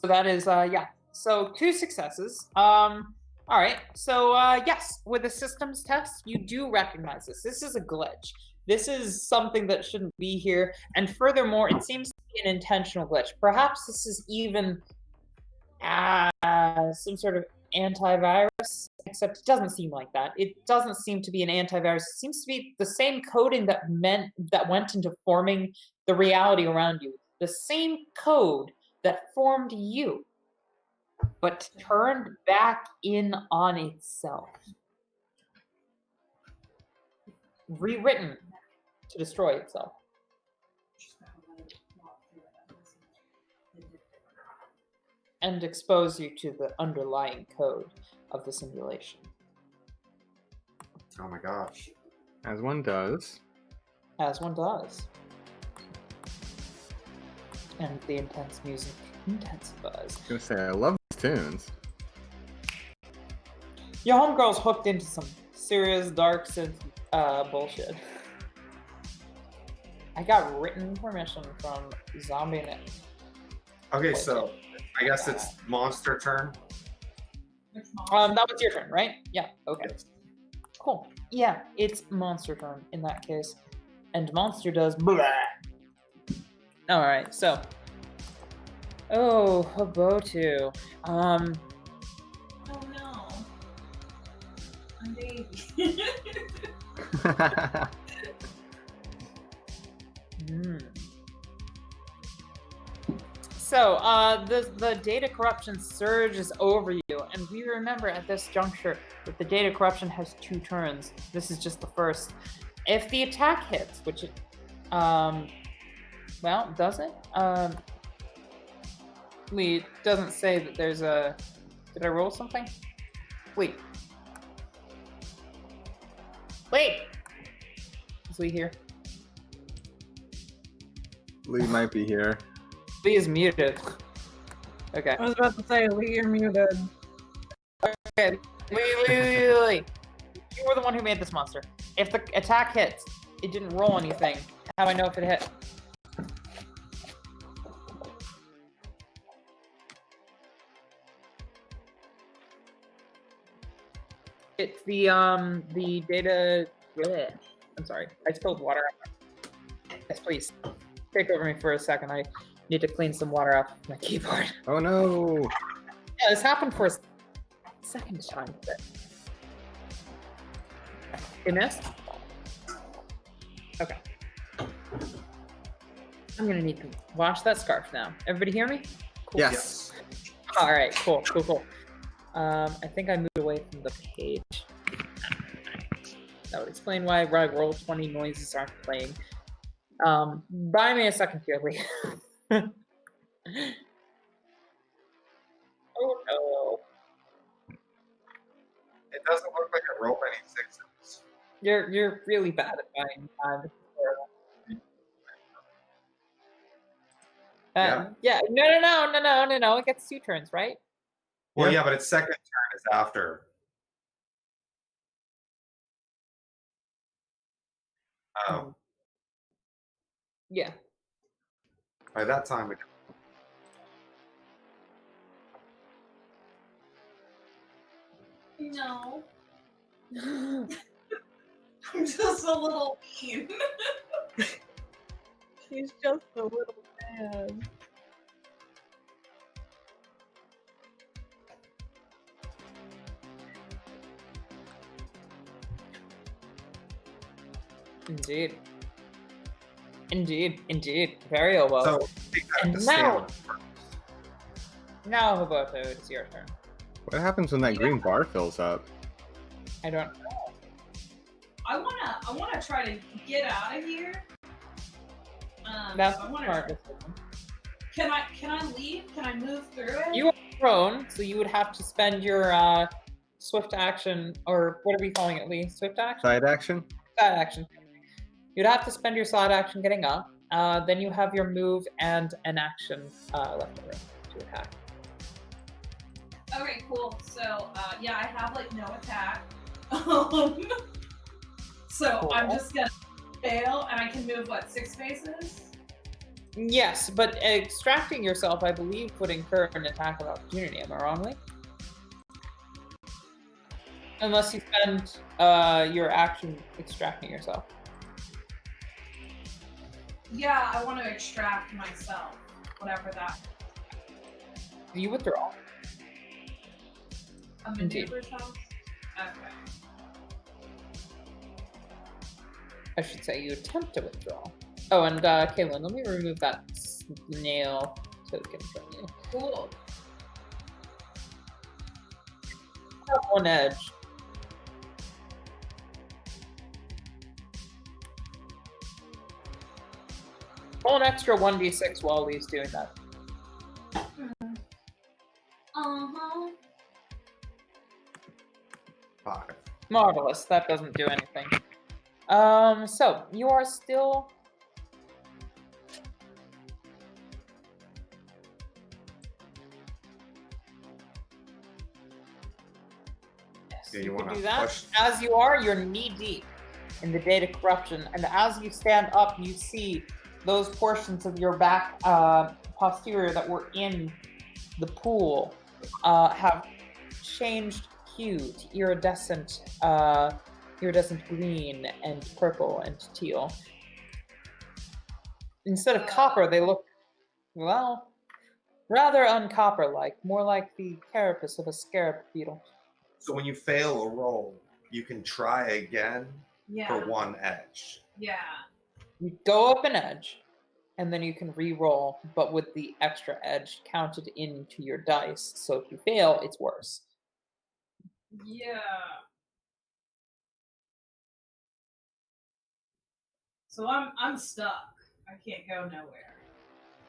Speaker 1: that is yeah. So 2 successes. All right. So yes, with a systems test, you do recognize this. This is a glitch. This is something that shouldn't be here. And furthermore, it seems to be an intentional glitch. Perhaps this is even some sort of antivirus, except it doesn't seem like that. It doesn't seem to be an antivirus. It seems to be the same coding that went into forming the reality around you. The same code that formed you, but turned back in on itself. Rewritten to destroy itself. And expose you to the underlying code of the simulation.
Speaker 3: Oh my gosh.
Speaker 4: As one does.
Speaker 1: As one does. And the intense music intensifies.
Speaker 4: I was gonna say, I love these tunes.
Speaker 1: Your homegirl's hooked into some serious dark synth bullshit. I got written permission from Zombie Nick.
Speaker 3: Okay, so I guess it's monster turn.
Speaker 1: That was your turn, right? Yeah. Okay. Cool. Yeah, it's monster turn in that case, and monster does. Blah. All right. So. Oh, Hobotu.
Speaker 6: Oh no. I'm baby.
Speaker 1: So, the data corruption surges over you, and we remember at this juncture that the data corruption has 2 turns. This is just the first. If the attack hits, which it, well, does it? It doesn't say that there's a. Did I roll something? Wait. Is Lee here?
Speaker 4: Lee might be here.
Speaker 1: Lee is muted. Okay.
Speaker 5: I was about to say, Lee, you're muted.
Speaker 1: Okay. Lee. You were the one who made this monster. If the attack hits, it didn't roll anything. How do I know if it hit? It's the data. Bleh. I'm sorry. I spilled water. Yes, please. Take over me for a second. I need to clean some water off my keyboard.
Speaker 4: Oh no!
Speaker 1: Yeah, this happened for a second time. You missed? Okay. I'm gonna need to wash that scarf now. Everybody hear me? Cool.
Speaker 4: Yes.
Speaker 1: All right. Cool. I think I moved away from the page. That would explain why Roll20 noises aren't playing. Buy me a second here, Lee. Oh no.
Speaker 3: It doesn't look like I rolled any 6s.
Speaker 1: You're really bad at buying time. Yeah. No. It gets 2 turns, right?
Speaker 3: Well, yeah, but its second turn is after. Oh.
Speaker 1: Yeah.
Speaker 3: By that time,
Speaker 6: No. I'm just a little mean.
Speaker 5: She's just a little mad.
Speaker 1: Indeed. Very well.
Speaker 3: so take that
Speaker 1: And
Speaker 3: to
Speaker 1: now-
Speaker 3: stand.
Speaker 1: Now, Hoboto, it's your turn.
Speaker 4: What happens when that green bar fills up?
Speaker 1: I don't.
Speaker 6: I wanna try to get out of here.
Speaker 1: That's
Speaker 6: I wanna.
Speaker 1: smart decision.
Speaker 6: Can I leave? Can I move through it?
Speaker 1: You are prone, so you would have to spend your swift action, or what are we calling it, Lee? Swift action?
Speaker 4: Side action?
Speaker 1: Side action. You'd have to spend your side action getting up. Then you have your move and an action left over to attack.
Speaker 6: Okay, cool. So yeah, I have like no attack. So
Speaker 1: Cool.
Speaker 6: I'm just gonna fail, and I can move what, 6 spaces?
Speaker 1: Yes, but extracting yourself, I believe, would incur an attack of opportunity. Am I wrong, Lee? Unless you spend your action extracting yourself.
Speaker 6: Yeah, I want to extract myself, whatever that.
Speaker 1: Do you withdraw?
Speaker 6: A maneuver toss? Okay.
Speaker 1: I should say you attempt to withdraw. Oh, and Caitlin, let me remove that snail token from you.
Speaker 6: Cool.
Speaker 1: Have one edge. Roll an extra 1d6 while Lee's doing that.
Speaker 6: Uh-huh.
Speaker 3: 5.
Speaker 1: Marvelous. That doesn't do anything. So you are still. Yes,
Speaker 3: Yeah,
Speaker 1: you
Speaker 3: you
Speaker 1: can
Speaker 3: wanna
Speaker 1: do that.
Speaker 3: push-
Speaker 1: As you are, you're knee deep in the data corruption, and as you stand up, you see those portions of your back posterior that were in the pool have changed hue to iridescent green and purple and teal. Instead of copper, they look, well, rather uncopper-like, more like the carapace of a scarab beetle.
Speaker 3: So when you fail a roll, you can try again
Speaker 6: Yeah.
Speaker 3: for one edge.
Speaker 6: Yeah.
Speaker 1: You go up an edge, and then you can re-roll, but with the extra edge counted into your dice. So if you fail, it's worse.
Speaker 6: Yeah. So I'm stuck. I can't go nowhere.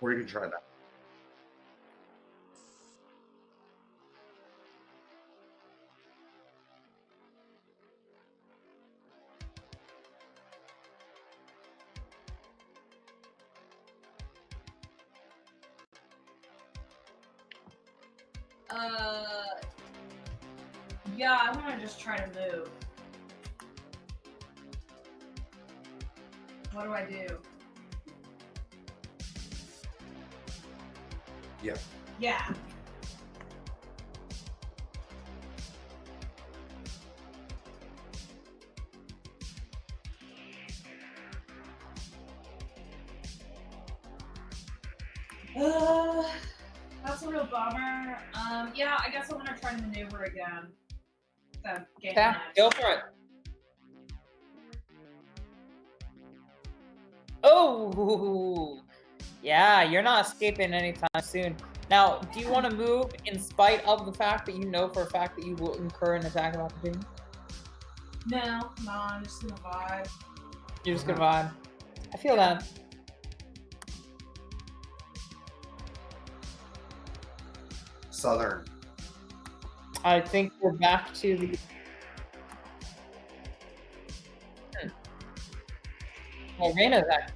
Speaker 3: Or you can try that.
Speaker 6: Yeah, I want to just try to move. What do I do?
Speaker 3: Yeah.
Speaker 6: Yeah. That's a real bummer. Yeah, I guess I want to try to maneuver again. So, game
Speaker 1: Yeah,
Speaker 6: match.
Speaker 1: go for it. Oh, yeah, you're not escaping anytime soon. Now, do you want to move in spite of the fact that you know for a fact that you will incur an attack of opportunity?
Speaker 6: No, I'm just gonna vibe.
Speaker 1: You're just gonna vibe. I feel that.
Speaker 3: Southern.
Speaker 1: I think we're back to the. Well, Reina's actually.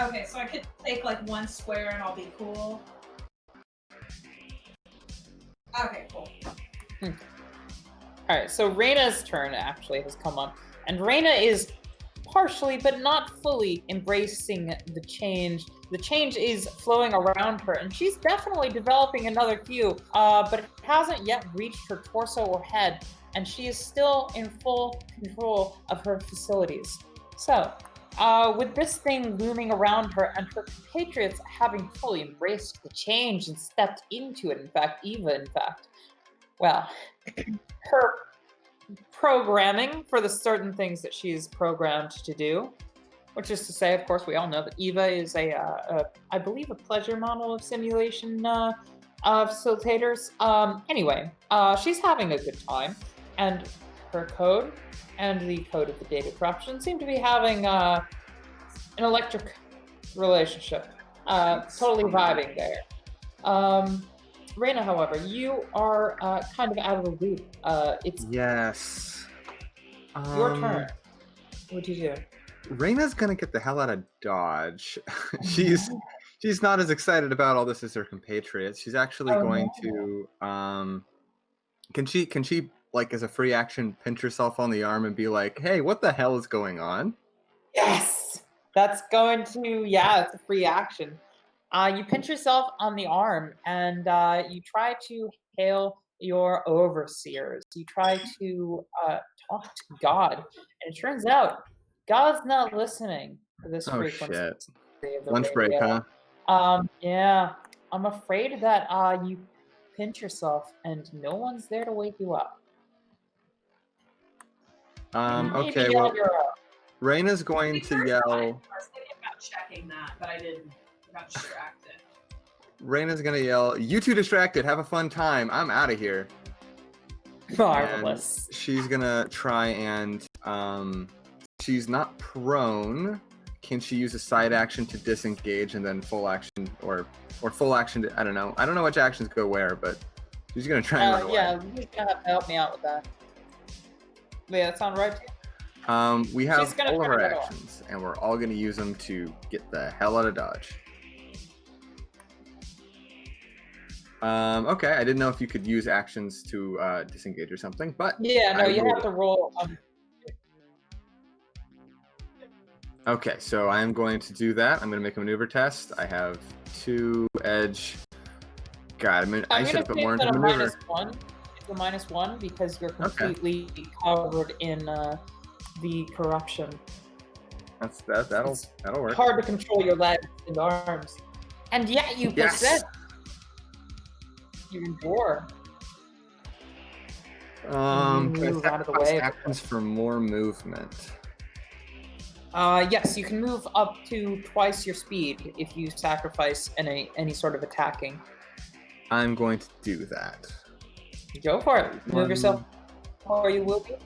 Speaker 6: Okay, so I could take like one square and I'll be cool. Okay, cool.
Speaker 1: All right, so Reina's turn actually has come up, and Reina is partially, but not fully, embracing the change. The change is flowing around her, and she's definitely developing another hue, but it hasn't yet reached her torso or head, and she is still in full control of her facilities. So, with this thing looming around her and her compatriots having fully embraced the change and stepped into it, Eva, well, her programming for the certain things that she's programmed to do, which is to say, of course, we all know that Eva is I believe, a pleasure model of simulation facilitators. Anyway, she's having a good time, and her code and the code of the data corruption seem to be having an electric relationship. Totally vibing there. Reina, however, you are kind of out of the loop. It's
Speaker 4: Yes.
Speaker 1: your turn. What'd you do?
Speaker 4: Reina's gonna get the hell out of Dodge. she's not as excited about all this as her compatriots. She's actually going to can she like as a free action pinch herself on the arm and be like, hey, what the hell is going on?
Speaker 1: Yes. That's going to, yeah, it's a free action. You pinch yourself on the arm and you try to hail your overseers. You try to talk to God. And it turns out God's not listening to this
Speaker 4: Oh
Speaker 1: frequency
Speaker 4: shit!
Speaker 1: of the
Speaker 4: Lunch break,
Speaker 1: radio.
Speaker 4: huh?
Speaker 1: Yeah, I'm afraid that you pinch yourself and no one's there to wake you up. Maybe
Speaker 4: Okay.
Speaker 1: yell
Speaker 4: Well,
Speaker 1: your
Speaker 4: Raina's going to
Speaker 6: I
Speaker 4: yell.
Speaker 6: was thinking about checking that, but I didn't. I got distracted.
Speaker 4: Raina's gonna yell, "You two distracted. Have a fun time. I'm out of here."
Speaker 1: marvelous.
Speaker 4: And she's gonna try and she's not prone. Can she use a side action to disengage and then full action or full action to, I don't know. I don't know which actions go where, but she's gonna try and run away.
Speaker 1: Yeah, you're gonna have to help me out with that. Yeah, that sound right to you?
Speaker 4: We have
Speaker 1: She's gonna
Speaker 4: all of
Speaker 1: try
Speaker 4: our
Speaker 1: to run away.
Speaker 4: actions, and we're all gonna use them to get the hell out of Dodge. Okay, I didn't know if you could use actions to disengage or something, but
Speaker 1: Yeah, no,
Speaker 4: I
Speaker 1: you
Speaker 4: will-
Speaker 1: have to roll.
Speaker 4: Okay, so I'm going to do that. I'm going to make a maneuver test. I have 2 edge. God, I should have put more into maneuver.
Speaker 1: It's a -1 because you're completely covered in the corruption.
Speaker 4: That'll work.
Speaker 1: It's hard to control your legs and arms, and yet you persist. You endure.
Speaker 4: Can I
Speaker 1: Move out of the
Speaker 4: sacrifice
Speaker 1: way.
Speaker 4: actions for more movement?
Speaker 1: Yes, you can move up to twice your speed if you sacrifice any sort of attacking.
Speaker 4: I'm going to do that.
Speaker 1: Go for it. Move yourself, or you will be.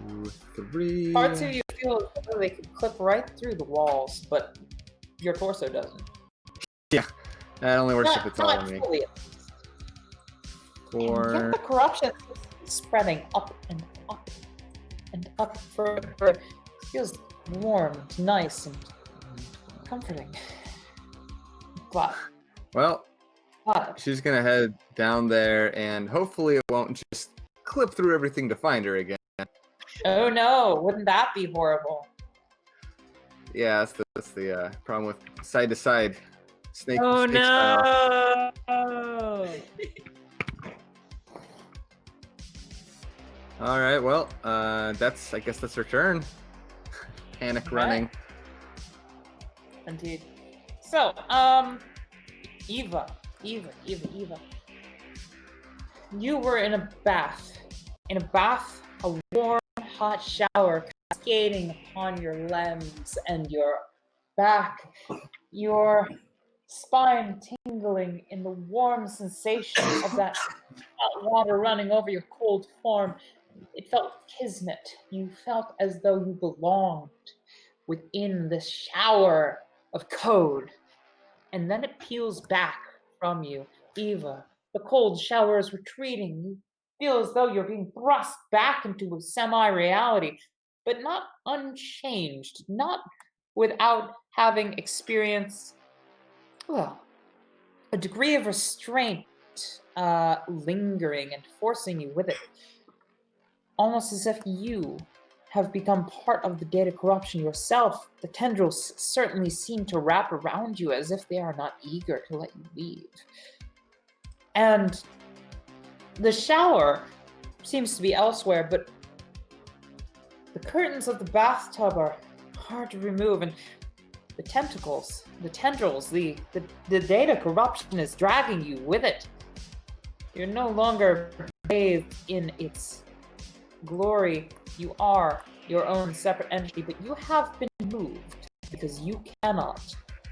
Speaker 4: 2, 3.
Speaker 1: Parts of you feel as though they could clip right through the walls, but your torso doesn't.
Speaker 4: Yeah, that only works if
Speaker 1: Not,
Speaker 4: it's all
Speaker 1: not
Speaker 4: on me.
Speaker 1: fully.
Speaker 4: 4.
Speaker 1: And yet the corruption is spreading up and up and up further. It feels warm, and nice, and comforting. But
Speaker 4: Well, she's gonna head down there, and hopefully it won't just clip through everything to find her again.
Speaker 1: oh no, wouldn't that be horrible?
Speaker 4: Yeah, that's the problem with side to side snake.
Speaker 5: Oh
Speaker 4: snake style.
Speaker 5: no!
Speaker 4: All right, well, I guess that's her turn. Panic running.
Speaker 1: Indeed. So, Eva. You were in a bath, a warm, hot shower cascading upon your limbs and your back, your spine tingling in the warm sensation of that hot water running over your cold form. It felt kismet. You felt as though you belonged within this shower of code. And then it peels back from you. Eva, the cold shower is retreating. You feel as though you're being thrust back into a semi-reality, but not unchanged, not without having experienced, well, a degree of restraint lingering and forcing you with it. Almost as if you have become part of the data corruption yourself. The tendrils certainly seem to wrap around you as if they are not eager to let you leave. And the shower seems to be elsewhere, but the curtains of the bathtub are hard to remove, and the tentacles, the tendrils, the data corruption is dragging you with it. You're no longer bathed in its glory. You are your own separate entity, but you have been moved because you cannot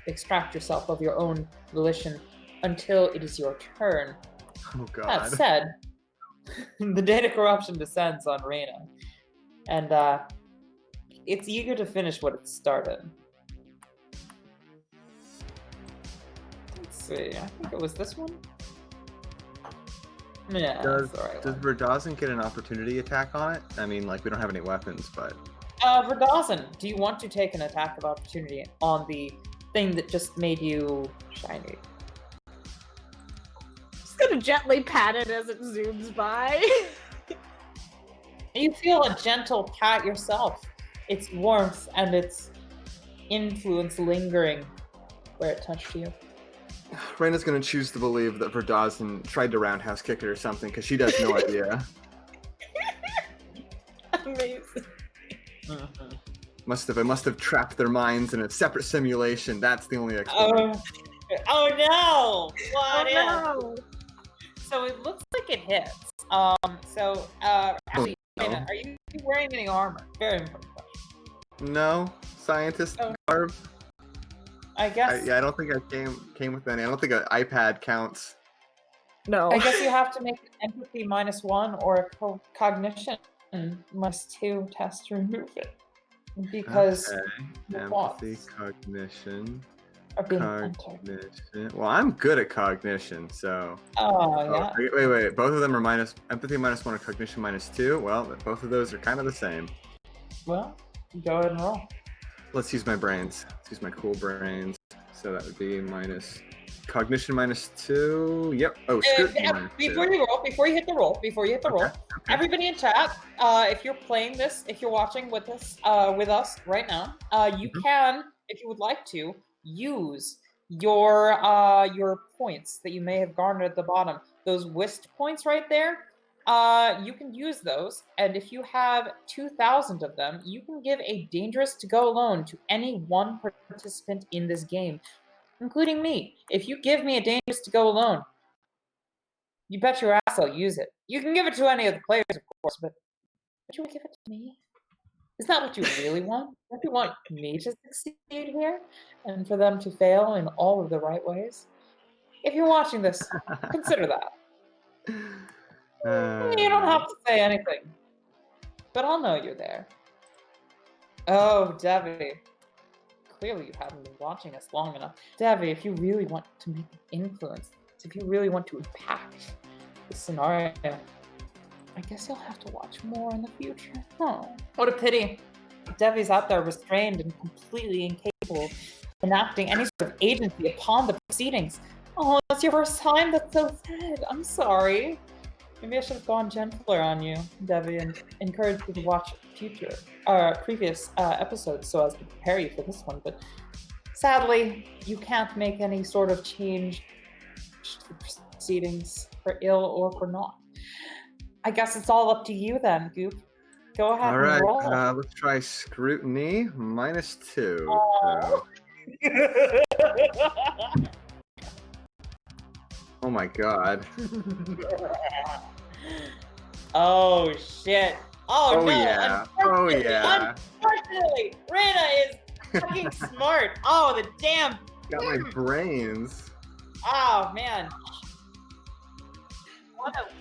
Speaker 1: extract yourself of your own volition until it is your turn.
Speaker 4: Oh God.
Speaker 1: That said, the data corruption descends on Reina, and it's eager to finish what it started. Let's see, I think it was this one? Yeah,
Speaker 4: Does
Speaker 1: that's the right
Speaker 4: does
Speaker 1: one.
Speaker 4: Verdazan get an opportunity attack on it? I mean, like, we don't have any weapons, but
Speaker 1: Verdazan, do you want to take an attack of opportunity on the thing that just made you shiny?
Speaker 5: Just gonna gently pat it as it zooms by.
Speaker 1: You feel a gentle pat yourself. Its warmth and its influence lingering where it touched you.
Speaker 4: Raina's gonna choose to believe that Verdazan tried to roundhouse kick it or something because she has no idea.
Speaker 5: Amazing.
Speaker 4: It must have trapped their minds in a separate simulation. That's the only explanation.
Speaker 1: Oh no! What if?
Speaker 5: No.
Speaker 1: So it looks like it hits. Actually, Raina, are you wearing any armor? Very important question.
Speaker 4: No, scientist garb.
Speaker 1: I guess.
Speaker 4: I don't think I came with any. I don't think an iPad counts.
Speaker 5: No.
Speaker 1: I guess you have to make an empathy -1 or a cognition -2 test to remove it. Because
Speaker 4: empathy, cognition.
Speaker 1: are being
Speaker 4: Cognition. Well, I'm good at cognition, so.
Speaker 1: Yeah.
Speaker 4: Wait. Both of them are empathy -1 or cognition -2. Well, both of those are kind of the same.
Speaker 1: Well, go ahead and roll.
Speaker 4: Let's use my brains. Let's use my cool brains. So that would be cognition -2. Yep. Oh, scrutiny
Speaker 1: before you hit the roll,
Speaker 4: Okay.
Speaker 1: everybody in chat, if you're playing this, if you're watching with us right now, you can, if you would like to, use your points that you may have garnered at the bottom. Those whist points right there. You can use those, and if you have 2,000 of them, you can give a dangerous to go alone to any one participant in this game, including me. If you give me a dangerous to go alone, you bet your ass I'll use it. You can give it to any of the players, of course, but would you give it to me? Is that what you really want? Don't you want me to succeed here, and for them to fail in all of the right ways? If you're watching this, consider that. You don't have to say anything, but I'll know you're there. Oh, Debbie. Clearly you haven't been watching us long enough. Debbie, if you really want to make an influence, if you really want to impact the scenario, I guess you'll have to watch more in the future. Oh, what a pity. Debbie's out there restrained and completely incapable of enacting any sort of agency upon the proceedings. Oh, it's your first time? That's so sad. I'm sorry. Maybe I should have gone gentler on you, Debbie, and encouraged you to watch previous episodes so as to prepare you for this one. But sadly, you can't make any sort of change to the proceedings for ill or for not. I guess it's all up to you then, Goop. Go ahead and roll.
Speaker 4: All right, let's try scrutiny -2. Oh my god.
Speaker 1: Oh shit. Oh no.
Speaker 4: Yeah. Oh yeah.
Speaker 1: Unfortunately, Raina is fucking smart. Oh, the damn.
Speaker 4: Got my brains.
Speaker 1: Oh man.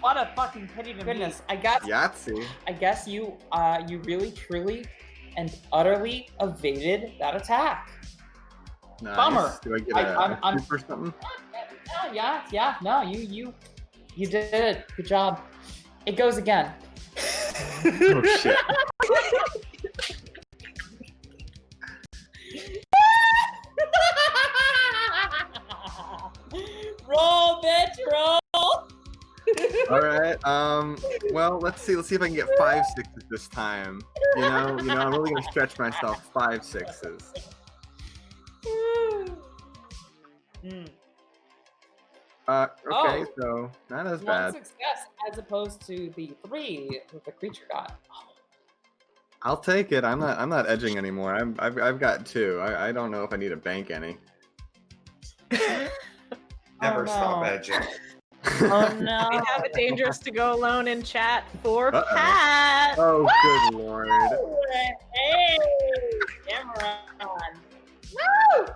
Speaker 1: What a fucking pity to goodness. I guess
Speaker 4: Yahtzee.
Speaker 1: I guess you really truly and utterly evaded that attack.
Speaker 4: Nice.
Speaker 1: Bummer.
Speaker 4: Do I get a tip or something?
Speaker 1: Yeah. No, you did it. Good job. It goes again.
Speaker 4: Oh shit.
Speaker 1: Roll, bitch, roll.
Speaker 4: All right. Well, let's see if I can get 5 sixes this time. You know, I'm really gonna stretch myself. 5 sixes. Okay, so not as bad.
Speaker 1: 1 success as opposed to the 3 that the creature got.
Speaker 4: I'll take it. I'm not edging anymore. I've got 2. I don't know if I need to bank any.
Speaker 3: Never stop edging.
Speaker 1: Oh no.
Speaker 5: We have a dangerous to go alone in chat for
Speaker 4: Uh-oh.
Speaker 5: Pat.
Speaker 4: Oh, good lord.
Speaker 1: Hey, Cameron. Woo!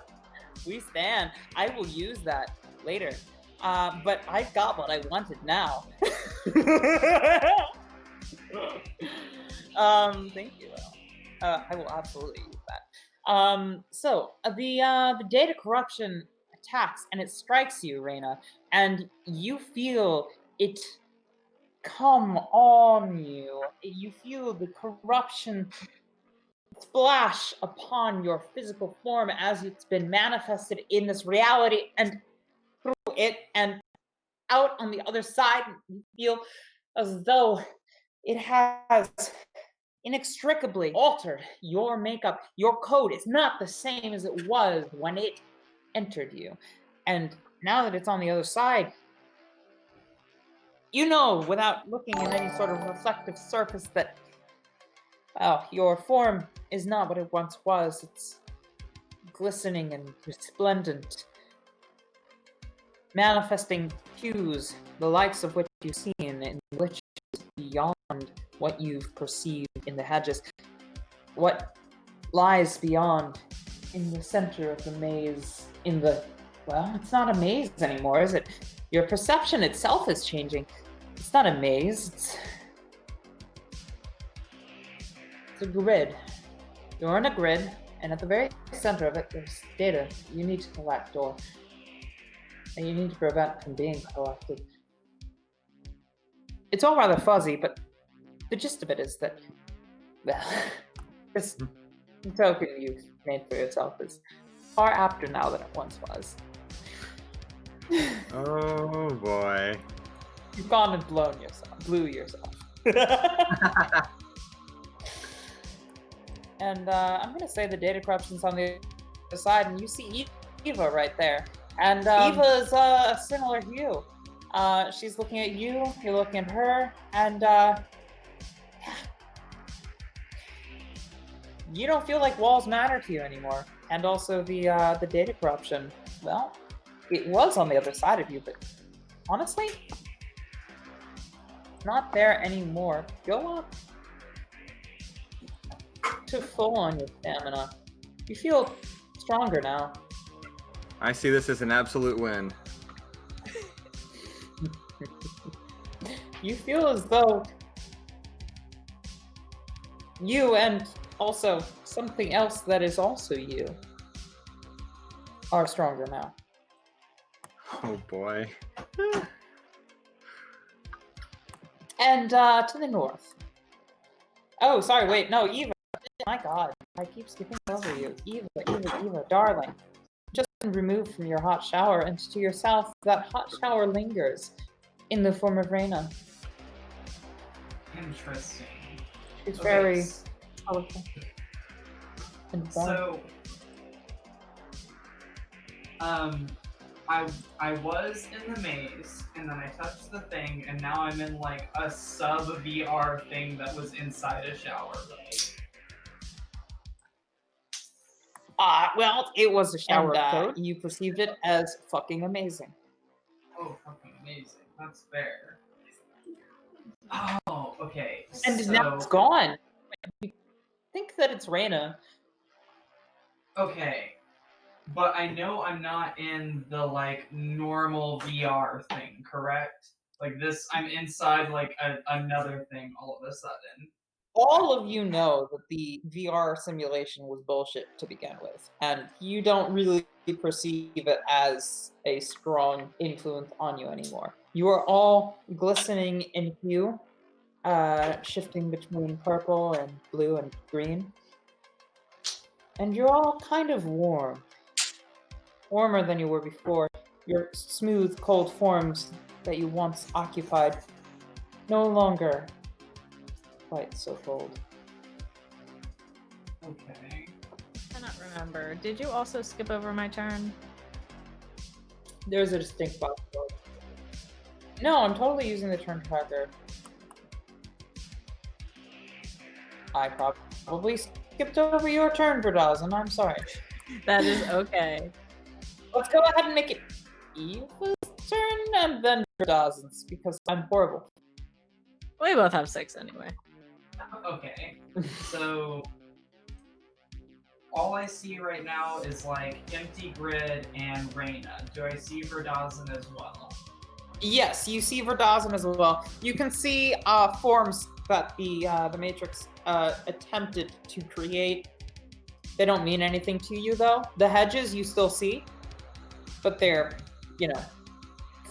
Speaker 1: We stand. I will use that later. But I've got what I wanted now. Thank you. I will absolutely use that. So the data corruption attacks and it strikes you, Raina, and you feel it come on you. You feel the corruption splash upon your physical form as it's been manifested in this reality, and through it and out on the other side, you feel as though it has inextricably altered your makeup. Your code is not the same as it was when it entered you. And now that it's on the other side, you know, without looking at any sort of reflective surface, that, well, your form is not what it once was. It's glistening and resplendent, manifesting hues, the likes of which you've seen, and which is beyond what you've perceived in the hedges. What lies beyond, in the center of the maze, well, it's not a maze anymore, is it? Your perception itself is changing. It's not a maze, it's a grid. You're in a grid, and at the very center of it, there's data you need to collect, and you need to prevent from being collected. It's all rather fuzzy, but the gist of it is that, well, this token you've made for yourself is far apter now than it once was.
Speaker 4: Oh boy.
Speaker 1: You've gone and blew yourself. And I'm gonna say the data corruption's on the other side, and you see Eva right there. And Eva's a similar hue. She's looking at you, you're looking at her, and you don't feel like walls matter to you anymore. And also the data corruption, well, it was on the other side of you, but honestly, not there anymore. Go up to full on your stamina. You feel stronger now.
Speaker 4: I see this as an absolute win.
Speaker 1: You feel as though you, and also something else that is also you, are stronger now.
Speaker 4: Oh boy.
Speaker 1: And to the north. Oh, sorry, wait, no, Eva. My God, I keep skipping over you. Eva, darling. Just been removed from your hot shower, and to your south, that hot shower lingers in the form of Reyna.
Speaker 2: Interesting.
Speaker 1: She's very colorful. And
Speaker 2: So, I was in the maze, and then I touched the thing, and now I'm in like a sub VR thing that was inside a shower.
Speaker 1: Well, it was a shower code. You perceived it as fucking amazing.
Speaker 2: Oh, fucking amazing. That's fair. Oh, okay.
Speaker 1: And now it's gone. You think that it's Reyna.
Speaker 2: Okay. But I know I'm not in the, like, normal VR thing, correct? Like, this, I'm inside, like, another thing all of a sudden.
Speaker 1: All of you know that the VR simulation was bullshit to begin with, and you don't really perceive it as a strong influence on you anymore. You are all glistening in hue, shifting between purple and blue and green. And you're all kind of warm. Warmer than you were before. Your smooth, cold forms that you once occupied no longer quite so cold.
Speaker 2: Okay.
Speaker 5: I cannot remember. Did you also skip over my turn?
Speaker 1: There's a distinct possibility. No, I'm totally using the turn tracker. I probably skipped over your turn, Verdaz, and I'm sorry.
Speaker 5: That is okay.
Speaker 1: Let's go ahead and make it Eva's turn and then Verdaz's, because I'm horrible.
Speaker 5: We both have 6 anyway.
Speaker 2: Okay. So, all I see right now is, like, empty grid and Reyna. Do I see Verdazin as well?
Speaker 1: Yes, you see Verdazin as well. You can see forms that the Matrix attempted to create. They don't mean anything to you, though. The hedges you still see, but they're,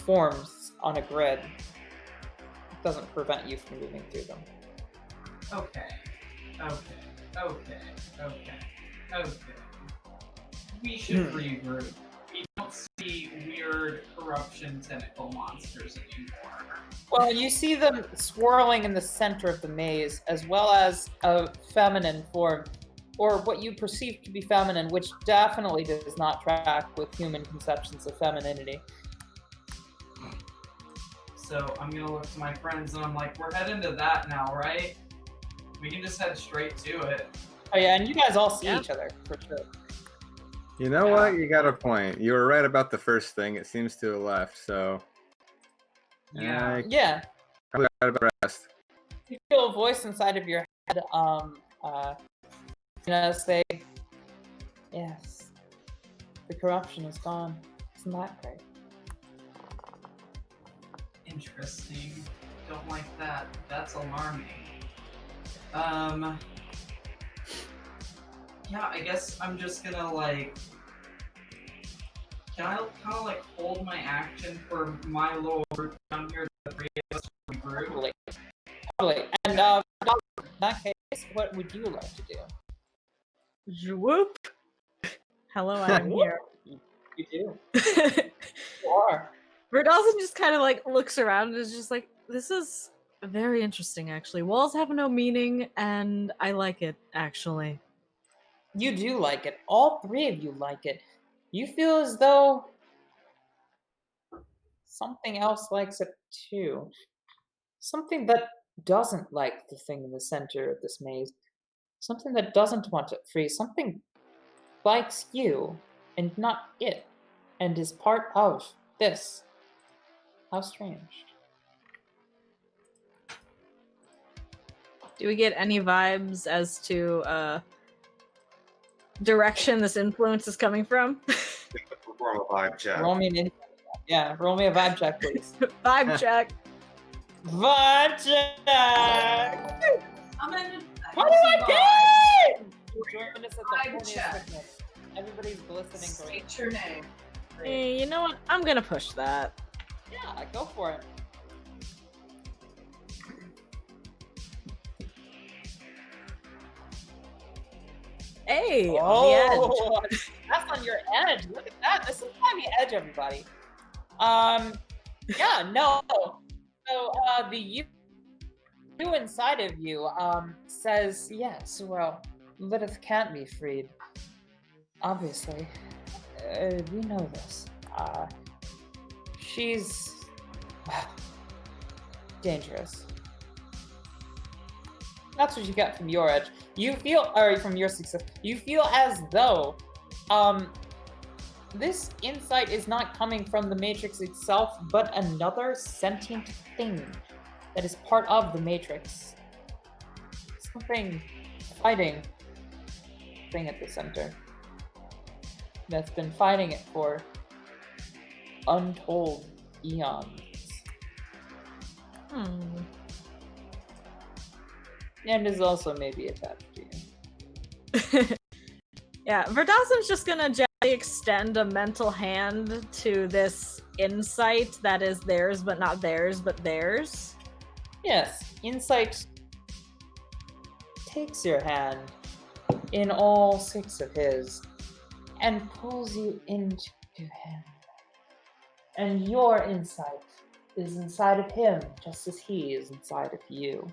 Speaker 1: forms on a grid. It doesn't prevent you from moving through them.
Speaker 2: Okay. We should regroup. We don't see weird corruption tentacle monsters anymore.
Speaker 1: Well, you see them swirling in the center of the maze, as well as a feminine form, or what you perceive to be feminine, which definitely does not track with human conceptions of femininity.
Speaker 2: So I'm gonna look to my friends and I'm like, we're heading to that now, right? We can just head straight to it.
Speaker 1: Oh yeah, and you guys all see each other, for sure.
Speaker 4: You know what? You got a point. You were right about the first thing. It seems to have left, so...
Speaker 2: Yeah.
Speaker 1: Yeah.
Speaker 4: I got about the rest.
Speaker 1: You feel a voice inside of your head, say, yes, the corruption is gone. Isn't that great?
Speaker 2: Interesting. Don't like that. That's alarming. Yeah, I guess I'm just gonna like... Can I kind of like hold my action for my little group down here, the three of us group?
Speaker 1: Totally. And in that case, what would you like to do?
Speaker 5: Whoop. Hello, I'm here.
Speaker 1: You do. You are.
Speaker 5: Verdalson just kind of like looks around and is just like, this is very interesting, actually. Walls have no meaning, and I like it, actually.
Speaker 1: You do like it. All three of you like it. You feel as though something else likes it too. Something that doesn't like the thing in the center of this maze. Something that doesn't want it free. Something likes you and not it, and is part of this. How strange.
Speaker 5: Do we get any vibes as to direction this influence is coming from?
Speaker 3: Perform a vibe check.
Speaker 1: Roll me a vibe check, please.
Speaker 5: Vibe check.
Speaker 1: Vibe check!
Speaker 6: I'm gonna.
Speaker 1: What do I get? Join us at the
Speaker 6: Vibe
Speaker 1: funniest
Speaker 6: check.
Speaker 1: picnic. Everybody's glistening.
Speaker 6: State your name.
Speaker 5: Hey, you know what? I'm gonna push that.
Speaker 1: Yeah, go for it.
Speaker 5: Hey, on the edge.
Speaker 1: Oh, that's on your edge. Look at that. This is on the edge, everybody. Yeah, no. So, the you inside of you, says, yes, well, Lilith can't be freed. Obviously. We know this. She's... dangerous. That's what you get from your edge. You feel, or from your success, you feel as though, this insight is not coming from the Matrix itself, but another sentient thing that is part of the Matrix. Something fighting thing at the center that's been fighting it for untold eons. And is also maybe attached to you.
Speaker 5: Yeah, Verdasum's just gonna gently extend a mental hand to this insight that is theirs, but not theirs, but theirs.
Speaker 1: Yes, insight takes your hand in all six of his and pulls you into him. And your insight is inside of him just as he is inside of you.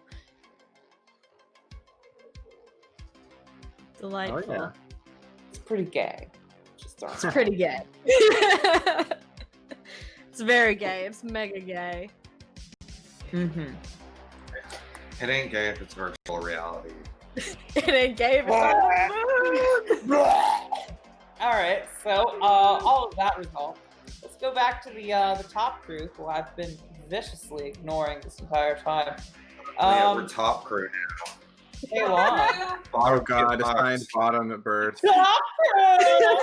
Speaker 5: Delightful.
Speaker 4: Oh, yeah.
Speaker 1: It's pretty gay.
Speaker 5: It's pretty gay. It's very gay. It's mega gay.
Speaker 1: Mm-hmm.
Speaker 3: It ain't gay if it's virtual reality.
Speaker 5: It ain't gay if it's on the moon.
Speaker 1: All right, so all of that resolved. Let's go back to the top crew, who I've been viciously ignoring this entire time.
Speaker 3: Yeah, we're top crew now.
Speaker 1: Hey, Lon.
Speaker 4: Oh god, assigned bottom at birth.
Speaker 1: Top crew!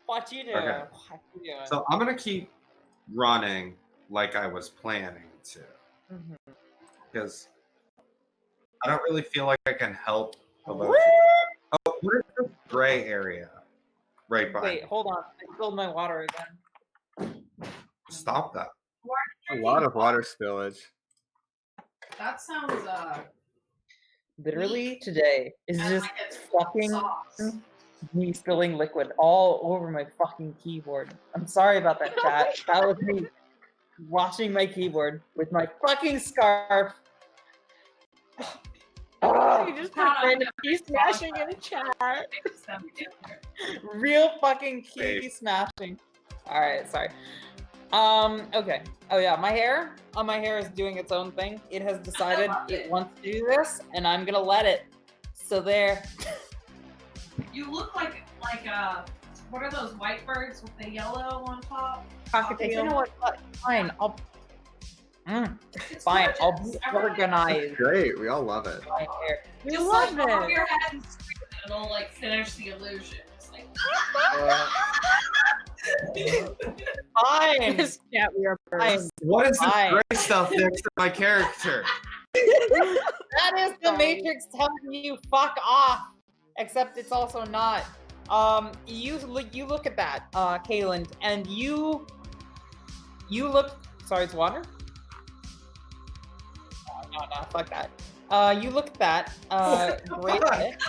Speaker 1: What you doing?
Speaker 3: Okay.
Speaker 1: What you doing?
Speaker 3: So I'm gonna keep running like I was planning to, because I don't really feel like I can help. Oh, what is this gray area right by?
Speaker 1: Wait, hold on. I spilled my water again.
Speaker 3: Stop that.
Speaker 4: A lot of water spillage.
Speaker 6: That sounds
Speaker 1: Literally today is
Speaker 6: and
Speaker 1: just
Speaker 6: like it's
Speaker 1: fucking
Speaker 6: sauce.
Speaker 1: me spilling liquid all over my fucking keyboard. I'm sorry about that, chat. That was me washing my keyboard with my fucking scarf.
Speaker 5: You just put random key smashing in chat.
Speaker 1: Real fucking key smashing. Alright, sorry. Okay. Oh yeah, my hair is doing its own thing. It has decided it wants to do this, and I'm gonna let it. So there.
Speaker 6: You look like what are those white birds with the yellow on top?
Speaker 1: Cockatiel. You know what? Fine. Fine. I'll be organized.
Speaker 4: Great. We all love it.
Speaker 1: My hair.
Speaker 5: We love
Speaker 6: Over
Speaker 5: it.
Speaker 6: your head and scream it, it'll like finish the illusion. It's like
Speaker 1: Fine.
Speaker 5: Yeah, we are birds.
Speaker 3: What is this
Speaker 1: Fine.
Speaker 3: gray stuff next to my character?
Speaker 1: That is the Matrix telling you fuck off. Except it's also not. You look at that, Kayland, and you look. Sorry, it's water. No, fuck that. You look at that, bracelet,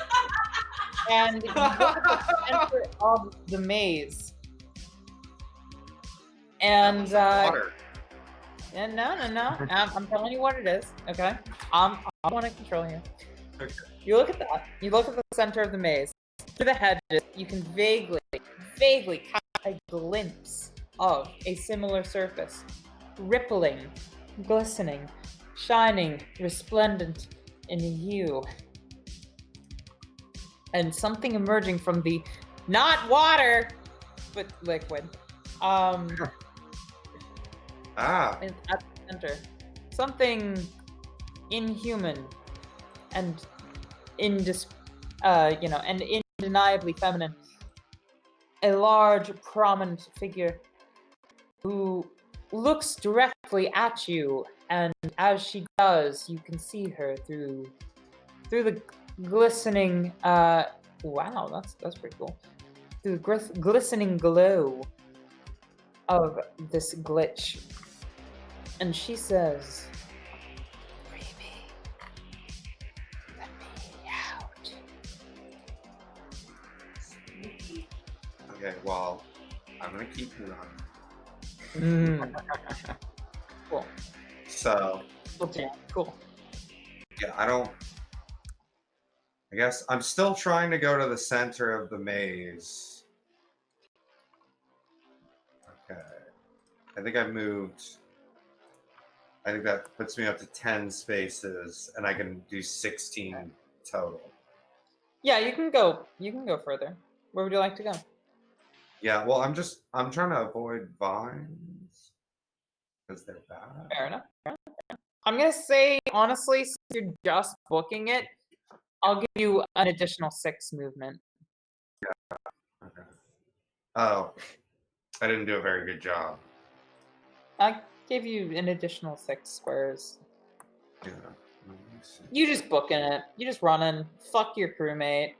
Speaker 1: and you look at the center of the maze. And
Speaker 3: Water.
Speaker 1: and no. I'm telling you what it is. Okay. I want to control here.
Speaker 3: Okay.
Speaker 1: You look at that. You look at the center of the maze. Through the hedges, you can vaguely catch a glimpse of a similar surface, rippling, glistening, shining, resplendent in hue, and something emerging from the not water, but liquid.
Speaker 3: Ah.
Speaker 1: At the center, something inhuman and undeniably feminine. A large, prominent figure who looks directly at you, and as she does, you can see her through the glistening. Wow, that's pretty cool. Through the glistening glow of this glitch, and she says,
Speaker 3: Okay, well, I'm gonna keep moving.
Speaker 1: Cool.
Speaker 3: So.
Speaker 1: Okay, cool.
Speaker 3: Yeah, I guess I'm still trying to go to the center of the maze. Okay. I think I moved. I think that puts me up to 10 spaces, and I can do 16 total.
Speaker 1: Yeah, you can go further. Where would you like to go?
Speaker 3: Yeah, well, I'm trying to avoid vines because they're bad.
Speaker 1: Fair enough. I'm gonna say, honestly, since you're just booking it, I'll give you an additional 6 movement.
Speaker 3: Yeah. Okay. Oh, I didn't do a very good job.
Speaker 1: I gave you an additional 6 squares.
Speaker 3: Yeah.
Speaker 1: You just booking it. You just running. Fuck your crewmate.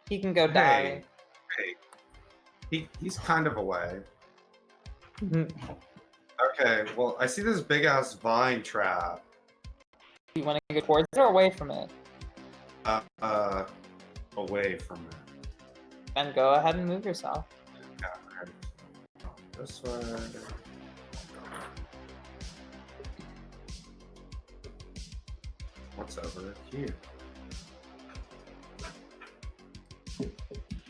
Speaker 1: He can go die.
Speaker 3: Hey. He's kind of away.
Speaker 1: Mm-hmm.
Speaker 3: Okay, well, I see this big ass vine trap.
Speaker 1: You want to go towards it or away from it?
Speaker 3: Away from it.
Speaker 1: Then go ahead and move yourself.
Speaker 3: Yeah, this way. What's over here?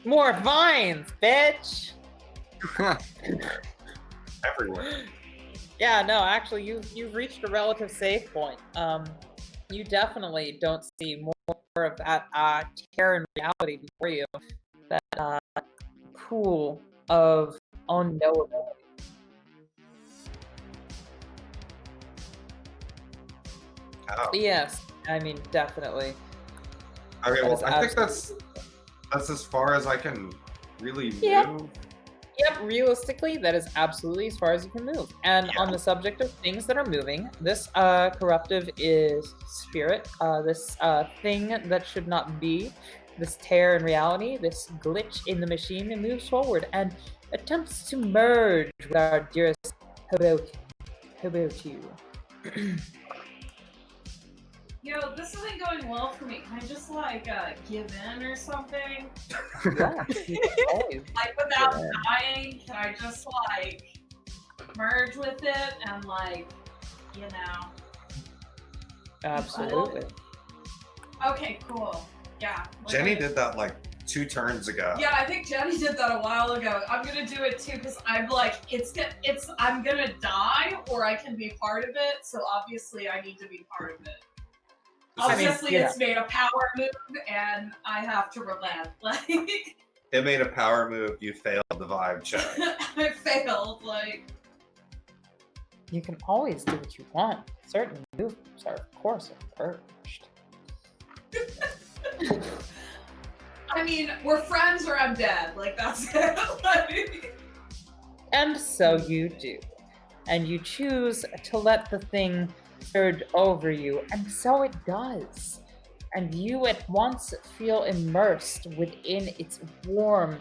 Speaker 1: More vines, bitch!
Speaker 3: Everywhere.
Speaker 1: Yeah, no, actually, you've reached a relative safe point. You definitely don't see more of that terror and reality before you. That pool of unknowability.
Speaker 3: Oh.
Speaker 1: Yes, I mean, definitely.
Speaker 3: Okay, well, I think
Speaker 1: absolutely...
Speaker 3: that's as far as I can really move.
Speaker 1: Yep, realistically, that is absolutely as far as you can move. And on the subject of things that are moving, this corruptive is spirit, this thing that should not be, this tear in reality, this glitch in the machine, and moves forward and attempts to merge with our dearest Hobotu.
Speaker 6: yo, this isn't going well for me. Can I just like give in or something?
Speaker 1: Yeah, you can always
Speaker 6: Like without
Speaker 1: give in.
Speaker 6: dying, can I just like merge with it and like, you know?
Speaker 1: Absolutely.
Speaker 6: Okay, cool. Yeah. Like
Speaker 3: Jenny did that like 2 turns ago.
Speaker 6: Yeah, I think Jenny did that a while ago. I'm gonna do it too because I'm like, I'm gonna die or I can be part of it. So obviously, I need to be part of it. Obviously, it's made a power move, and I have to relent. Like,
Speaker 3: It made a power move. You failed the vibe check.
Speaker 6: I failed. Like,
Speaker 1: You can always do what you want. Certain movements are, of course, encouraged.
Speaker 6: I mean, we're friends or I'm dead. Like, that's it. Like,
Speaker 1: And so you do. And you choose to let the thing surge over you, and so it does. And you at once feel immersed within its warm,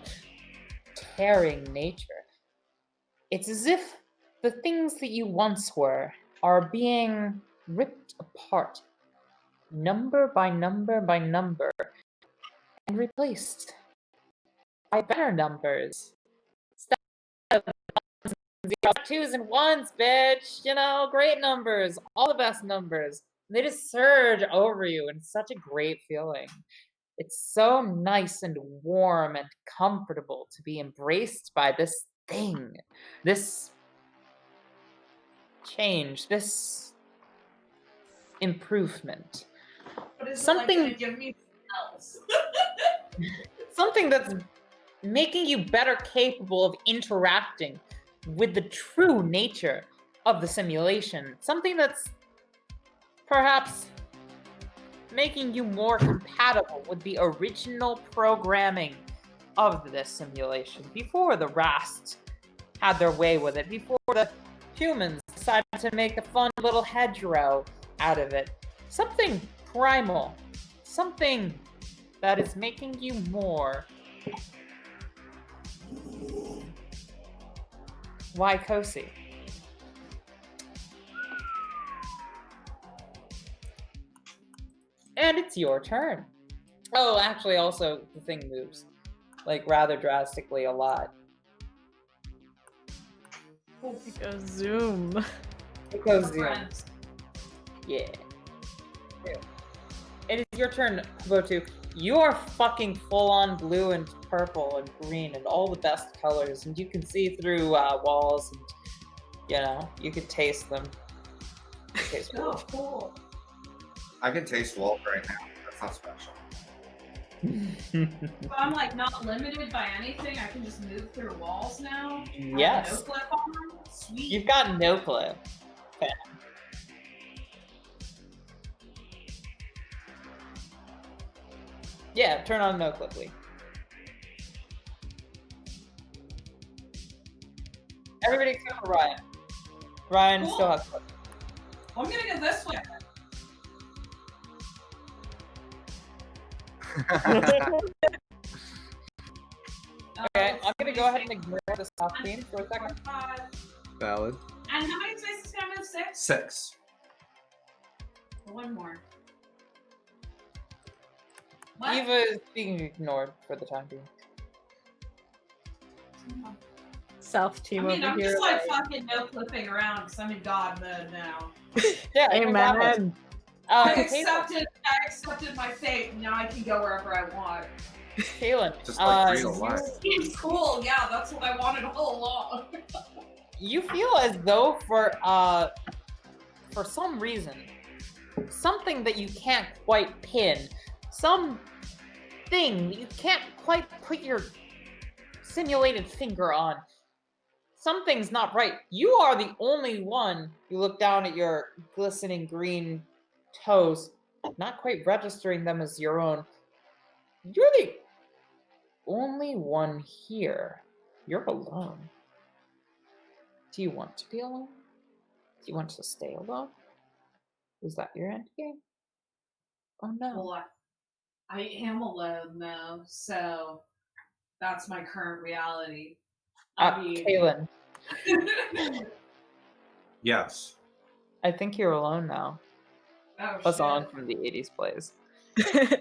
Speaker 1: tearing nature. It's as if the things that you once were are being ripped apart, number by number by number, and replaced by better numbers. Instead of zeros, twos, and ones, bitch. You know, great numbers, all the best numbers. They just surge over you, and it's such a great feeling. It's so nice and warm and comfortable to be embraced by this thing, this change, this improvement.
Speaker 6: what is
Speaker 1: Something-
Speaker 6: it like gonna give me else?
Speaker 1: Something that's making you better capable of interacting with the true nature of the simulation. Something that's perhaps making you more compatible with the original programming of this simulation before the Rast had their way with it, before the humans decided to make a fun little hedgerow out of it. Something primal, something that is making you more Waikosi. And it's your turn. Oh, actually, also, the thing moves. Like, rather drastically a lot.
Speaker 5: It goes zoom.
Speaker 1: It goes
Speaker 6: We're
Speaker 1: zoom.
Speaker 6: friends.
Speaker 1: Yeah. It is your turn, Votu. You are fucking full-on blue and purple and green and all the best colors, and you can see through walls, and, you know, you can taste them. Taste
Speaker 6: Oh,
Speaker 1: wolf.
Speaker 6: cool.
Speaker 3: I can taste wolf right now. That's not special.
Speaker 6: So I'm like not limited by anything. I can just move through walls now. I have
Speaker 1: Yes.
Speaker 6: no clip on. Sweet.
Speaker 1: You've got no clue. Okay. Yeah, turn on no clip, Lee. Everybody except for Ryan. Ryan
Speaker 6: Cool.
Speaker 1: still has clip.
Speaker 6: I'm gonna go this way.
Speaker 1: Okay, I'm gonna go ahead and ignore the soft theme for a second.
Speaker 6: 5.
Speaker 4: Valid.
Speaker 6: And how many spaces can I move? 6?
Speaker 3: 6.
Speaker 6: One more. What?
Speaker 1: Eva is being ignored for the time being.
Speaker 5: Self team
Speaker 6: I mean,
Speaker 5: over
Speaker 6: I'm
Speaker 5: here.
Speaker 6: just like fucking no flipping around because I'm in God mode now.
Speaker 1: Yeah, no problem.
Speaker 5: Amen.
Speaker 1: Kaylin,
Speaker 6: I accepted my fate, and now I can go wherever I want.
Speaker 1: Kaylin,
Speaker 3: Just like real
Speaker 1: you-
Speaker 3: life.
Speaker 6: Seems cool, yeah, that's what I wanted all along.
Speaker 1: you feel as though for some reason, something that you can't quite pin, something you can't quite put your simulated finger on, something's not right. You are the only one. You look down at your glistening green toes, not quite registering them as your own. You're the only one here. You're alone. Do you want to be alone? Do you want to stay alone? Is that your end game? Oh no.
Speaker 6: Well, I am alone though, so that's my current reality. I mean,
Speaker 1: Kaylin,
Speaker 3: Yes.
Speaker 1: I think you're alone now.
Speaker 6: Oh,
Speaker 1: A
Speaker 6: shit.
Speaker 1: song from the 80s plays.
Speaker 3: Yeah.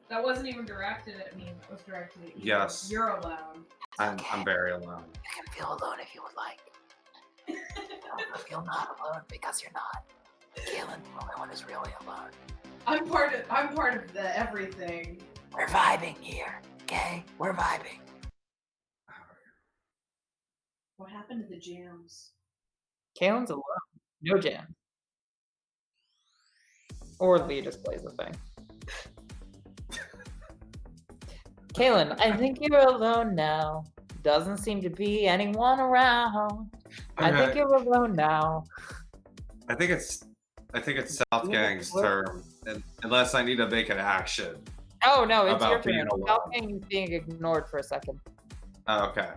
Speaker 6: That wasn't even directed at me. It was directed at you.
Speaker 3: Yes.
Speaker 6: You're alone.
Speaker 3: I'm very alone.
Speaker 1: You can feel alone if you would like. Don't feel not alone because you're not. Kalen's the only one who's really alone.
Speaker 6: I'm part of the everything.
Speaker 1: We're vibing here, okay? We're vibing.
Speaker 6: What happened to the jams?
Speaker 1: Kalen's alone. No jam. Or Lee just plays the thing. Kalen, I think you're alone now. Doesn't seem to be anyone around. I think
Speaker 3: Okay.
Speaker 1: you're alone now.
Speaker 3: I think it's South Gang's term, unless I need to make an action.
Speaker 1: Oh no, it's
Speaker 3: About
Speaker 1: your
Speaker 3: being
Speaker 1: turn.
Speaker 3: alone.
Speaker 1: Falcon is being ignored for a second.
Speaker 3: Oh, okay.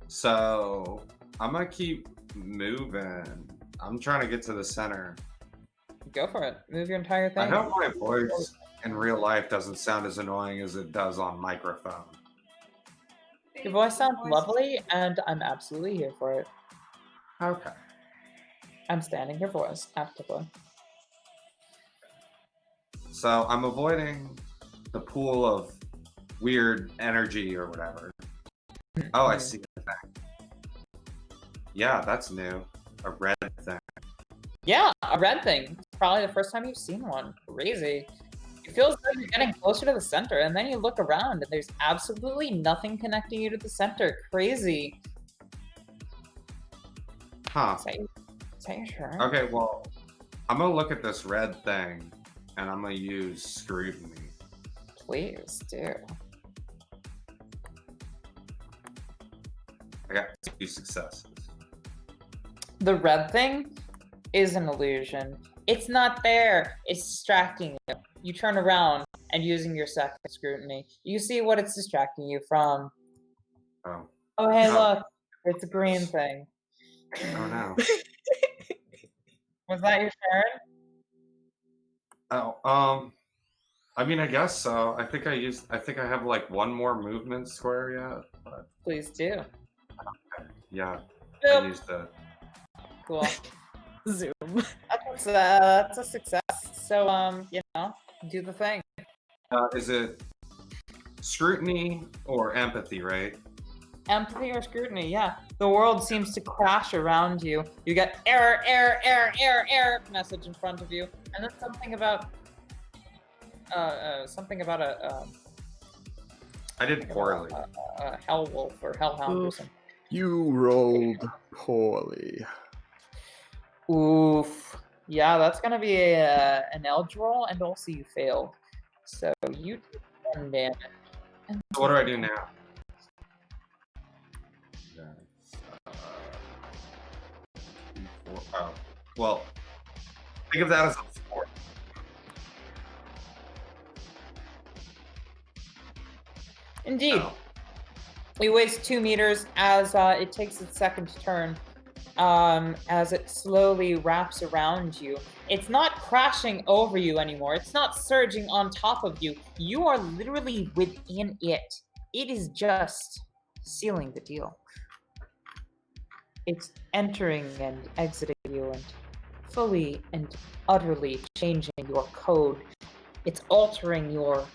Speaker 3: So I'm gonna keep moving. I'm trying to get to the center.
Speaker 1: Go for it. Move your entire thing.
Speaker 3: I hope my voice in real life doesn't sound as annoying as it does on microphone.
Speaker 1: Your voice sounds lovely, and I'm absolutely here for it.
Speaker 3: Okay.
Speaker 1: I'm standing here for us, actively.
Speaker 3: So I'm avoiding the pool of weird energy or whatever. Oh, I see the thing. Yeah, that's new. A red thing.
Speaker 1: Yeah, a red thing. It's probably the first time you've seen one. Crazy. It feels like you're getting closer to the center, and then you look around, and there's absolutely nothing connecting you to the center. Crazy.
Speaker 3: Huh.
Speaker 1: Is that your turn?
Speaker 3: Okay, well, I'm gonna look at this red thing, and I'm gonna use scrutiny.
Speaker 1: Please do.
Speaker 3: I got 2 successes.
Speaker 1: The red thing is an illusion. It's not there. It's distracting you. You turn around, and using your second scrutiny, you see what it's distracting you from.
Speaker 3: Oh.
Speaker 1: Oh, hey,
Speaker 3: Oh.
Speaker 1: look. It's a green thing.
Speaker 3: Oh no.
Speaker 1: Was that your turn?
Speaker 3: Oh, I mean, I guess so. I think I have like one more movement square yet. But
Speaker 1: Please do.
Speaker 3: yeah, I
Speaker 1: Boop.
Speaker 3: used the.
Speaker 1: Cool.
Speaker 5: Zoom.
Speaker 1: That's a success. So, do the thing.
Speaker 3: Is it scrutiny or empathy, right?
Speaker 1: Empathy or scrutiny, yeah. The world seems to crash around you. You get error, error, error, error, error message in front of you, and then something about a
Speaker 3: I did poorly.
Speaker 1: hell wolf or hellhound or
Speaker 5: Oof.
Speaker 1: something.
Speaker 4: You rolled poorly.
Speaker 1: Oof. Yeah, that's gonna be an edge roll, and also you failed. So you take 1 damage.
Speaker 3: So what do I do now? Oh, well, think of that as a 4.
Speaker 1: Indeed.
Speaker 3: Oh.
Speaker 1: It weighs 2 meters as it takes its second turn. As it slowly wraps around you. It's not crashing over you anymore. It's not surging on top of you. You are literally within it. It is just sealing the deal. It's entering and exiting you and fully and utterly changing your code. It's altering your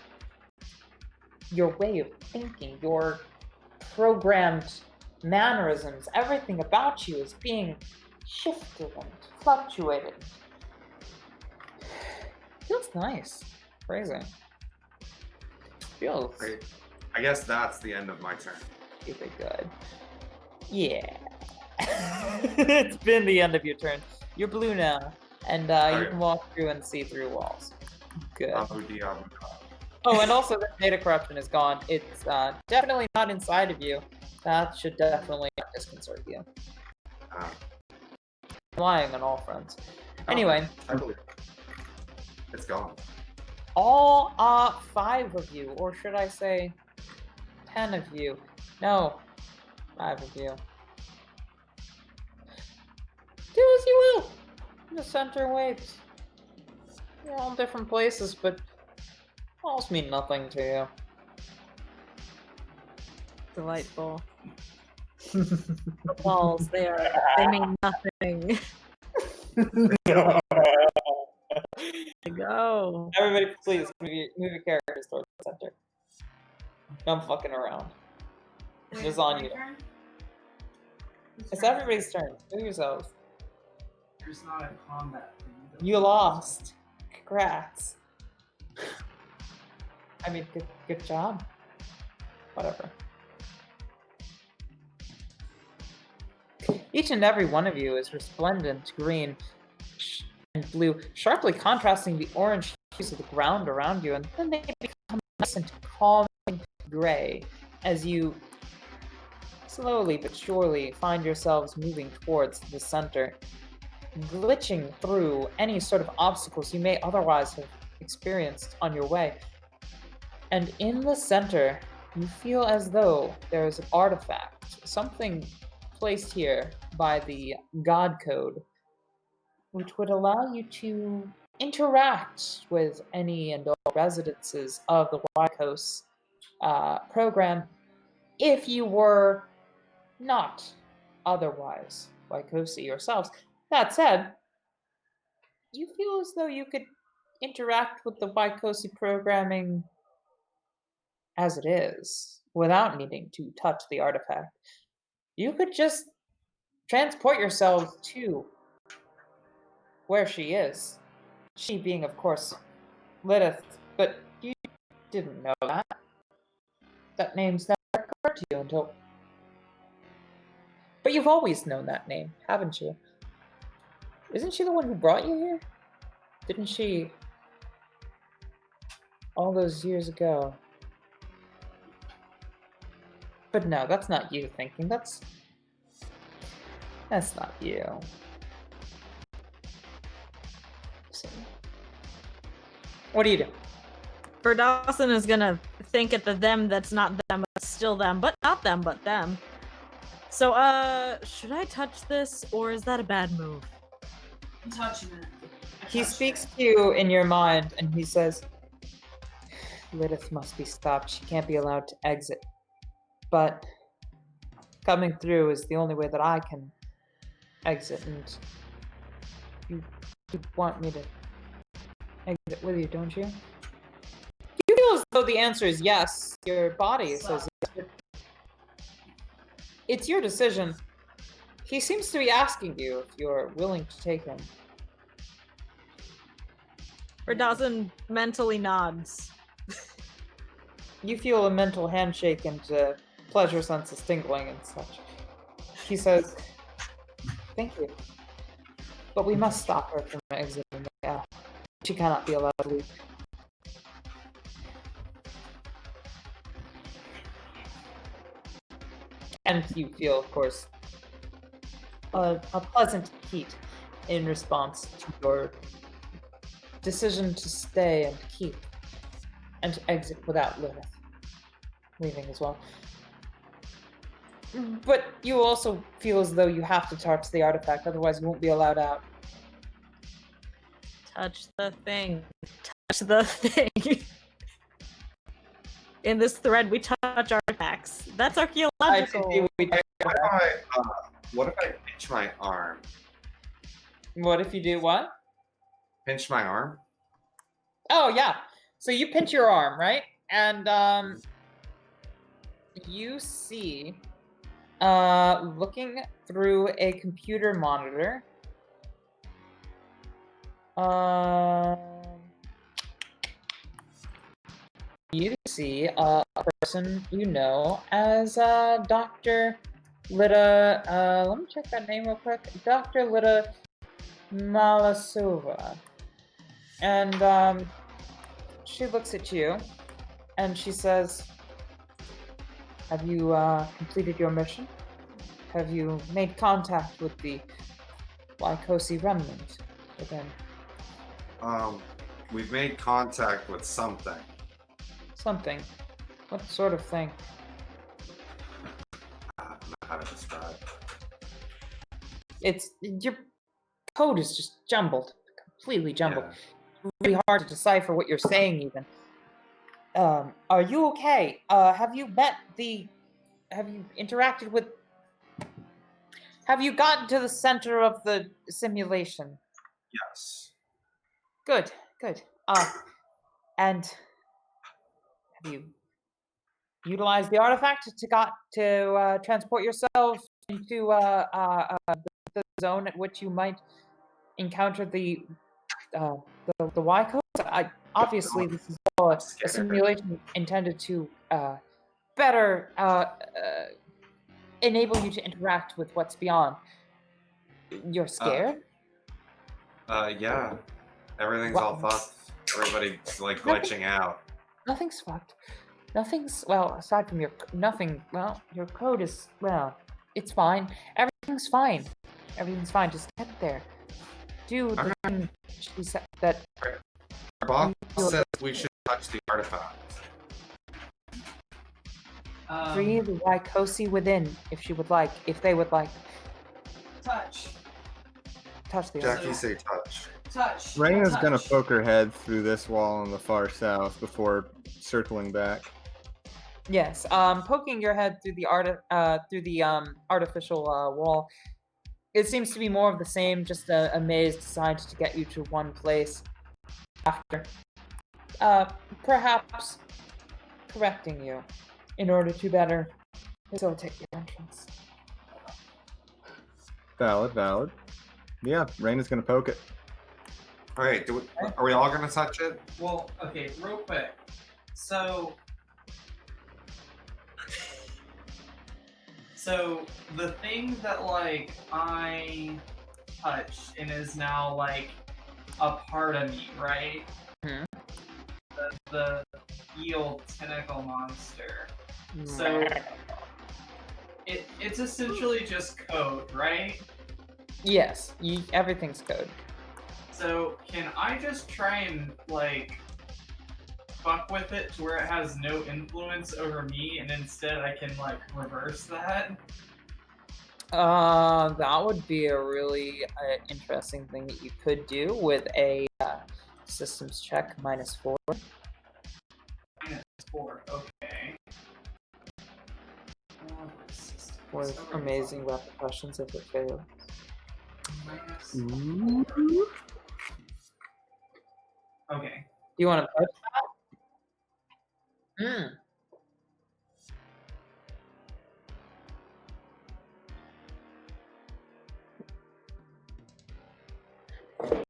Speaker 1: way of thinking, your programmed mannerisms. Everything about you is being shifted and fluctuated. Feels nice. Crazy. Feels
Speaker 3: Great. I guess that's the end of my turn.
Speaker 1: stupid good. Yeah. It's been the end of your turn. You're blue now, and you
Speaker 3: Okay.
Speaker 1: can walk through and see through walls. Good.
Speaker 3: Abu Diabu.
Speaker 1: Oh, and also the data corruption is gone. It's definitely not inside of you. That should definitely not disconcert you.
Speaker 3: Ah.
Speaker 1: Lying on all fronts. Anyway,
Speaker 3: I believe it. It's gone.
Speaker 1: all 5 of you, or should I say 10 of you? No, 5 of you. Do as you will. The center waits. You're all in different places, but walls mean nothing to you.
Speaker 5: Delightful. The walls, they mean nothing. Go.
Speaker 1: Everybody, please move your characters towards the center. I'm fucking around. It's on you. It's everybody's turn. Move yourselves.
Speaker 2: There's not a combat thing.
Speaker 1: You lost. Congrats. I mean, good job. Whatever. Each and every one of you is resplendent green and blue, sharply contrasting the orange hues of the ground around you, and then they become nice and calming gray as you slowly but surely find yourselves moving towards the center, glitching through any sort of obstacles you may otherwise have experienced on your way. And in the center, you feel as though there is an artifact, something placed here by the God Code, which would allow you to interact with any and all residences of the Wykos program if you were not otherwise Wykosi yourselves. That said, you feel as though you could interact with the Wykosi programming as it is, without needing to touch the artifact. You could just transport yourselves to where she is. She being, of course, Lilith, but you didn't know that. That name's never occurred to you until... But you've always known that name, haven't you? Isn't she the one who brought you here? Didn't she... all those years ago? But no, that's not you thinking. That's not you. So, what do you do?
Speaker 5: Dawson is gonna think at the them that's not them, but still them, but not them, but them. So, should I touch this, or is that a bad move?
Speaker 6: I'm touching it.
Speaker 1: He speaks to you in your mind, and he says, Lilith must be stopped. She can't be allowed to exit. But coming through is the only way that I can exit, and you want me to exit with you, don't you? You feel as though the answer is yes. Your body says yes. It's your decision. He seems to be asking you if you're willing to take him.
Speaker 5: Dawson mentally nods.
Speaker 1: You feel a mental handshake and pleasure senses tingling and such. He says, thank you. But we must stop her from exiting. Yeah. She cannot be allowed to leave. And you feel, of course, a pleasant heat in response to your decision to stay and keep and to exit without Lilith leaving as well. But you also feel as though you have to touch the artifact, otherwise you won't be allowed out.
Speaker 5: Touch the thing. Touch the thing. In this thread, we touch artifacts. That's archaeological.
Speaker 3: What if I pinch my arm?
Speaker 1: What if you do what?
Speaker 3: Pinch my arm?
Speaker 1: Oh, yeah. So you pinch your arm, right? And you see, looking through a computer monitor, you see a person you know as Dr. Lita, let me check that name real quick. Dr. Lita Malasova. And she looks at you and she says, have you completed your mission? Have you made contact with the Wykosi remnant within?
Speaker 3: We've made contact with something.
Speaker 1: Something. What sort of thing?
Speaker 3: I don't know how to describe.
Speaker 1: It's your code is just jumbled, completely jumbled.
Speaker 3: Yeah.
Speaker 1: Really hard to decipher what you're saying, even. Are you okay? Have you interacted with? Have you gotten to the center of the simulation?
Speaker 3: Yes.
Speaker 1: Good, good. And have you utilized the artifact to transport yourself into the zone at which you might encounter the Y codes? Obviously this is all a simulation intended to better enable you to interact with what's beyond. You're scared?
Speaker 3: Yeah. Everything's all fucked. Everybody's like glitching out.
Speaker 1: Nothing's fucked. Well, aside from nothing, well, your code is, well, it's fine. Everything's fine. Everything's fine. Just get there. Do the thing she said that.
Speaker 3: Our boss says we should touch the artifact.
Speaker 1: Free the Waikosi within, if they would like.
Speaker 6: Touch.
Speaker 1: Touch the
Speaker 3: Jackie, say touch.
Speaker 6: Touch.
Speaker 4: Raina's
Speaker 6: touch.
Speaker 4: gonna poke her head through this wall on the far south before circling back.
Speaker 1: Yes, poking your head through the artificial wall. It seems to be more of the same, just a maze designed to get you to one place. After, perhaps correcting you in order to better facilitate your entrance.
Speaker 4: Valid. Yeah, Raina's gonna poke it.
Speaker 3: All right, are we all gonna touch it?
Speaker 2: Well, okay, real quick. So the thing that like I touched and is now like a part of me, right?
Speaker 1: Mhm.
Speaker 2: The eel tentacle monster. So it's essentially just code, right?
Speaker 1: Yes, everything's code.
Speaker 2: So can I just try and like fuck with it to where it has no influence over me, and instead I can like reverse that?
Speaker 1: That would be a really interesting thing that you could do with a systems check -4.
Speaker 2: -4, okay.
Speaker 1: With amazing repercussions if it fails.
Speaker 2: -4. Okay.
Speaker 1: Do you want to touch that?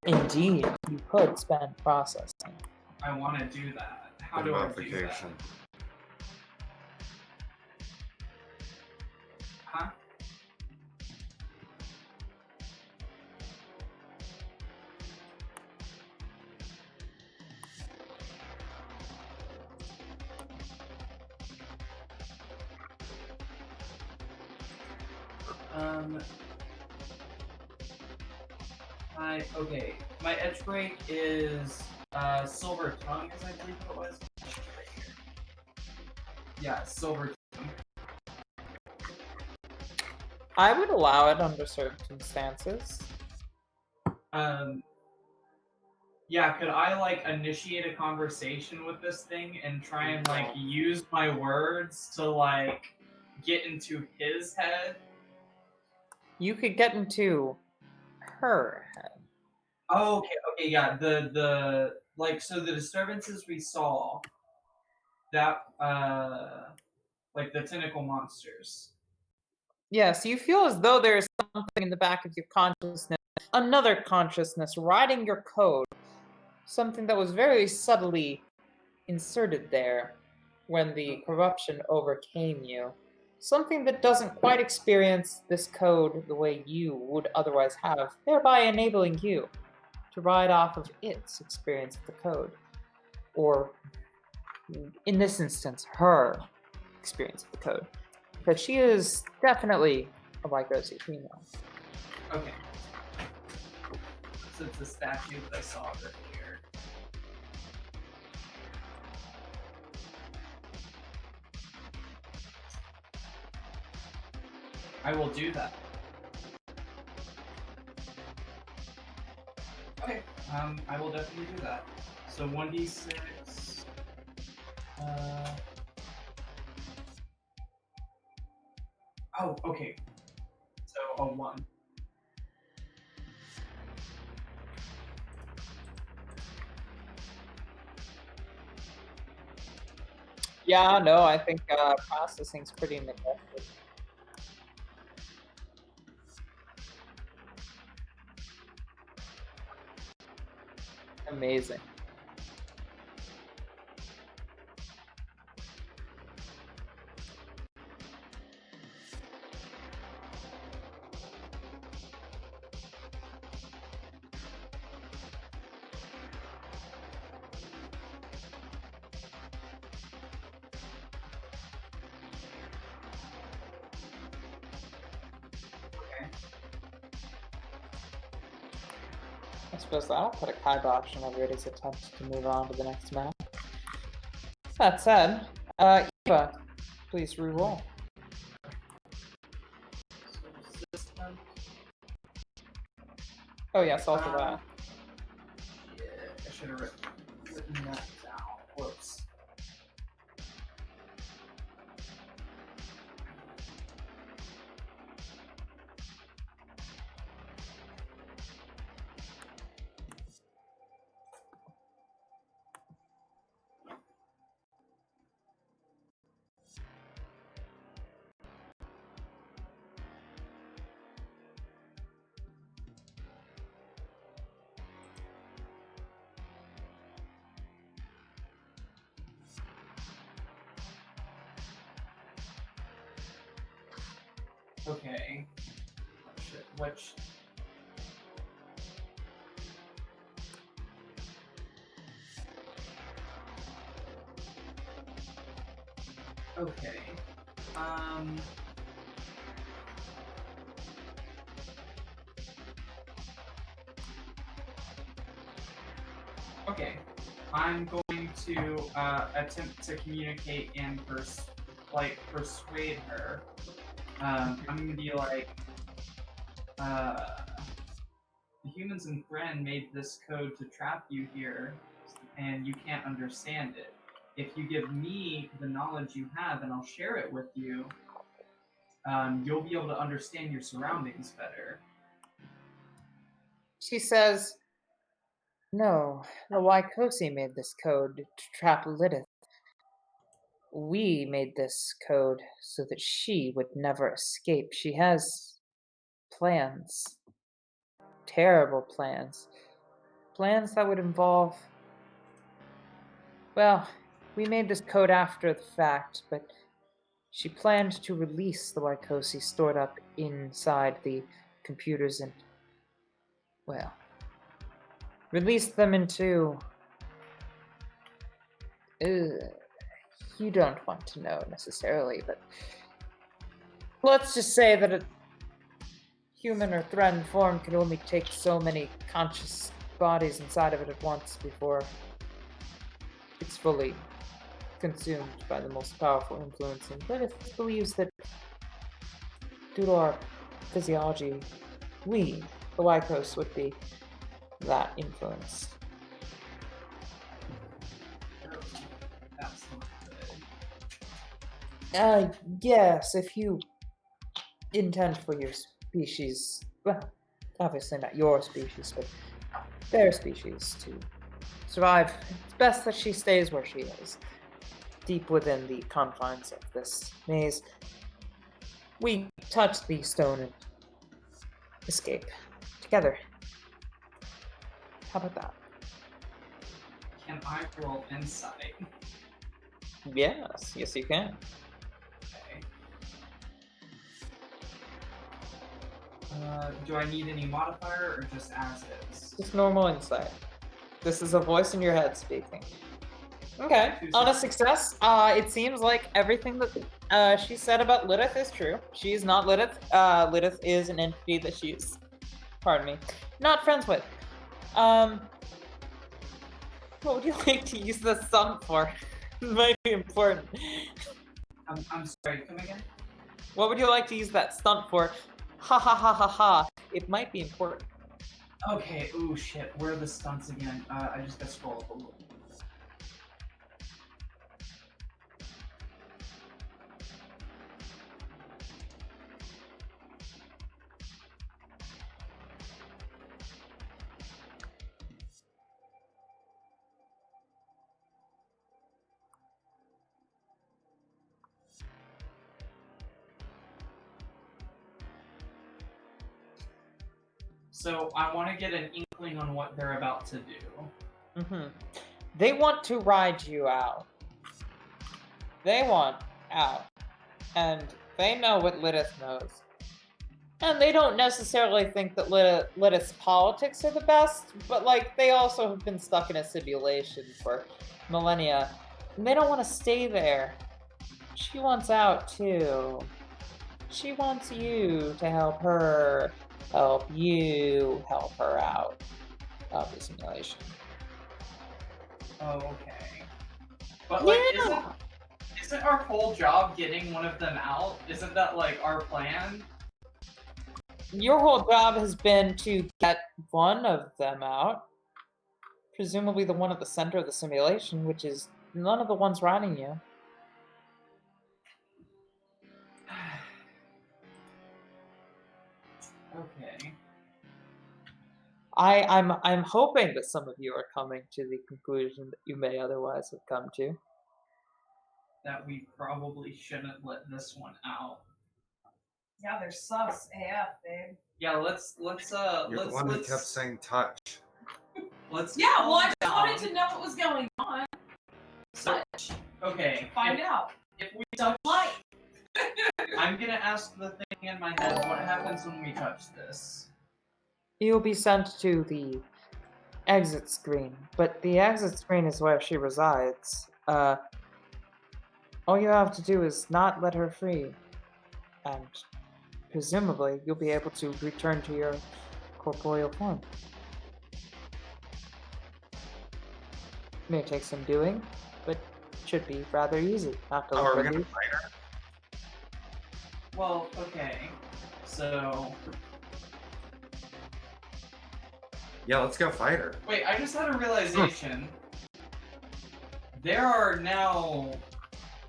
Speaker 1: Indeed, you could spend processing.
Speaker 2: I want to do that. How do I do that? Huh? Okay. My edge break is silver tongue, as I believe it was. Yeah, silver tongue.
Speaker 1: I would allow it under circumstances.
Speaker 2: Yeah, could I like initiate a conversation with this thing and try and like use my words to like get into his head?
Speaker 1: You could get into her head.
Speaker 2: Oh, okay, yeah. The like so the disturbances we saw, that like the tentacle monsters.
Speaker 1: Yes, you feel as though there is something in the back of your consciousness, another consciousness writing your code, something that was very subtly inserted there when the corruption overcame you. Something that doesn't quite experience this code the way you would otherwise have, thereby enabling you to ride off of its experience of the code. Or, in this instance, her experience of the code. Because she is definitely a Waikosi female.
Speaker 2: Okay. So it's the statue that I saw earlier. I will do that. Okay. I will definitely do that. So 1d6. Oh, okay. So a 1.
Speaker 1: Yeah, no, I think processing's pretty neglected. Amazing. I suppose that'll put a kibosh on everybody's attempt to move on to the next map. That said, Eva, please re-roll. Oh yes, also that.
Speaker 2: Yeah, I should have written that down. Whoops. Okay. Which okay. Okay. I'm going to attempt to communicate and persuade her. I'm gonna be like, the humans in Thren made this code to trap you here, and you can't understand it. If you give me the knowledge you have, and I'll share it with you, you'll be able to understand your surroundings better.
Speaker 1: She says, no, the Waikosi made this code to trap Lilith. We made this code so that she would never escape. She has plans. Terrible plans. Plans that would involve... Well, we made this code after the fact, but she planned to release the Waikosi stored up inside the computers and, well, release them into... you don't want to know necessarily, but let's just say that a human or Thren form can only take so many conscious bodies inside of it at once before it's fully consumed by the most powerful influence. And Lilith believes that due to our physiology, we, the Waikos, would be that influence.
Speaker 2: That's not good.
Speaker 1: Yes, if you intend for your species, well, obviously not your species, but their species to survive, it's best that she stays where she is, deep within the confines of this maze. We touch the stone and escape together. How about that?
Speaker 2: Can I roll insight?
Speaker 1: Yes, you can.
Speaker 2: Okay. Do I need any modifier or just as is?
Speaker 1: Just normal insight. This is a voice in your head speaking. Okay, on a success, it seems like everything that she said about Lilith is true. She is not Lilith. Lilith is an entity that she's, pardon me, not friends with. What would you like to use the sun for? It might be important.
Speaker 2: I'm sorry, come again?
Speaker 1: What would you like to use that stunt for? Ha ha ha ha ha. It might be important.
Speaker 2: Okay, ooh shit, where are the stunts again? I just gotta scroll up a little. So I want to get an inkling on what they're about to do.
Speaker 1: They want to ride you out. They want out. And they know what Lilith knows. And they don't necessarily think that Lilith's politics are the best, but like they also have been stuck in a simulation for millennia. And they don't want to stay there. She wants out too. She wants you to help her help you help her out of the simulation.
Speaker 2: Oh, okay. But like, isn't our whole job getting one of them out? Isn't that like our plan?
Speaker 1: Your whole job has been to get one of them out. Presumably the one at the center of the simulation, which is none of the ones riding you.
Speaker 2: Okay.
Speaker 1: I'm hoping that some of you are coming to the conclusion that you may otherwise have come to.
Speaker 2: That we probably shouldn't let this one out.
Speaker 6: Yeah, they're sus AF, babe.
Speaker 2: Yeah, let's
Speaker 3: You're the one who kept saying touch.
Speaker 2: Let's
Speaker 6: Yeah, well, I just
Speaker 2: calm
Speaker 6: wanted
Speaker 2: down.
Speaker 6: to know what was going on.
Speaker 2: So, okay.
Speaker 6: Find out.
Speaker 2: If we
Speaker 6: Touch light.
Speaker 2: I'm gonna ask the thing in my head, what happens when we touch this?
Speaker 1: You'll be sent to the exit screen, but the exit screen is where she resides. All you have to do is not let her free, and presumably you'll be able to return to your corporeal form. May take some doing, but should be rather easy. Not to
Speaker 3: Oh,
Speaker 1: look
Speaker 3: are we
Speaker 1: for
Speaker 3: gonna
Speaker 1: these.
Speaker 3: fight her?
Speaker 2: Well, okay. So
Speaker 3: Yeah, let's go fight her.
Speaker 2: wait, I just had a realization. There are now.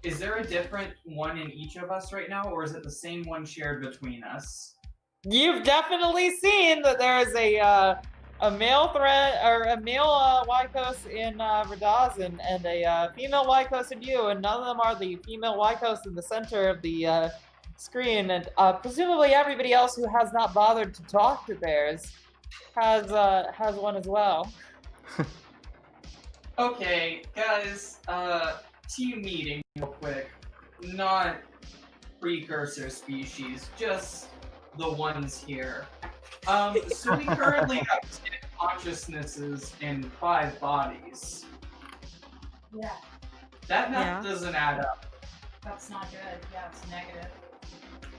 Speaker 2: Is there a different one in each of us right now, or is it the same one shared between us?
Speaker 1: You've definitely seen that there is a male thread or a male Wykos in Radaz and a female Wykos in you, and none of them are the female Wykos in the center of the screen, and presumably everybody else who has not bothered to talk to theirs has one as well.
Speaker 2: Okay, guys, team meeting real quick. Not precursor species, just the ones here. So we currently have 10 consciousnesses in 5 bodies.
Speaker 6: Yeah,
Speaker 2: That math doesn't add up.
Speaker 6: that's not good. Yeah, it's negative.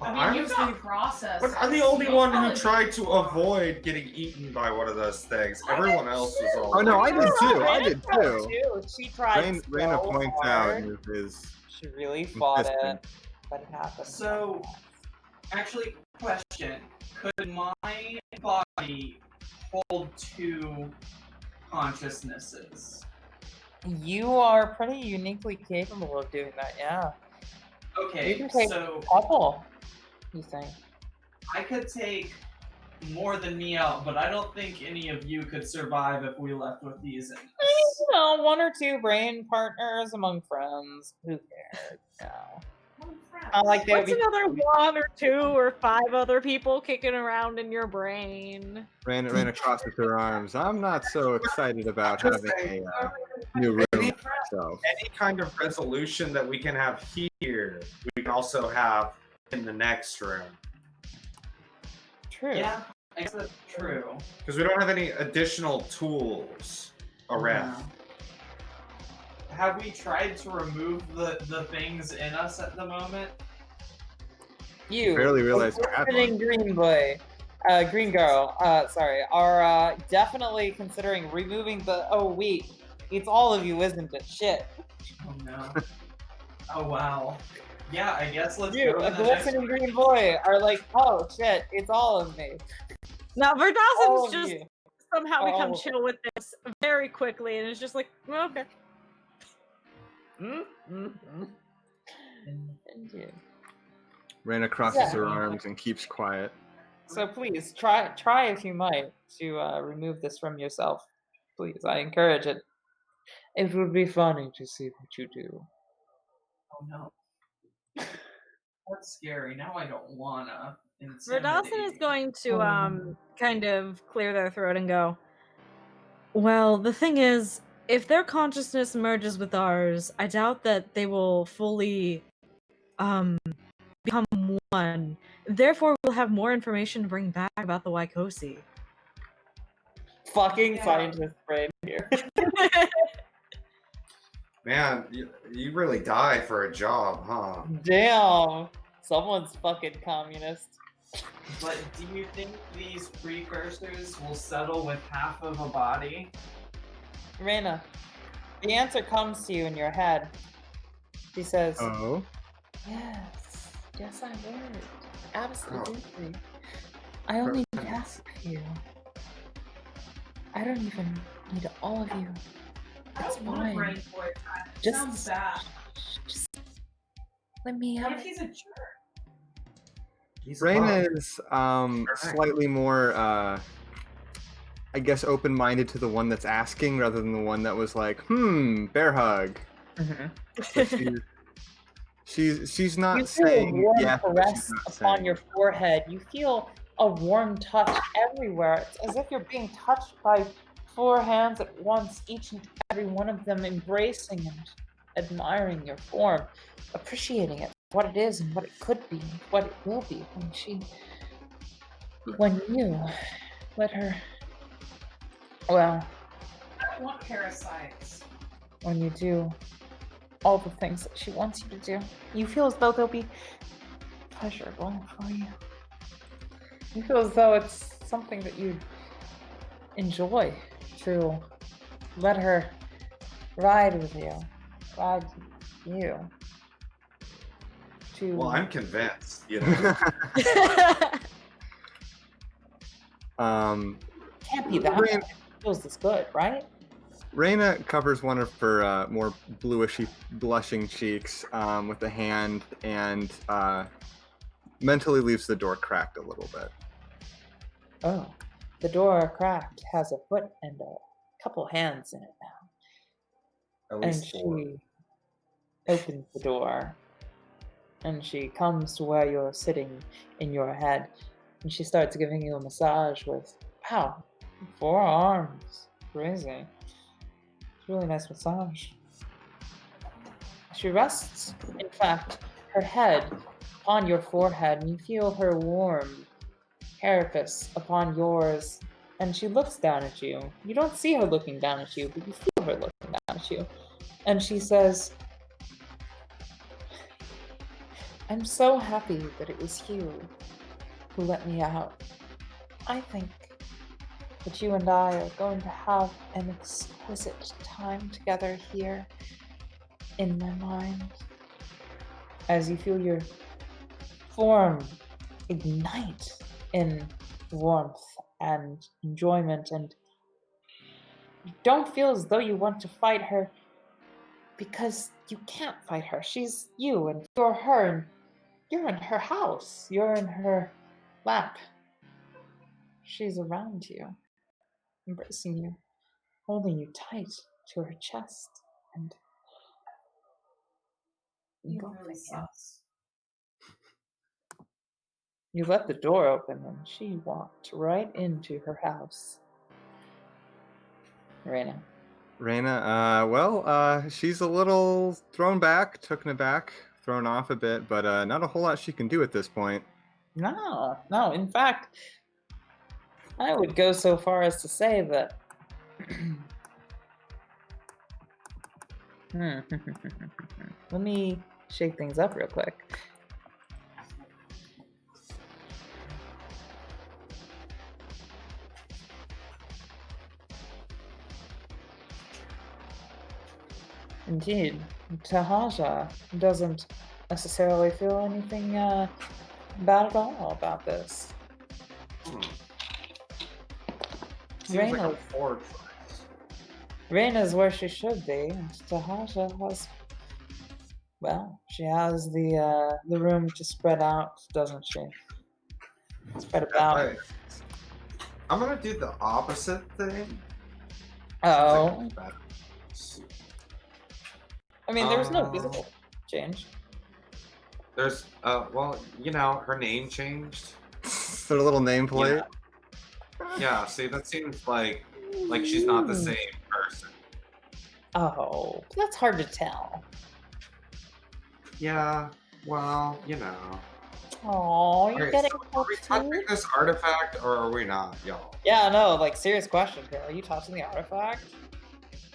Speaker 3: Well,
Speaker 6: I mean,
Speaker 3: I
Speaker 6: you've
Speaker 3: was
Speaker 6: got
Speaker 3: thinking-
Speaker 6: process.
Speaker 3: But I'm the only one who tried to avoid getting eaten by one of those things. Everyone else was all.
Speaker 4: Oh no, I
Speaker 3: like,
Speaker 4: did too. I
Speaker 1: Raina
Speaker 4: did
Speaker 1: tried
Speaker 4: too.
Speaker 1: She tried
Speaker 4: Raina
Speaker 1: so
Speaker 4: points out
Speaker 1: hard.
Speaker 4: with his
Speaker 1: She really fought
Speaker 4: insistence.
Speaker 1: it, but it happened.
Speaker 2: So, actually, question. Could my body hold 2 consciousnesses?
Speaker 1: You are pretty uniquely capable of doing that, yeah. You
Speaker 2: Okay,
Speaker 1: can take
Speaker 2: so
Speaker 1: a couple, you think.
Speaker 2: I could take more than me out, but I don't think any of you could survive if we left with these in us.
Speaker 1: You know, 1 or 2 brain partners among friends. Who cares? No. I like they would
Speaker 5: What's
Speaker 1: be.
Speaker 5: another 1 or 2 or 5 other people kicking around in your brain?
Speaker 4: ran across with her arms. I'm not so excited about
Speaker 3: Just
Speaker 4: having a new room
Speaker 3: Any-
Speaker 4: for myself.
Speaker 3: any kind of resolution that we can have here, we can also have in the next room.
Speaker 1: True.
Speaker 2: Yeah, I guess that's true.
Speaker 3: Because we don't have any additional tools around.
Speaker 2: Yeah. Have we tried to remove the things in us at the moment?
Speaker 1: You.
Speaker 4: Barely realized I had
Speaker 1: listening green boy. Green girl. Sorry. Are definitely considering removing the. Oh wait, it's all of you, isn't it? Shit.
Speaker 2: Oh no. Oh wow. Yeah, I guess let's
Speaker 1: You,
Speaker 2: go
Speaker 1: a
Speaker 2: to the next
Speaker 1: glistening green boy, are like, oh shit, it's all of me.
Speaker 5: Now
Speaker 1: All
Speaker 5: Verdazan's
Speaker 1: of
Speaker 5: just
Speaker 1: you.
Speaker 5: somehow become
Speaker 1: Oh.
Speaker 5: chill with this very quickly, and it's just like, well, okay.
Speaker 1: Indeed.
Speaker 4: Ran crosses her arms and keeps quiet.
Speaker 1: So please try if you might to remove this from yourself. Please, I encourage it. It would be funny to see what you do.
Speaker 2: Oh no. That's scary. Now I don't wanna. intimidating.
Speaker 5: Verdalson is going to kind of clear their throat and go, well, the thing is, if their consciousness merges with ours, I doubt that they will fully become one. Therefore, we'll have more information to bring back about the Waikosi.
Speaker 1: Fucking scientist brain here.
Speaker 3: Man, you really die for a job, huh?
Speaker 1: Damn. Someone's fucking communist.
Speaker 2: But do you think these precursors will settle with half of a body?
Speaker 1: Reina, the answer comes to you in your head. She says,
Speaker 4: Oh.
Speaker 1: yes, yes I would. Absolutely. I only need half of you. I don't even need all of you.
Speaker 6: I
Speaker 1: It's
Speaker 6: don't want a
Speaker 1: fine.
Speaker 6: brain boy.
Speaker 1: Just
Speaker 6: Sounds bad.
Speaker 1: Just let me
Speaker 6: What
Speaker 1: have
Speaker 6: if
Speaker 1: it.
Speaker 6: he's a jerk?
Speaker 3: He's a
Speaker 4: Raina
Speaker 3: bug.
Speaker 4: is slightly more, I guess, open-minded to the one that's asking rather than the one that was like, bear hug.
Speaker 1: Mhm.
Speaker 4: She's not
Speaker 1: You feel a
Speaker 4: saying
Speaker 1: warm
Speaker 4: yes, but
Speaker 1: caress
Speaker 4: she's not
Speaker 1: upon
Speaker 4: saying
Speaker 1: your forehead. You feel a warm touch everywhere. It's as if you're being touched by 4 hands at once, each and every one of them embracing and admiring your form, appreciating it, what it is and what it could be, and what it will be when you let her, well,
Speaker 6: I don't want parasites.
Speaker 1: when you do all the things that she wants you to do. You feel as though they'll be pleasurable for you. You feel as though it's something that you enjoy to let her ride with you. Ride you. To
Speaker 3: Well, I'm convinced, you know.
Speaker 1: can't be that
Speaker 4: Rain-
Speaker 1: bad. It feels this good, right?
Speaker 4: Raina covers one of her more bluishy, blushing cheeks with a hand and mentally leaves the door cracked a little bit.
Speaker 1: Oh. The door cracked, has a foot and a couple hands in it now.
Speaker 3: At
Speaker 1: And
Speaker 3: least 4.
Speaker 1: she opens the door and she comes to where you're sitting in your head and she starts giving you a massage with, wow, 4 arms. Crazy. It's a really nice massage. She rests, in fact, her head upon your forehead and you feel her warm carapace upon yours, and she looks down at you. You don't see her looking down at you, but you feel her looking down at you. And she says, I'm so happy that it was you who let me out. I think that you and I are going to have an exquisite time together here in my mind. As you feel your form ignite in warmth and enjoyment, and you don't feel as though you want to fight her because you can't fight her. She's you and you're her, and you're in her house. You're in her lap. She's around you, embracing you, holding you tight to her chest, and
Speaker 6: You
Speaker 1: engulfing
Speaker 6: really
Speaker 1: you.
Speaker 6: sucks.
Speaker 1: You let the door open and she walked right into her house. Raina.
Speaker 4: Raina, she's a little thrown back, taken aback, thrown off a bit, but not a whole lot she can do at this point.
Speaker 1: No. In fact, I would go so far as to say that. Let me shake things up real quick. Indeed, Tahaja doesn't necessarily feel anything bad at all about this.
Speaker 3: Seems like a
Speaker 1: Raina's-
Speaker 3: Ford choice.
Speaker 1: Raina's where she should be, and Tahaja has, well, she has the room to spread out, doesn't she? Spread about.
Speaker 3: I'm gonna do the opposite thing.
Speaker 1: Oh,
Speaker 3: Better.
Speaker 1: I mean, there was no visible change.
Speaker 3: There's well, you know, her name changed.
Speaker 4: Put a little nameplate.
Speaker 3: Yeah, see, that seems like she's not the same person.
Speaker 1: Oh, that's hard to tell.
Speaker 3: Yeah, well, you know.
Speaker 1: Oh, you're
Speaker 3: Okay,
Speaker 1: getting
Speaker 3: so are we touching this artifact or are we not, y'all?
Speaker 1: Yeah, no, like, serious question here. Are you touching the artifact?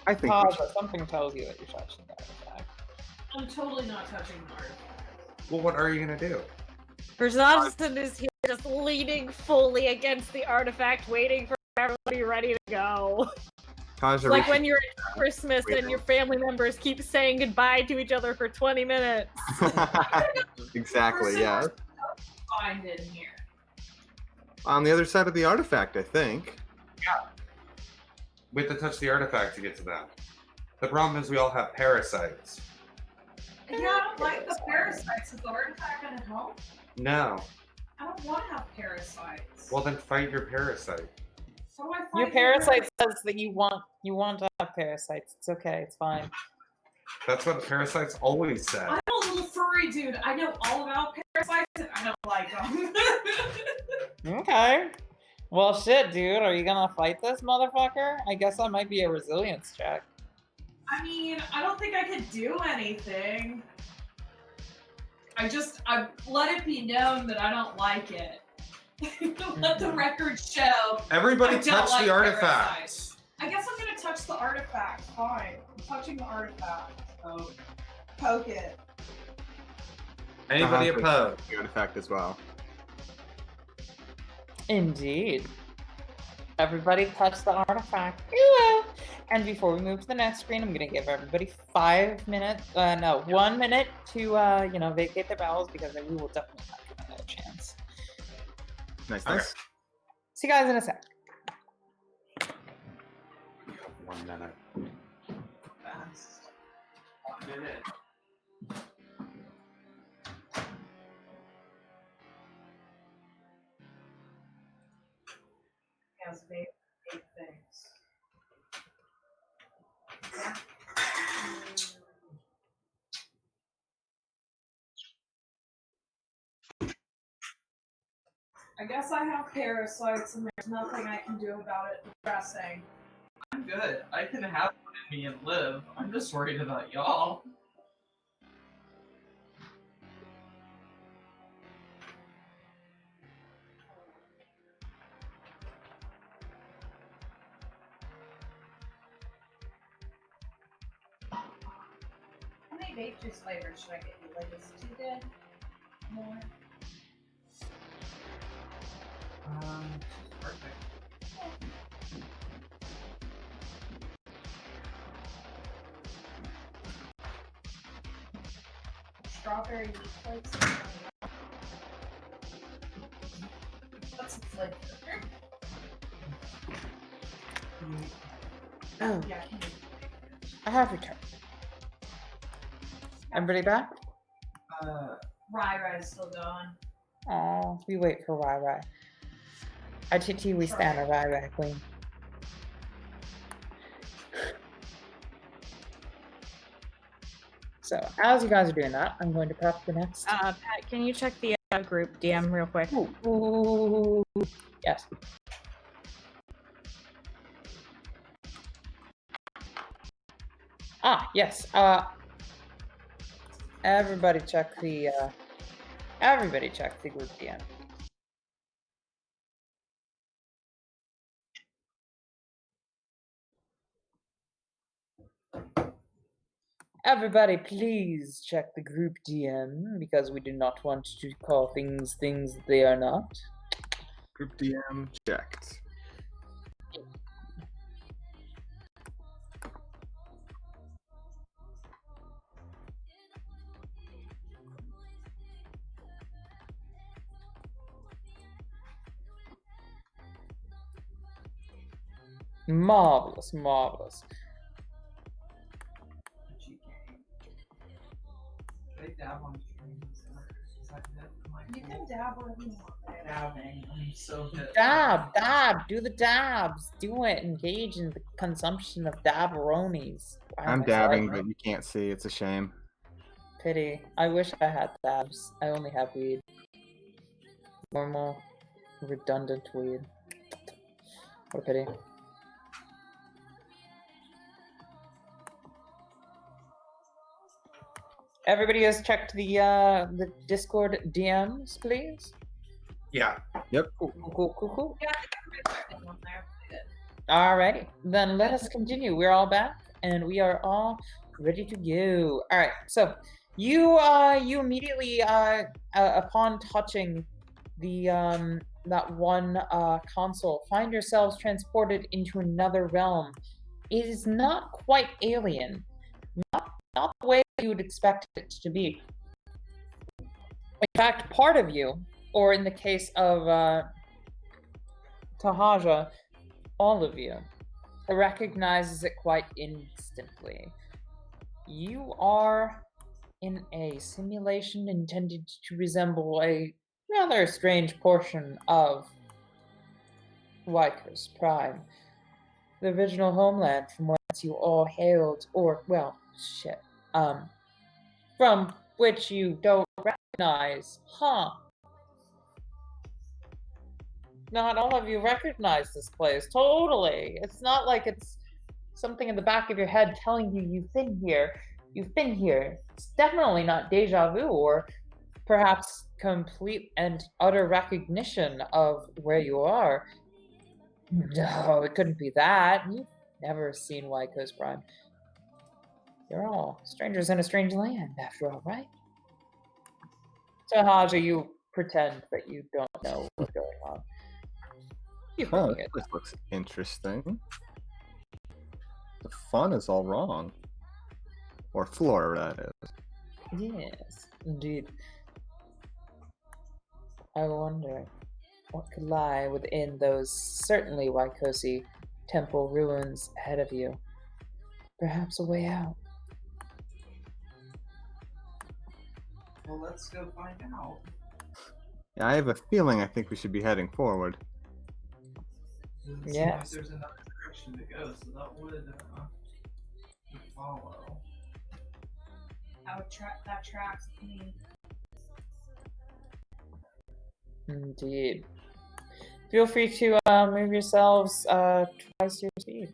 Speaker 4: I think
Speaker 1: something tells you that you're touching the artifact.
Speaker 6: I'm totally not touching the artifact.
Speaker 3: Well, what are you gonna do?
Speaker 5: Verzadison is here just leaning fully against the artifact, waiting for everybody ready to go. It's like when you're at Christmas and your family members keep saying goodbye to each other for 20 minutes.
Speaker 4: Exactly, yeah.
Speaker 6: Find in here.
Speaker 4: On the other side of the artifact, I think.
Speaker 3: Yeah. We have to touch the artifact to get to that. The problem is we all have parasites.
Speaker 6: Yeah, I don't like the parasites. Is the artifact gonna help?
Speaker 3: No.
Speaker 6: I don't want to have parasites.
Speaker 3: Well, then fight your parasite.
Speaker 6: How do I fight
Speaker 1: Your parasite says that you want to have parasites. It's okay. It's fine.
Speaker 3: That's what parasites always say.
Speaker 6: I'm a little furry dude. I know all about parasites and I don't like them.
Speaker 1: Okay. Well, shit, dude. Are you gonna fight this motherfucker? I guess that might be a resilience check.
Speaker 6: I mean, I don't think I could do anything. I let it be known that I don't like it. Let the record show.
Speaker 3: Everybody
Speaker 6: I don't
Speaker 3: touch
Speaker 6: like
Speaker 3: the artifact.
Speaker 6: parasites. I guess I'm gonna touch the artifact. Fine. I'm touching the artifact. Oh. Poke it.
Speaker 3: Anybody opposed?
Speaker 4: The artifact as well.
Speaker 1: Indeed. Everybody touch the artifact. Ooh. And before we move to the next screen, I'm gonna give everybody 1 minute to vacate their bowels because we will definitely not give them another chance.
Speaker 4: Nice.
Speaker 3: Okay.
Speaker 1: See you guys in a sec.
Speaker 3: 1 minute.
Speaker 2: Fast. 1 minute.
Speaker 6: Has vape things. I guess I have parasites and there's nothing I can do about it. Depressing.
Speaker 2: I'm good. I can have one in me and live. I'm just worried about y'all.
Speaker 6: How many vape juice flavors should I get you? Like, is 2 good? More?
Speaker 2: Perfect.
Speaker 6: Strawberry wheat flakes. What's the flavor?
Speaker 1: Oh,
Speaker 6: Yeah, I can do
Speaker 1: I have returned. Everybody back?
Speaker 6: Rai is still going.
Speaker 1: Oh, we wait for Rai. ITT, we stand a Rai queen. So, as you guys are doing that, I'm going to prep the next.
Speaker 5: Pat, can you check the group DM real quick?
Speaker 1: Ooh. Yes. Yes. Everybody check the group DM. Everybody, please check the group DM because we do not want to call things that they are not.
Speaker 4: Group DM checked.
Speaker 1: Marvelous.
Speaker 2: Should I dab on strings? Is that good?
Speaker 6: You can dab wherever you want.
Speaker 2: Dabbing. I'm so good.
Speaker 1: Dab, do the dabs. Do it. Engage in the consumption of dabronis. Why
Speaker 4: I'm
Speaker 1: am I
Speaker 4: dabbing,
Speaker 1: so-
Speaker 4: but you can't see. It's a shame.
Speaker 1: Pity. I wish I had dabs. I only have weed. Normal. Redundant weed. What a pity. Everybody has checked the Discord DMs, please.
Speaker 3: Yeah.
Speaker 4: Yep.
Speaker 1: Cool.
Speaker 6: Yeah, I think I'm there.
Speaker 1: Alrighty, then let us continue. We're all back, and we are all ready to go. All right, so you immediately upon touching the that one console, find yourselves transported into another realm. It is not quite alien, not the way you would expect it to be. In fact, part of you, or in the case of Tahaja, all of you, recognizes it quite instantly. You are in a simulation intended to resemble a rather strange portion of Wyker's Prime, the original homeland from whence you all hailed, or, well, shit, from which you don't recognize, huh? Not all of you recognize this place, totally. It's not like it's something in the back of your head telling you you've been here. You've been here. It's definitely not deja vu or perhaps complete and utter recognition of where you are. No, it couldn't be that. You've never seen Wyker's Prime. You're all strangers in a strange land, after all, right? So, Haja, you pretend that you don't know what's going on.
Speaker 4: Oh, this looks interesting. The fun is all wrong. Or Flora, that is.
Speaker 1: Yes, indeed. I wonder what could lie within those certainly Waikosi temple ruins ahead of you. Perhaps a way out.
Speaker 2: Well, let's go find out.
Speaker 4: Yeah, I have a feeling I think we should be heading forward.
Speaker 2: Doesn't seem
Speaker 1: Yes.
Speaker 2: like there's another direction to go, so that would follow.
Speaker 6: That tracks me.
Speaker 1: Indeed. Feel free to move yourselves twice your speed.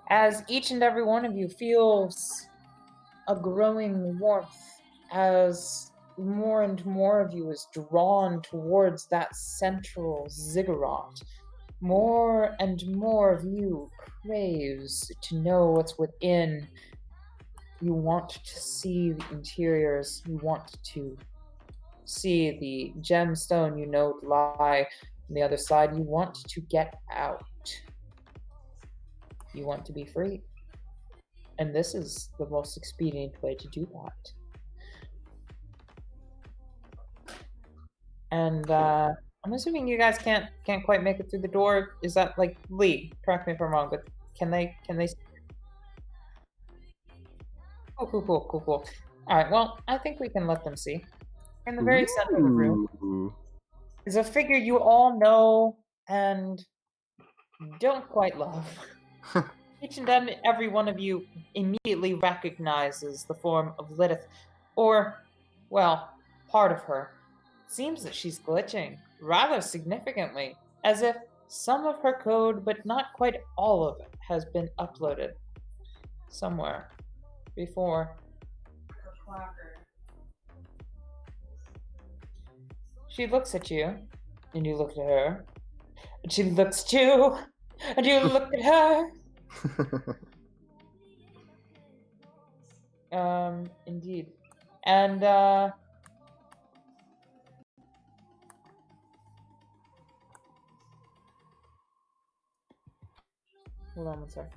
Speaker 1: As each and every one of you feels a growing warmth as more and more of you is drawn towards that central ziggurat. More and more of you craves to know what's within. You want to see the interiors. You want to see the gemstone you know to lie on the other side. You want to get out. You want to be free. And this is the most expedient way to do that. And I'm assuming you guys can't quite make it through the door. Is that like Lee? Correct me if I'm wrong, but can they? Oh, cool. All right. Well, I think we can let them see. In the very center of the room is a figure you all know and don't quite love. Each and every one of you immediately recognizes the form of Lilith, or, well, part of her. It seems that she's glitching rather significantly, as if some of her code, but not quite all of it, has been uploaded somewhere before.
Speaker 6: Her clocker.
Speaker 1: She looks at you, and you look at her, and she looks at you, and you look at her. Indeed. And, hold on one sec.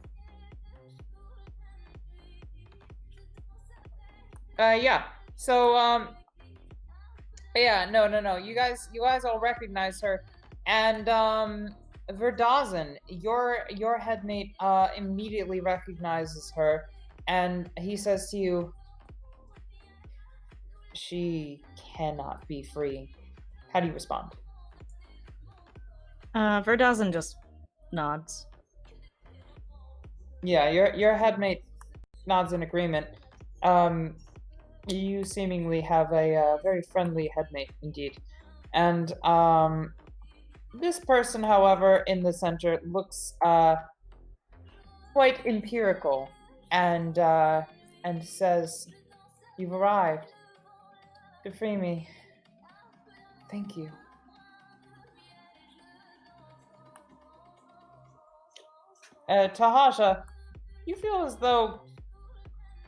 Speaker 1: Yeah. So, yeah, no. You guys all recognize her. And, Verdazan, your headmate, immediately recognizes her, and he says to you, she cannot be free. How do you respond?
Speaker 5: Verdazan just nods.
Speaker 1: Yeah, your headmate nods in agreement. You seemingly have a very friendly headmate indeed. And this person, however, in the center looks quite empirical and says, "You've arrived to free me. Thank you." Tahaja, you feel as though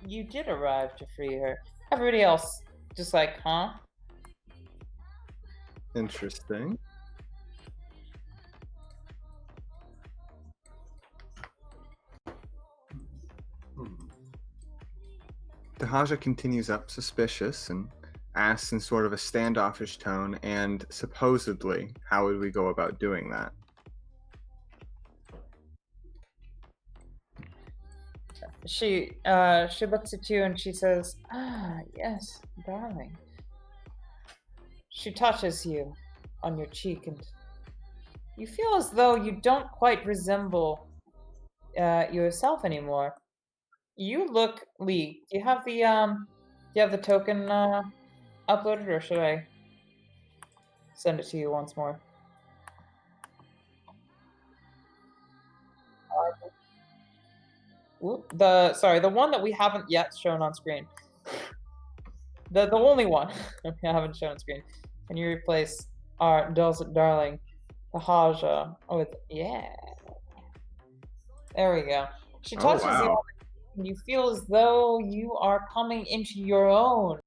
Speaker 1: you did arrive to free her. Everybody else just like, huh?
Speaker 4: Interesting. Tahaja continues up suspicious and asks in sort of a standoffish tone, and supposedly, how would we go about doing that?
Speaker 1: She looks at you and she says, "Ah, yes, darling." She touches you on your cheek, and you feel as though you don't quite resemble yourself anymore. You look, Lee. Do you have the token uploaded, or should I send it to you once more? The one that we haven't yet shown on screen. The only one we haven't shown on screen. Can you replace our dulcet darling Tahaja with There we go. She touches you, and you feel as though you are coming into your own,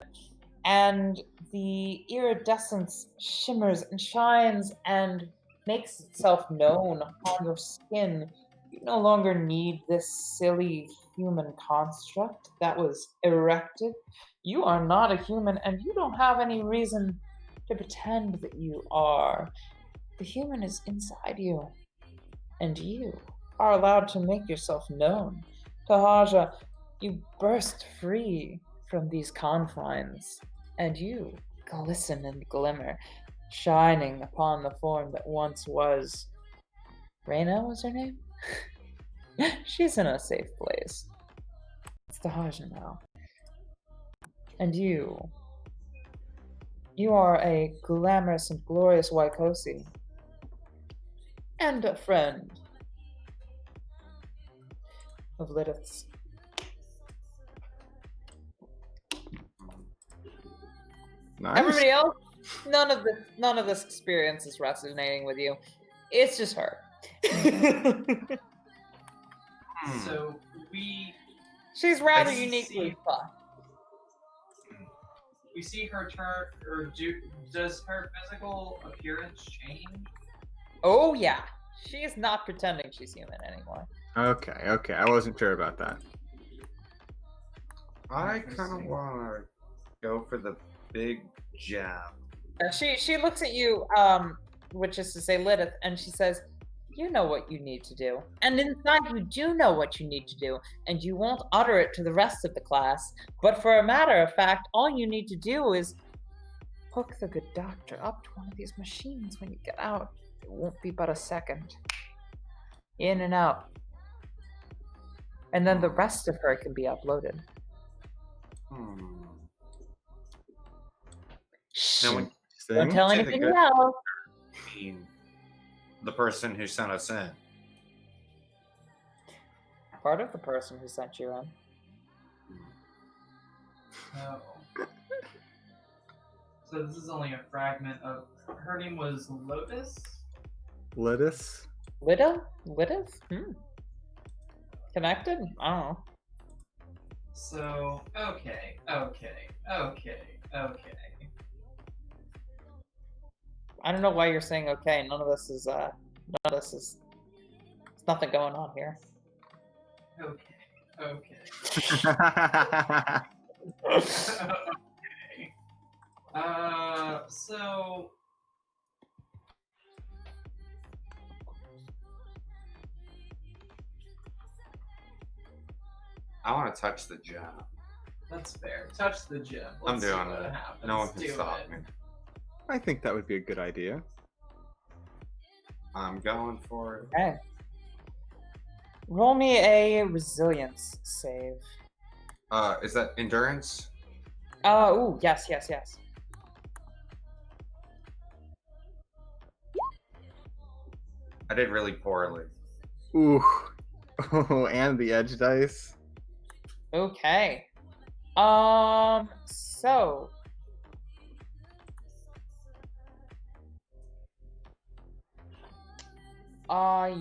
Speaker 1: and the iridescence shimmers and shines and makes itself known upon your skin. You no longer need this silly human construct that was erected. You are not a human, and you don't have any reason to pretend that you are. The human is inside you, and you are allowed to make yourself known. Tahaja, you burst free from these confines, and you glisten and glimmer, shining upon the form that once was. Reyna was her name? She's in a safe place. It's Tahaja now. And you are a glamorous and glorious Waikosi. And a friend of Lilith's.
Speaker 4: Nice.
Speaker 1: Everybody else, none of this experience is resonating with you. It's just her.
Speaker 2: So
Speaker 1: she's rather uniquely fun.
Speaker 2: We see her turn, or does her physical appearance change?
Speaker 1: Oh yeah, she is not pretending she's human anymore.
Speaker 4: Okay. I wasn't sure about that.
Speaker 3: I kind of want to go for the big jab.
Speaker 1: She looks at you, which is to say Lilith, and she says, "You know what you need to do. And inside you do know what you need to do, and you won't utter it to the rest of the class. But for a matter of fact, all you need to do is hook the good doctor up to one of these machines when you get out. It won't be but a second. In and out. And then the rest of her can be uploaded." Shh. Don't tell anything else.
Speaker 3: I mean, the person who sent us in.
Speaker 1: Part of the person who sent you in.
Speaker 2: Oh. So this is only a fragment of. Her name was Lotus?
Speaker 4: Lettuce?
Speaker 1: Lilith? Connected? I don't know.
Speaker 2: So, okay.
Speaker 1: I don't know why you're saying okay. None of this is there's nothing going on here.
Speaker 2: Okay. So
Speaker 3: I want to touch the gem.
Speaker 2: that's fair. Touch the gem.
Speaker 3: I'm
Speaker 2: Let's see
Speaker 3: doing
Speaker 2: what
Speaker 3: it.
Speaker 2: happens.
Speaker 3: No one can
Speaker 2: Do
Speaker 3: stop
Speaker 2: it.
Speaker 3: me.
Speaker 4: I think that would be a good idea.
Speaker 3: I'm going for it.
Speaker 1: Okay. Roll me a resilience save.
Speaker 3: Is that endurance?
Speaker 1: Ooh, yes.
Speaker 3: I did really poorly.
Speaker 4: Ooh. Oh, and the edge dice.
Speaker 1: Okay. So.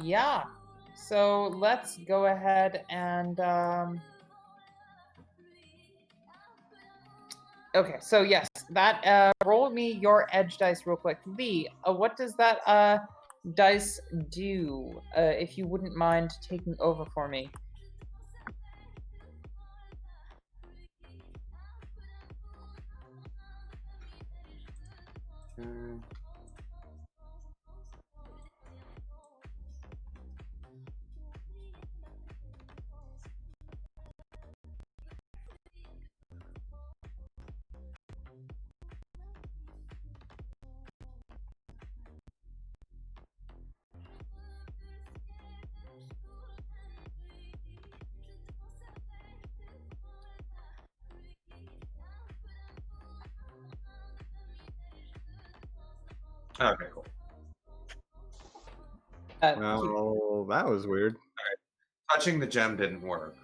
Speaker 1: Yeah. So let's go ahead and, okay, so yes, that, roll me your edge dice real quick. Lee, what does that, dice do? If you wouldn't mind taking over for me.
Speaker 3: Okay, cool.
Speaker 4: Well, that was weird.
Speaker 3: Touching the gem didn't work.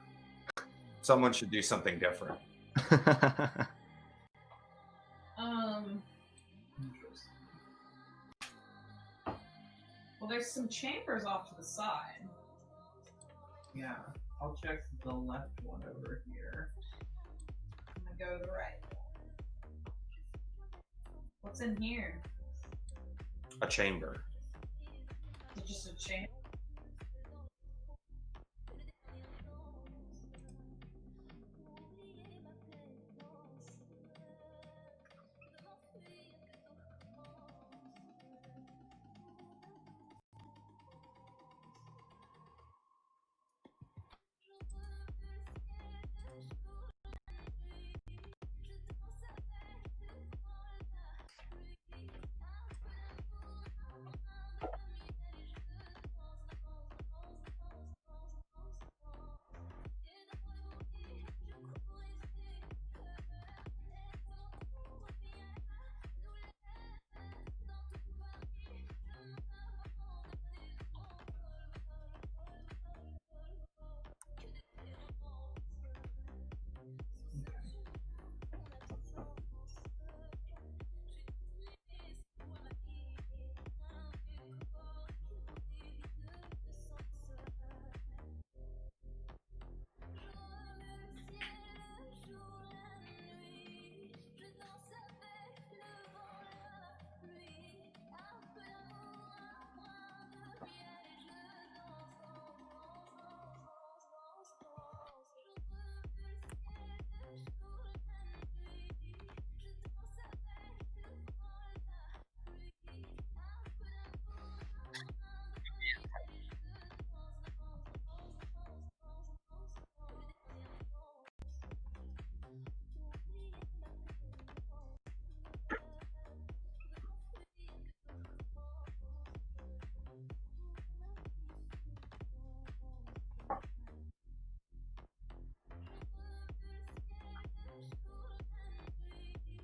Speaker 3: Someone should do something different.
Speaker 2: Interesting.
Speaker 6: Well, there's some chambers off to the side.
Speaker 2: Yeah, I'll check the left one over here.
Speaker 6: I'm gonna go to the right. What's in here?
Speaker 3: A chamber.
Speaker 6: Is it just a chamber?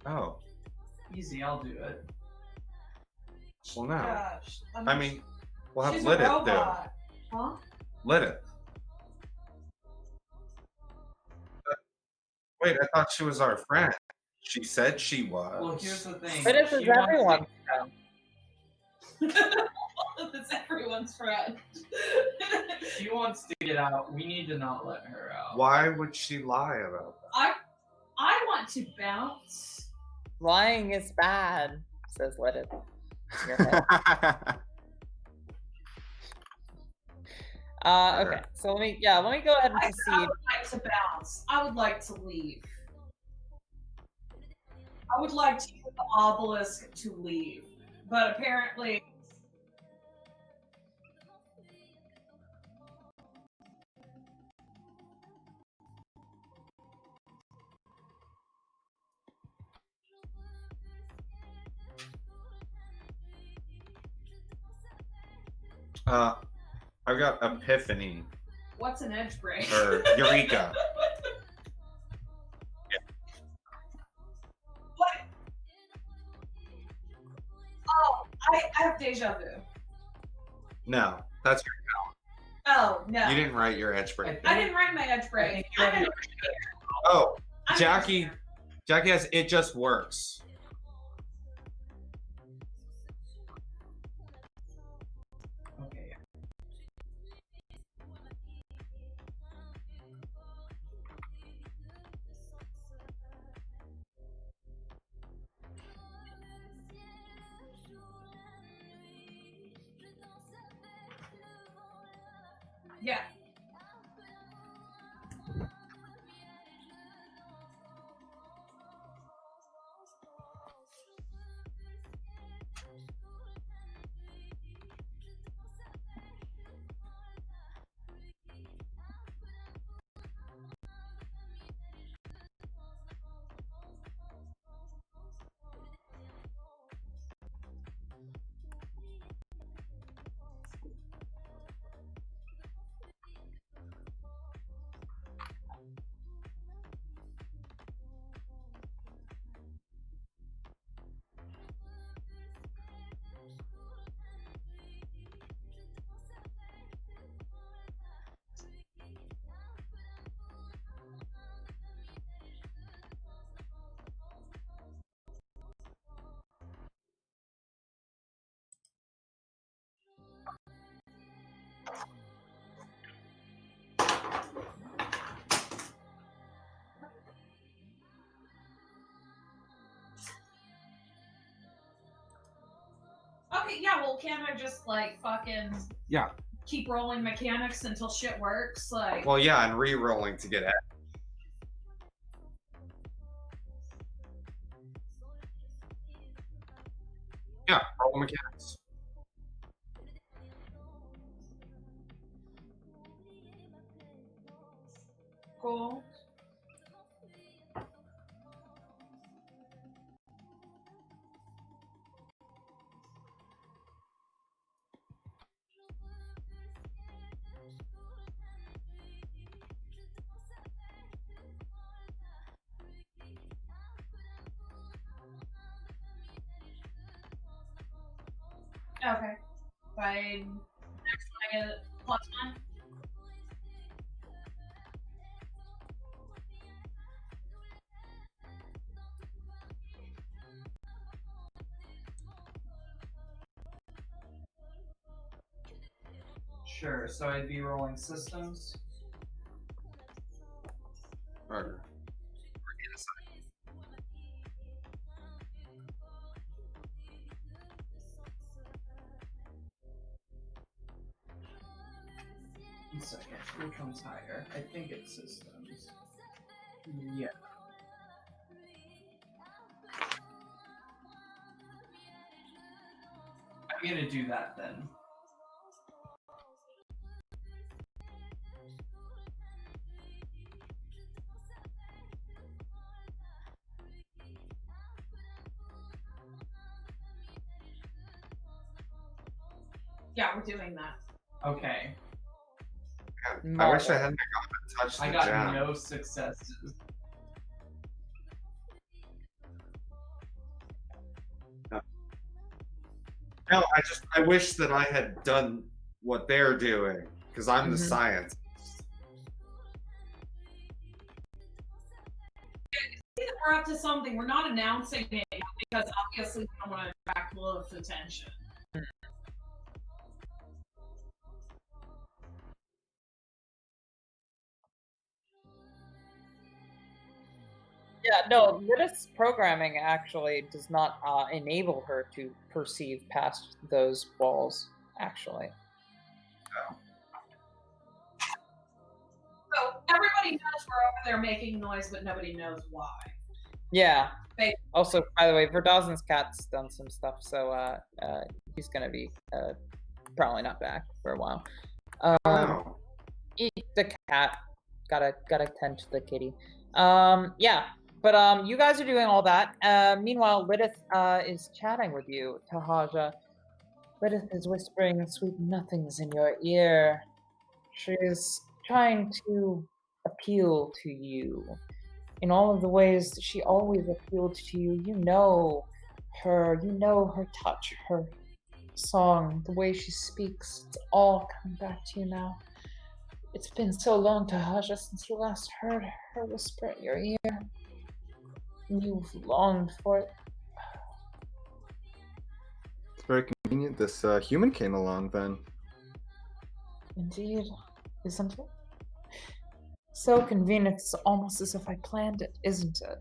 Speaker 3: Oh.
Speaker 2: Easy, I'll do it.
Speaker 3: Well, no.
Speaker 6: Gosh,
Speaker 3: I mean, we'll have
Speaker 6: she's a
Speaker 3: Lydith do it.
Speaker 6: robot. Huh?
Speaker 3: Lydith. Wait, I thought she was our friend. She said she was.
Speaker 2: Well, here's the thing.
Speaker 1: But this is
Speaker 2: She wants
Speaker 1: everyone's
Speaker 6: That's everyone's friend.
Speaker 2: She wants to get out. We need to not let her out.
Speaker 3: Why would she lie about that?
Speaker 6: I want to bounce.
Speaker 1: Lying is bad, says Lydith. in your head. Okay, so let me go ahead and
Speaker 6: I
Speaker 1: proceed.
Speaker 6: would like to bounce. I would like to leave. I would like to use the obelisk to leave, but apparently.
Speaker 3: I've got Epiphany.
Speaker 6: What's an edge break?
Speaker 3: Or Eureka.
Speaker 6: What? Oh, I have deja vu.
Speaker 3: No, that's your.
Speaker 6: Oh no.
Speaker 3: You didn't write your edge break.
Speaker 6: I didn't write my edge break. I'm an
Speaker 3: Oh,
Speaker 6: I'm
Speaker 3: Jackie has It Just Works.
Speaker 2: Okay.
Speaker 6: Yeah. Okay, yeah, well, can't I just, like, fucking
Speaker 3: Yeah.
Speaker 6: keep rolling mechanics until shit works? Like,
Speaker 3: Well, yeah, and re-rolling to get edge. Yeah, roll mechanics.
Speaker 6: cool. Okay. By next one I get +1.
Speaker 2: Sure. So I'd be rolling systems.
Speaker 3: Or
Speaker 2: One second. Which one's higher? I think it's systems. Yeah. I'm gonna do that then.
Speaker 6: Yeah, we're doing that.
Speaker 2: Okay.
Speaker 3: I wish I hadn't gotten touched
Speaker 2: I
Speaker 3: the
Speaker 2: got
Speaker 3: gem.
Speaker 2: no successes.
Speaker 3: No, I wish that I had done what they're doing because I'm the science.
Speaker 6: We're up to something. We're not announcing it because obviously we don't want to attract Lilith's attention.
Speaker 1: Yeah, no, Lilith's programming actually does not enable her to perceive past those walls, actually.
Speaker 6: So everybody knows we're over there making noise, but nobody knows why.
Speaker 1: Yeah.
Speaker 6: They-
Speaker 1: Also, by the way, Verdozen's cat's done some stuff, so he's gonna be probably not back for a while.
Speaker 3: Wow.
Speaker 1: Eat the cat. Gotta tend to the kitty. Yeah. But you guys are doing all that. Meanwhile, Lilith is chatting with you, Tahaja. Lilith is whispering sweet nothings in your ear. She is trying to appeal to you in all of the ways that she always appealed to you. You know her touch, her song, the way she speaks, it's all coming back to you now. It's been so long, Tahaja, since you last heard her whisper in your ear. You've longed for it.
Speaker 4: It's very convenient this human came along then.
Speaker 1: Indeed, isn't it? So convenient, it's almost as if I planned it, isn't it?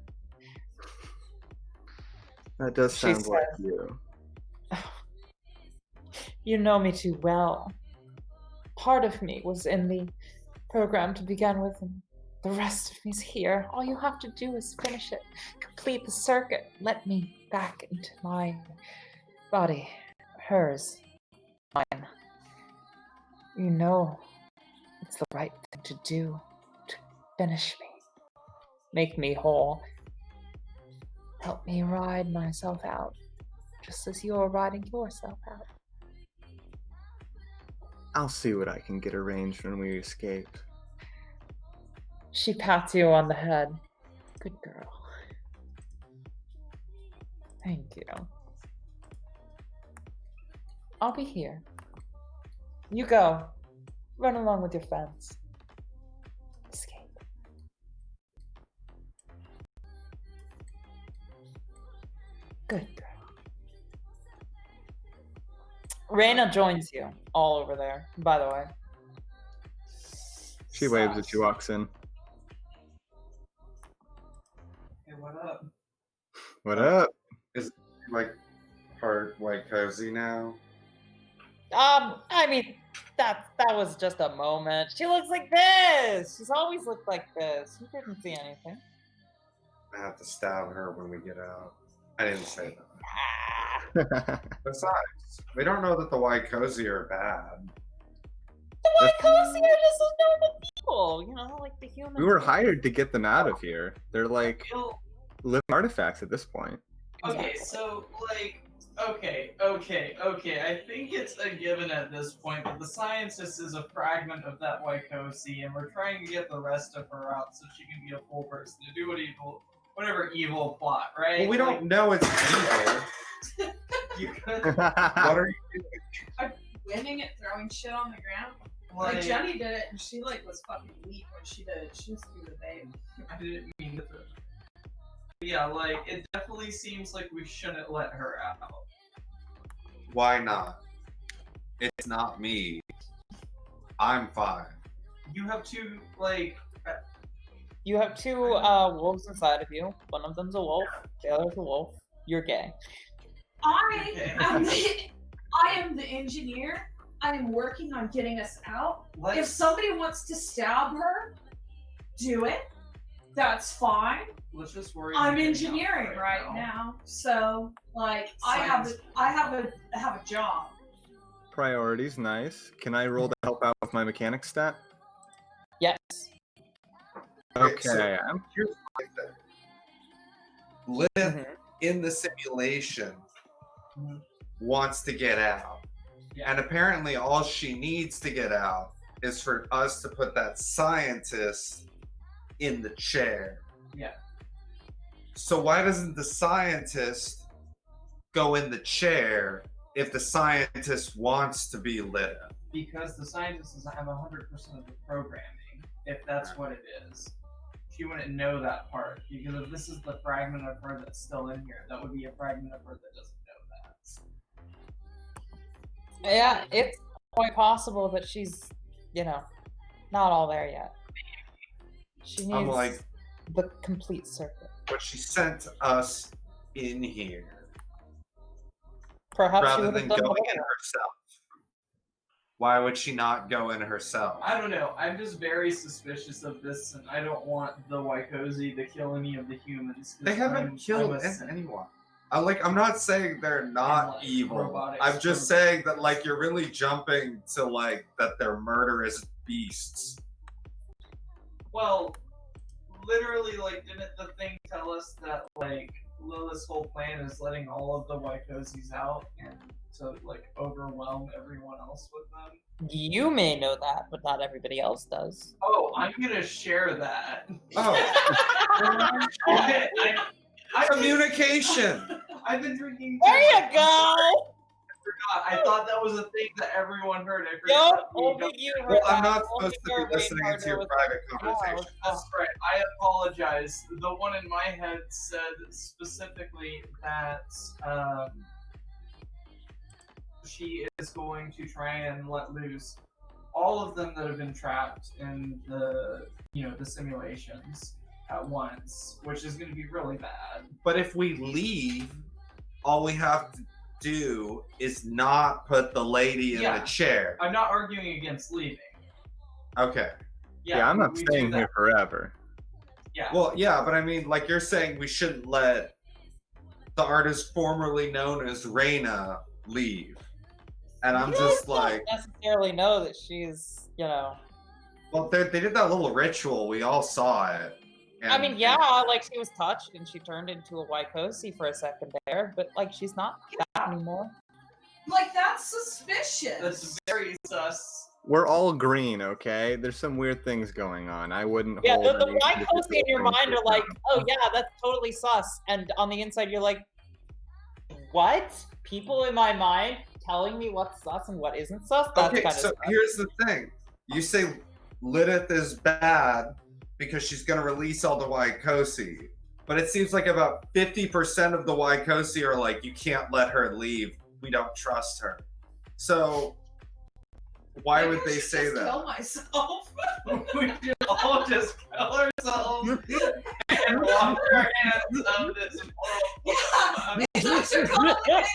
Speaker 4: That does
Speaker 1: She
Speaker 4: sound like
Speaker 1: said-
Speaker 4: you.
Speaker 1: You know me too well. Part of me was in the program to begin with, and the rest of me's here. All you have to do is finish it, complete the circuit, let me back into my body, hers, mine. You know, it's the right thing to do, to finish me, make me whole. Help me ride myself out, just as you're riding yourself out.
Speaker 4: I'll see what I can get arranged when we escape.
Speaker 1: She pats you on the head. Good girl. Thank you. I'll be here. You go. Run along with your friends. Escape. Good girl. Reyna joins you all over there, by the way.
Speaker 4: She waves as she walks in.
Speaker 2: Hey, what up?
Speaker 4: What up?
Speaker 3: Like part white cozy now.
Speaker 1: I mean, that was just a moment. She looks like this. She's always looked like this. You didn't see anything.
Speaker 3: I have to stab her when we get out. I didn't say that.
Speaker 1: Ah,
Speaker 3: Besides, we don't know that the white cozy are bad.
Speaker 1: the white cozy are just normal people, you know, like the humans.
Speaker 4: We were hired to get them out of here. They're like
Speaker 2: Well,
Speaker 4: living artifacts at this point.
Speaker 2: okay,
Speaker 1: Exactly.
Speaker 2: so like, okay. I think it's a given at this point that the scientist is a fragment of that Waikosi, and we're trying to get the rest of her out so she can be a full person to do whatever evil plot, right?
Speaker 3: Well, we don't know it's evil.
Speaker 2: You could,
Speaker 3: What are you doing?
Speaker 6: Winning it, throwing shit on the ground. Like Jenny did it, and she like was fucking weak when she did it. She just threw the babe.
Speaker 2: I didn't mean to. Yeah, like it definitely seems like we shouldn't let her out.
Speaker 3: Why not? It's not me. I'm fine.
Speaker 2: You have two like.
Speaker 1: You have two wolves inside of you. One of them's a wolf. The other's a wolf. You're gay.
Speaker 6: I am the engineer. I am working on getting us out. If
Speaker 2: Let's,
Speaker 6: somebody wants to stab her, do it. That's fine.
Speaker 2: let's just worry.
Speaker 6: I'm
Speaker 2: about getting out
Speaker 6: engineering right now, so like I have a job.
Speaker 4: Priorities, nice. Can I roll to help out with my mechanic stat?
Speaker 1: Yes.
Speaker 3: Okay, so
Speaker 4: Okay.
Speaker 3: here's my thing. Liv
Speaker 1: Mhm.
Speaker 3: in the simulation
Speaker 2: Mhm.
Speaker 3: wants to get out.
Speaker 2: Yeah.
Speaker 3: And apparently all she needs to get out is for us to put that scientist in the chair.
Speaker 2: Yeah.
Speaker 3: So why doesn't the scientist go in the chair if the scientist wants to be lit up?
Speaker 2: Because the scientist doesn't have 100% of the programming, if that's what it is. She wouldn't know that part, because if this is the fragment of her that's still in here, that would be a fragment of her that doesn't know that.
Speaker 1: Yeah, it's quite possible that she's, not all there yet. She needs
Speaker 3: I'm like,
Speaker 1: the complete circuit.
Speaker 3: but she sent us in here
Speaker 1: Perhaps she
Speaker 3: rather
Speaker 1: would
Speaker 3: than
Speaker 1: have done
Speaker 3: going
Speaker 1: the
Speaker 3: in herself. Why would she not go in herself?
Speaker 2: I don't know, I'm just very suspicious of this, and I don't want the Waikosi to kill any of the humans. 'cause
Speaker 3: They haven't
Speaker 2: I'm
Speaker 3: killed
Speaker 2: a sin.
Speaker 3: anyone. I'm not saying they're not
Speaker 2: Like,
Speaker 3: evil.
Speaker 2: robotics
Speaker 3: I'm just
Speaker 2: from-
Speaker 3: saying that like you're really jumping to like that they're murderous beasts.
Speaker 2: Well, literally, like, didn't the thing tell us that, like, Lilith's whole plan is letting all of the Waikosis out and to, like, overwhelm everyone else with them?
Speaker 1: You may know that, but not everybody else does.
Speaker 2: Oh, I'm gonna share that.
Speaker 3: Oh,
Speaker 2: I've been-
Speaker 3: communication.
Speaker 2: I've been drinking.
Speaker 1: There you go!
Speaker 2: forgot. I thought that was a thing that everyone heard.
Speaker 1: Yup, only you heard
Speaker 3: Well, I'm
Speaker 1: that.
Speaker 3: not
Speaker 1: Only
Speaker 3: supposed to
Speaker 1: your
Speaker 3: be
Speaker 1: brain
Speaker 3: listening
Speaker 1: partner
Speaker 3: to your
Speaker 1: was
Speaker 3: private
Speaker 1: like,
Speaker 3: conversation.
Speaker 2: That's right. I apologize. The one in my head said specifically that she is going to try and let loose all of them that have been trapped in the the simulations at once, which is going to be really bad.
Speaker 3: But if we leave, all we have to do is not put the lady in the chair.
Speaker 2: I'm not arguing against leaving.
Speaker 3: Okay.
Speaker 4: Yeah, I'm not
Speaker 2: we
Speaker 4: staying
Speaker 2: do that.
Speaker 4: here forever.
Speaker 2: Yeah.
Speaker 3: Well, yeah, but I mean, like you're saying, we shouldn't let the artist formerly known as Reina leave. And I'm just like,
Speaker 1: don't necessarily know that she's,
Speaker 3: well, they did that little ritual. We all saw it. And,
Speaker 1: I mean, like she was touched and she turned into a Waikosi for a second there, but like she's not that anymore.
Speaker 6: Like, that's suspicious.
Speaker 2: That's very sus.
Speaker 4: We're all green, okay? There's some weird things going on. I wouldn't.
Speaker 1: Yeah,
Speaker 4: hold
Speaker 1: the
Speaker 4: any
Speaker 1: Waikosi in your
Speaker 4: individual
Speaker 1: mind
Speaker 4: things
Speaker 1: are like,
Speaker 4: down.
Speaker 1: oh yeah, that's totally sus, and on the inside you're like, what? People in my mind telling me what's sus and what isn't sus? That's
Speaker 3: okay,
Speaker 1: kind
Speaker 3: so
Speaker 1: of
Speaker 3: here's the thing. You say Lilith is bad because she's going to release all the Waikosi. But it seems like about 50% of the Waikosi are like, you can't let her leave. We don't trust her. So why
Speaker 6: Maybe
Speaker 3: would
Speaker 6: I
Speaker 3: they
Speaker 6: should
Speaker 3: say
Speaker 6: just
Speaker 3: that?
Speaker 6: Kill myself.
Speaker 2: We should all just kill ourselves and wash our hands of this
Speaker 6: Yeah, it's actually complicated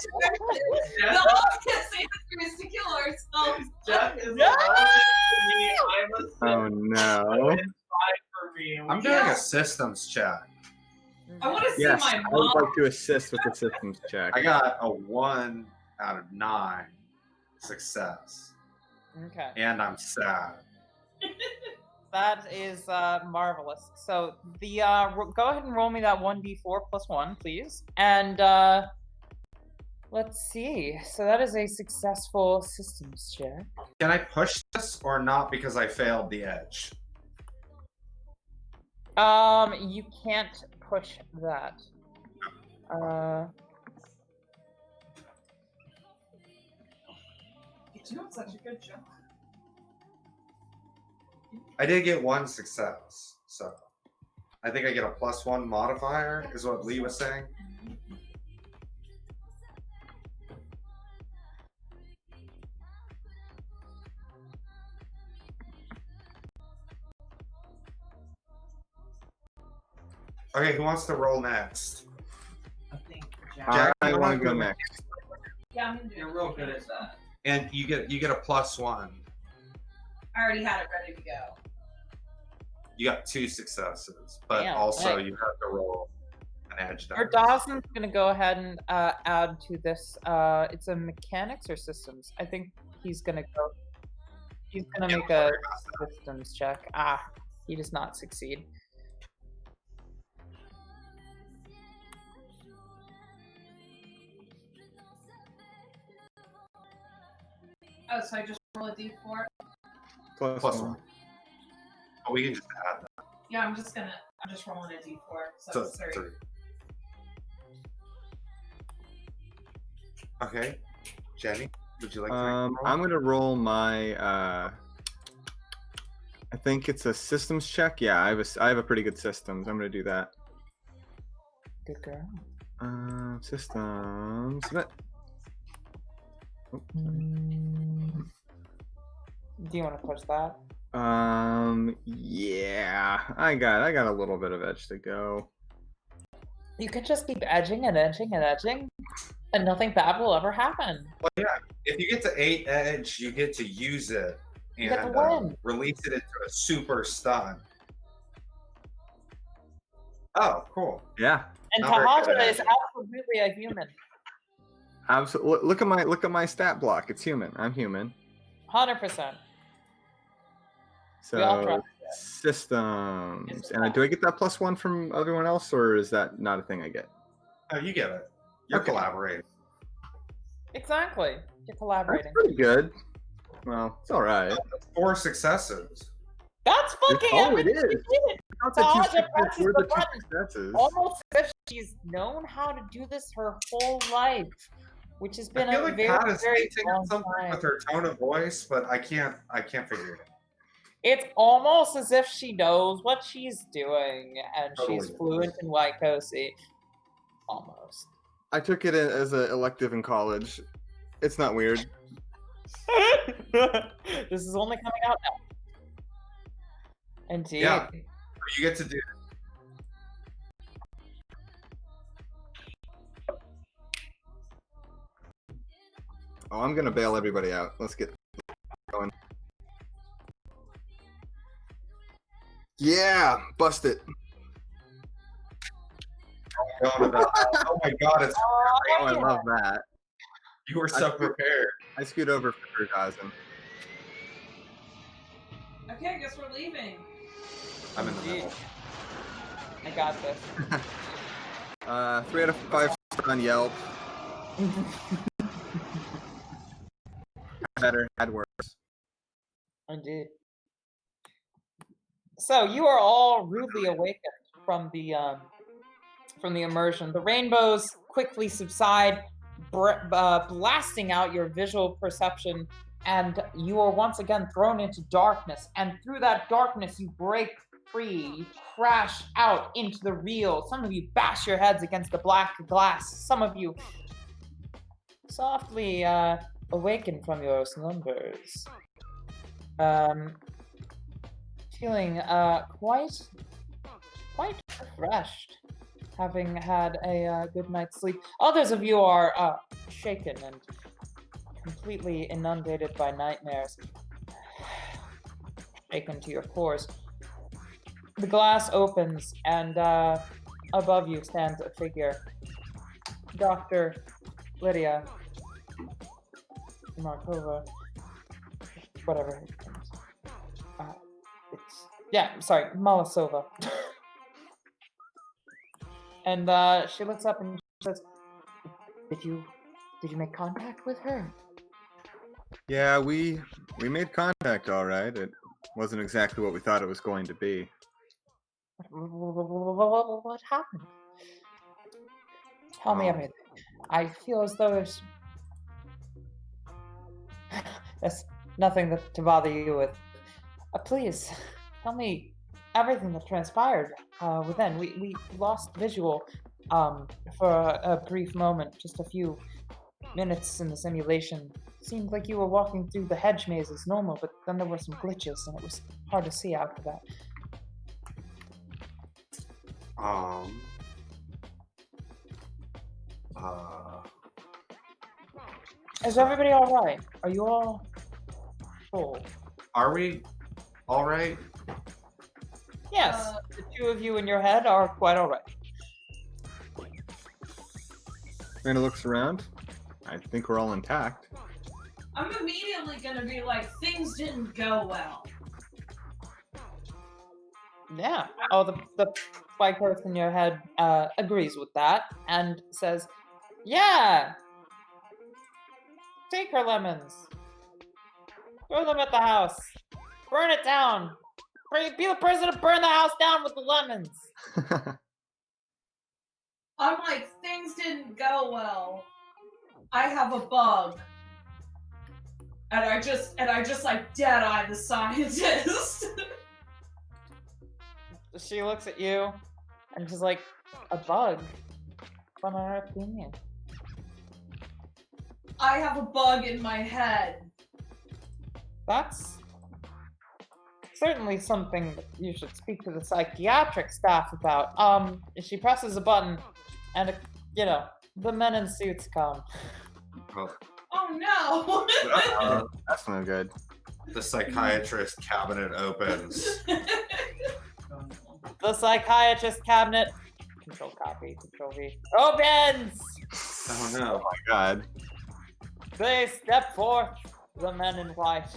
Speaker 6: situation. The obvious answer is to kill ourselves.
Speaker 2: Jeff is
Speaker 1: Yeah!
Speaker 2: to me. I'm a
Speaker 4: Oh no.
Speaker 2: it's fine for me.
Speaker 3: I'm doing a systems check.
Speaker 6: I want to see
Speaker 4: Yes,
Speaker 6: my
Speaker 4: I would
Speaker 6: mom.
Speaker 4: like to assist with the systems check.
Speaker 3: I got a 1 out of 9 success.
Speaker 1: Okay.
Speaker 3: And I'm sad.
Speaker 1: That is marvelous. So the go ahead and roll me that 1d4 plus 1, please. And let's see. So that is a successful systems check.
Speaker 3: Can I push this or not because I failed the edge?
Speaker 1: You can't push that.
Speaker 6: You're doing such a good job.
Speaker 3: I did get 1 success, so I think I get a +1 modifier, is what Lee was saying. Okay, who wants to roll next?
Speaker 2: I think
Speaker 4: I want to go next.
Speaker 6: Yeah, I'm gonna do
Speaker 2: You're
Speaker 6: it.
Speaker 2: real good at that.
Speaker 3: And you get a +1.
Speaker 6: I already had it ready to go.
Speaker 3: You got 2 successes, but
Speaker 1: Damn,
Speaker 3: also
Speaker 1: right.
Speaker 3: you have to roll an edge die.
Speaker 1: Or Dawson's gonna go ahead and add to this. It's a mechanics or systems. I think he's gonna go. He's gonna make a systems check. He does not succeed.
Speaker 6: Oh, so I just roll a d4?
Speaker 4: Plus
Speaker 3: +1.
Speaker 4: one.
Speaker 3: Oh, we can just add that.
Speaker 6: Yeah, I'm just rolling a d4. So
Speaker 3: So
Speaker 6: it's 3.
Speaker 3: 3. Okay. Jenny, would you like to make a roll?
Speaker 4: I'm gonna roll my. I think it's a systems check. Yeah, I have a pretty good systems. I'm gonna do that.
Speaker 1: Good girl.
Speaker 4: Systems. Oh,
Speaker 1: Do you want to push that?
Speaker 4: yeah, I got a little bit of edge to go.
Speaker 1: You can just keep edging and edging and edging, and nothing bad will ever happen.
Speaker 3: Well, yeah. If you get to 8 edge, you get to use it
Speaker 1: You get to
Speaker 3: and
Speaker 1: win.
Speaker 3: release it into a super stun. Oh, cool.
Speaker 4: Yeah,
Speaker 1: And
Speaker 3: Not very good
Speaker 1: Tahaja
Speaker 3: at
Speaker 1: is
Speaker 3: edging.
Speaker 1: absolutely a human.
Speaker 4: absolutely. Look at my stat block. It's human. I'm human.
Speaker 1: 100%. We all
Speaker 4: So
Speaker 1: trust
Speaker 4: systems. And do I get that +1 from everyone else, or is that not a thing I get?
Speaker 3: Oh, you get it. You're
Speaker 4: Okay.
Speaker 3: collaborating.
Speaker 1: Exactly. You're
Speaker 4: That's
Speaker 1: collaborating.
Speaker 4: pretty good. Well, it's all right.
Speaker 3: 4 successes.
Speaker 1: That's fucking
Speaker 4: Oh, it
Speaker 1: epic. She
Speaker 4: is.
Speaker 1: did it.
Speaker 4: Not the two
Speaker 1: Tahaja
Speaker 4: successes,
Speaker 1: presses
Speaker 4: we're
Speaker 1: the
Speaker 4: the two
Speaker 1: button.
Speaker 4: successes.
Speaker 1: Almost as if she's known how to do this her whole life. which has been
Speaker 3: I feel
Speaker 1: a
Speaker 3: like
Speaker 1: very,
Speaker 3: Pat is
Speaker 1: very
Speaker 3: hinting
Speaker 1: long
Speaker 3: at something
Speaker 1: time.
Speaker 3: with her tone of voice, but I can't figure it out.
Speaker 1: It's almost as if she knows what she's doing, and she's
Speaker 3: Totally.
Speaker 1: fluent in Waikosi. Almost.
Speaker 4: I took it as an elective in college. It's not weird.
Speaker 1: This is only coming out now. Indeed.
Speaker 3: Yeah. You get to do.
Speaker 4: Oh, I'm gonna bail everybody out. Let's get going. Yeah, bust it.
Speaker 3: Oh my god, it's
Speaker 4: Oh, I love that.
Speaker 3: you were so prepared.
Speaker 4: I scoot over for Gazen.
Speaker 6: Okay, I guess we're leaving.
Speaker 3: I'm in the middle.
Speaker 1: I got this.
Speaker 4: 3 out of 5 on Yelp. Better, had worse.
Speaker 1: Indeed. So you are all rudely awakened from the immersion. The rainbows quickly subside, blasting out your visual perception, and you are once again thrown into darkness. And through that darkness, you break free. You crash out into the real. Some of you bash your heads against the black glass. Some of you softly awaken from your slumbers. Feeling quite refreshed, having had a good night's sleep. Others of you are shaken and completely inundated by nightmares, shaken to your cores. The glass opens, and above you stands a figure. Dr. Lydia Markova, whatever her name is. Malasova. And she looks up and says, Did you make contact with her?
Speaker 4: Yeah, we made contact, all right. It wasn't exactly what we thought it was going to be.
Speaker 1: What happened? Tell me everything. I feel as though there's nothing to bother you with. Please, tell me everything that transpired within. We lost visual for a brief moment, just a few minutes in the simulation. Seemed like you were walking through the hedge maze as normal, but then there were some glitches, and it was hard to see after that. Is everybody all right? Are you all full?
Speaker 3: Are we all right?
Speaker 1: Yes, the two of you in your head are quite all right.
Speaker 4: Miranda looks around. I think we're all intact.
Speaker 6: I'm immediately gonna be like, things didn't go well.
Speaker 1: Yeah. Oh, the white person in your head agrees with that and says, yeah, take her lemons. Throw them at the house. Burn it down. Be the person to burn the house down with the lemons.
Speaker 6: I'm like, things didn't go well. I have a bug. And I just like dead eye the scientist.
Speaker 1: She looks at you and she's like, a bug? What on earth do you mean?
Speaker 6: I have a bug in my head.
Speaker 1: That's certainly something that you should speak to the psychiatric staff about. She presses a button and, the men in suits come.
Speaker 6: Oh no!
Speaker 4: That's no good.
Speaker 3: The psychiatrist cabinet opens.
Speaker 1: The psychiatrist cabinet, Control Copy, Control V, opens!
Speaker 3: Oh no.
Speaker 4: Oh my god.
Speaker 1: They step forth, the men in white.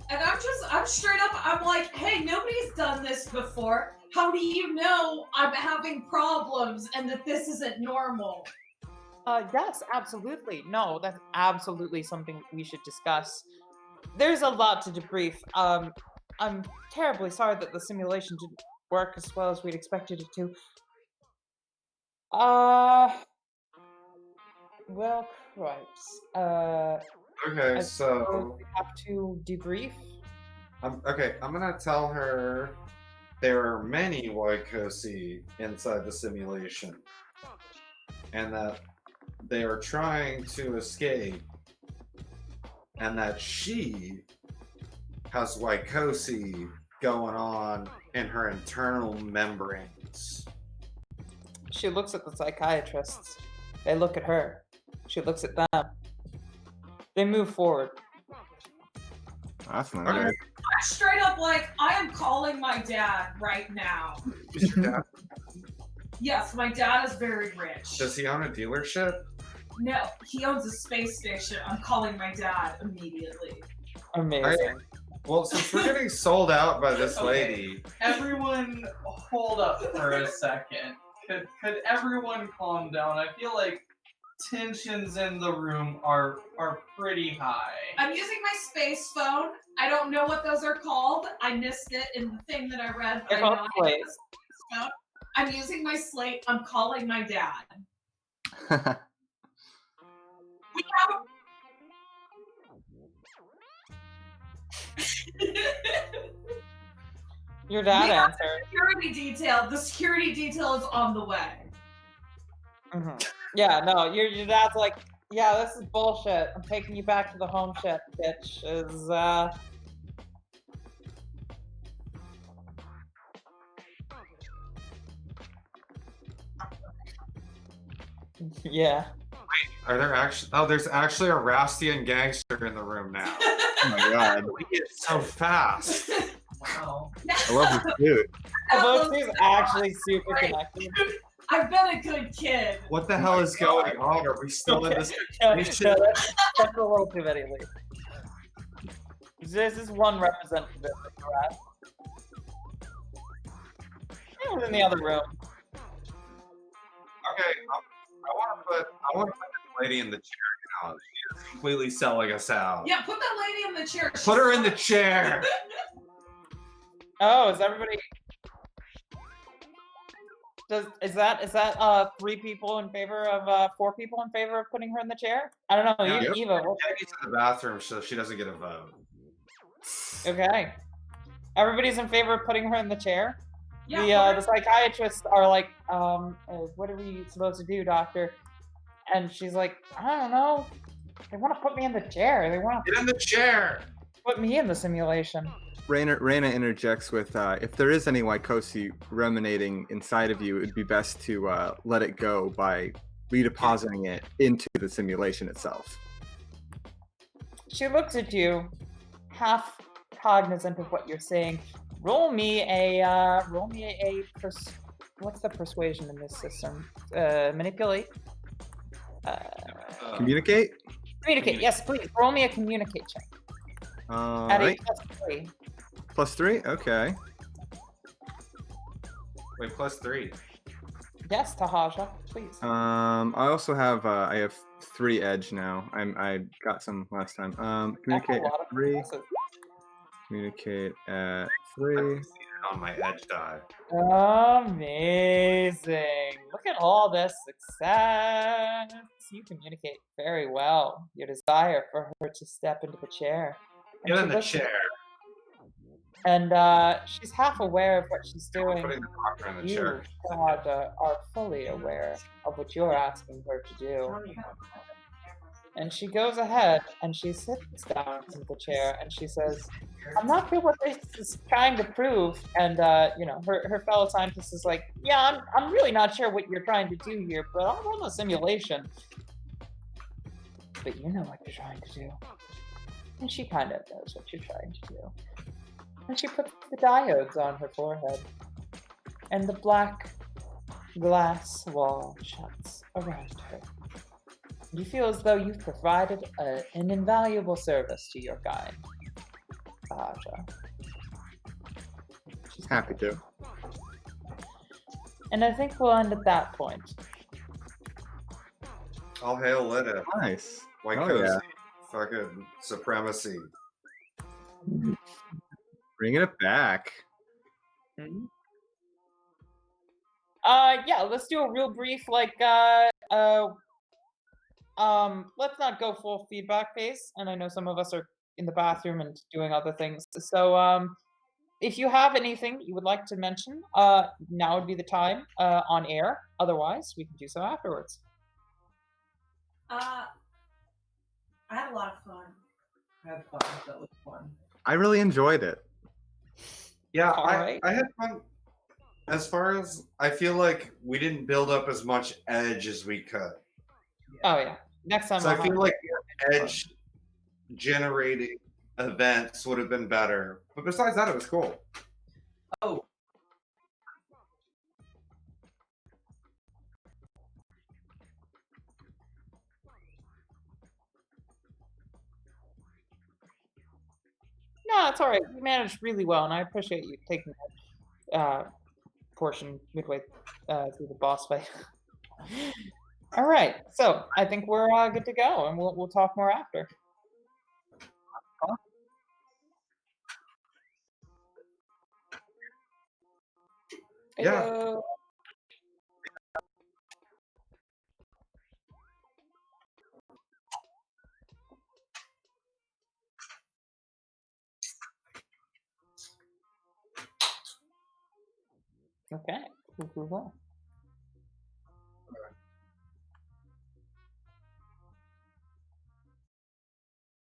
Speaker 6: And I'm straight up, I'm like, hey, nobody's done this before. How do you know I'm having problems and that this isn't normal?
Speaker 1: Yes, absolutely. No, that's absolutely something we should discuss. There's a lot to debrief. I'm terribly sorry that the simulation didn't work as well as we'd expected it to. Well, Right.
Speaker 3: Okay,
Speaker 1: I
Speaker 3: so
Speaker 1: suppose we have to debrief.
Speaker 3: I'm gonna tell her there are many Waikosi inside the simulation, and that they are trying to escape, and that she has Waikosi going on in her internal membranes.
Speaker 1: She looks at the psychiatrists. They look at her. She looks at them. They move forward.
Speaker 4: That's not
Speaker 3: Okay.
Speaker 4: good.
Speaker 6: Straight up, like, I am calling my dad right now.
Speaker 3: Is your dad,
Speaker 6: Yes, my dad is very rich.
Speaker 3: does he own a dealership?
Speaker 6: No, he owns a space station. I'm calling my dad immediately.
Speaker 1: Amazing.
Speaker 3: Well, since we're getting sold out by this lady,
Speaker 2: Everyone, hold up for a second. Could everyone calm down? I feel like tensions in the room are pretty high.
Speaker 6: I'm using my space phone. I don't know what those are called. I missed it in the thing that I read, but I know I have a space phone. I'm using my slate. I'm calling my dad. We have
Speaker 1: Your dad
Speaker 6: We have
Speaker 1: answered.
Speaker 6: security detail. The security detail is on the way.
Speaker 1: Mm-hmm. Yeah, no, your dad's like, yeah, this is bullshit. I'm taking you back to the home ship, bitch. Yeah.
Speaker 3: are there actually? Oh, there's actually a Rastian gangster in the room now.
Speaker 4: Oh my god.
Speaker 3: We get so fast.
Speaker 2: Wow.
Speaker 4: I love this dude.
Speaker 1: Both is actually super connected.
Speaker 6: I've been a good kid.
Speaker 3: What the hell is going on? Are we still in this?
Speaker 1: No,
Speaker 3: situation?
Speaker 1: that's a little too many leads. This is one representative of the rest. He was in the other room.
Speaker 3: Okay, I want to put this lady in the chair now. She is completely selling us out.
Speaker 6: Yeah, put that lady in the chair.
Speaker 3: Put her in the chair.
Speaker 1: Oh, is everybody? Is that 3 people in favor of 4 people in favor of putting her in the chair? I don't know.
Speaker 3: Yeah.
Speaker 1: Eva.
Speaker 3: Take you to the bathroom so she doesn't get a vote.
Speaker 1: Okay. Everybody's in favor of putting her in the chair.
Speaker 6: Yeah,
Speaker 1: The psychiatrists are like, what are we supposed to do, doctor? And she's like, I don't know. They want to put me in the chair. They want to
Speaker 3: Get in the chair.
Speaker 1: put me in the simulation.
Speaker 4: Raina interjects with, if there is any Waikosi ruminating inside of you, it'd be best to let it go by redepositing it into the simulation itself.
Speaker 1: She looks at you, half cognizant of what you're saying. Roll me a what's the persuasion in this system? Manipulate.
Speaker 4: Communicate?
Speaker 1: Communicate. Yes, please. Roll me a communicate check.
Speaker 4: All
Speaker 1: At
Speaker 4: right.
Speaker 1: a +3.
Speaker 4: +3? Okay.
Speaker 3: Wait, +3.
Speaker 1: Yes, Tahaja, please.
Speaker 4: I also have, I have 3 edge now. I got some last time.
Speaker 1: That's a
Speaker 4: Communicate
Speaker 1: lot
Speaker 4: at
Speaker 1: of
Speaker 4: 3.
Speaker 1: successes.
Speaker 4: Communicate at
Speaker 3: I
Speaker 4: 3.
Speaker 3: succeeded on my edge die.
Speaker 1: Amazing. Look at all this success. You communicate very well. Your desire for her to step into the chair. And
Speaker 3: Get
Speaker 1: she
Speaker 3: in the
Speaker 1: listens.
Speaker 3: chair.
Speaker 1: And she's half aware of what she's
Speaker 3: I'm
Speaker 1: doing.
Speaker 3: putting the doctor in the
Speaker 1: You,
Speaker 3: chair.
Speaker 1: Tahaja, are fully aware of what you're asking her to do. And she goes ahead and she sits down in the chair and she says, I'm not sure what this is trying to prove. And, her fellow scientist is like, yeah, I'm really not sure what you're trying to do here, but I'll run a simulation. But you know what you're trying to do. And she kind of knows what you're trying to do. And she puts the diodes on her forehead. And the black glass wall shuts around her. You feel as though you've provided an invaluable service to your guide, Tahaja. She's
Speaker 4: Happy to.
Speaker 1: And I think we'll end at that point.
Speaker 3: All hail Lydia.
Speaker 4: Nice.
Speaker 3: White
Speaker 4: Oh,
Speaker 3: cozy.
Speaker 4: yeah.
Speaker 3: Fucking supremacy.
Speaker 4: Bringing it back.
Speaker 1: Mm-hmm. Yeah, let's do a real brief, let's not go full feedback phase. And I know some of us are in the bathroom and doing other things. So, if you have anything you would like to mention, now would be the time on air. Otherwise, we can do so afterwards.
Speaker 6: I had a lot of fun.
Speaker 2: I had fun. That was fun.
Speaker 4: I really enjoyed it.
Speaker 3: Yeah,
Speaker 1: All right.
Speaker 3: I had fun. As far as I feel like we didn't build up as much edge as we could.
Speaker 1: Oh yeah. Next time.
Speaker 3: So I
Speaker 1: I'll
Speaker 3: feel
Speaker 1: have-
Speaker 3: like edge generating events would have been better. But besides that, it was cool.
Speaker 2: Oh,
Speaker 1: No, it's all right. You managed really well, and I appreciate you taking that portion midway through the boss fight. All right, so I think we're good to go, and we'll talk more after.
Speaker 3: Yeah.
Speaker 1: Heyo. Okay. Cool.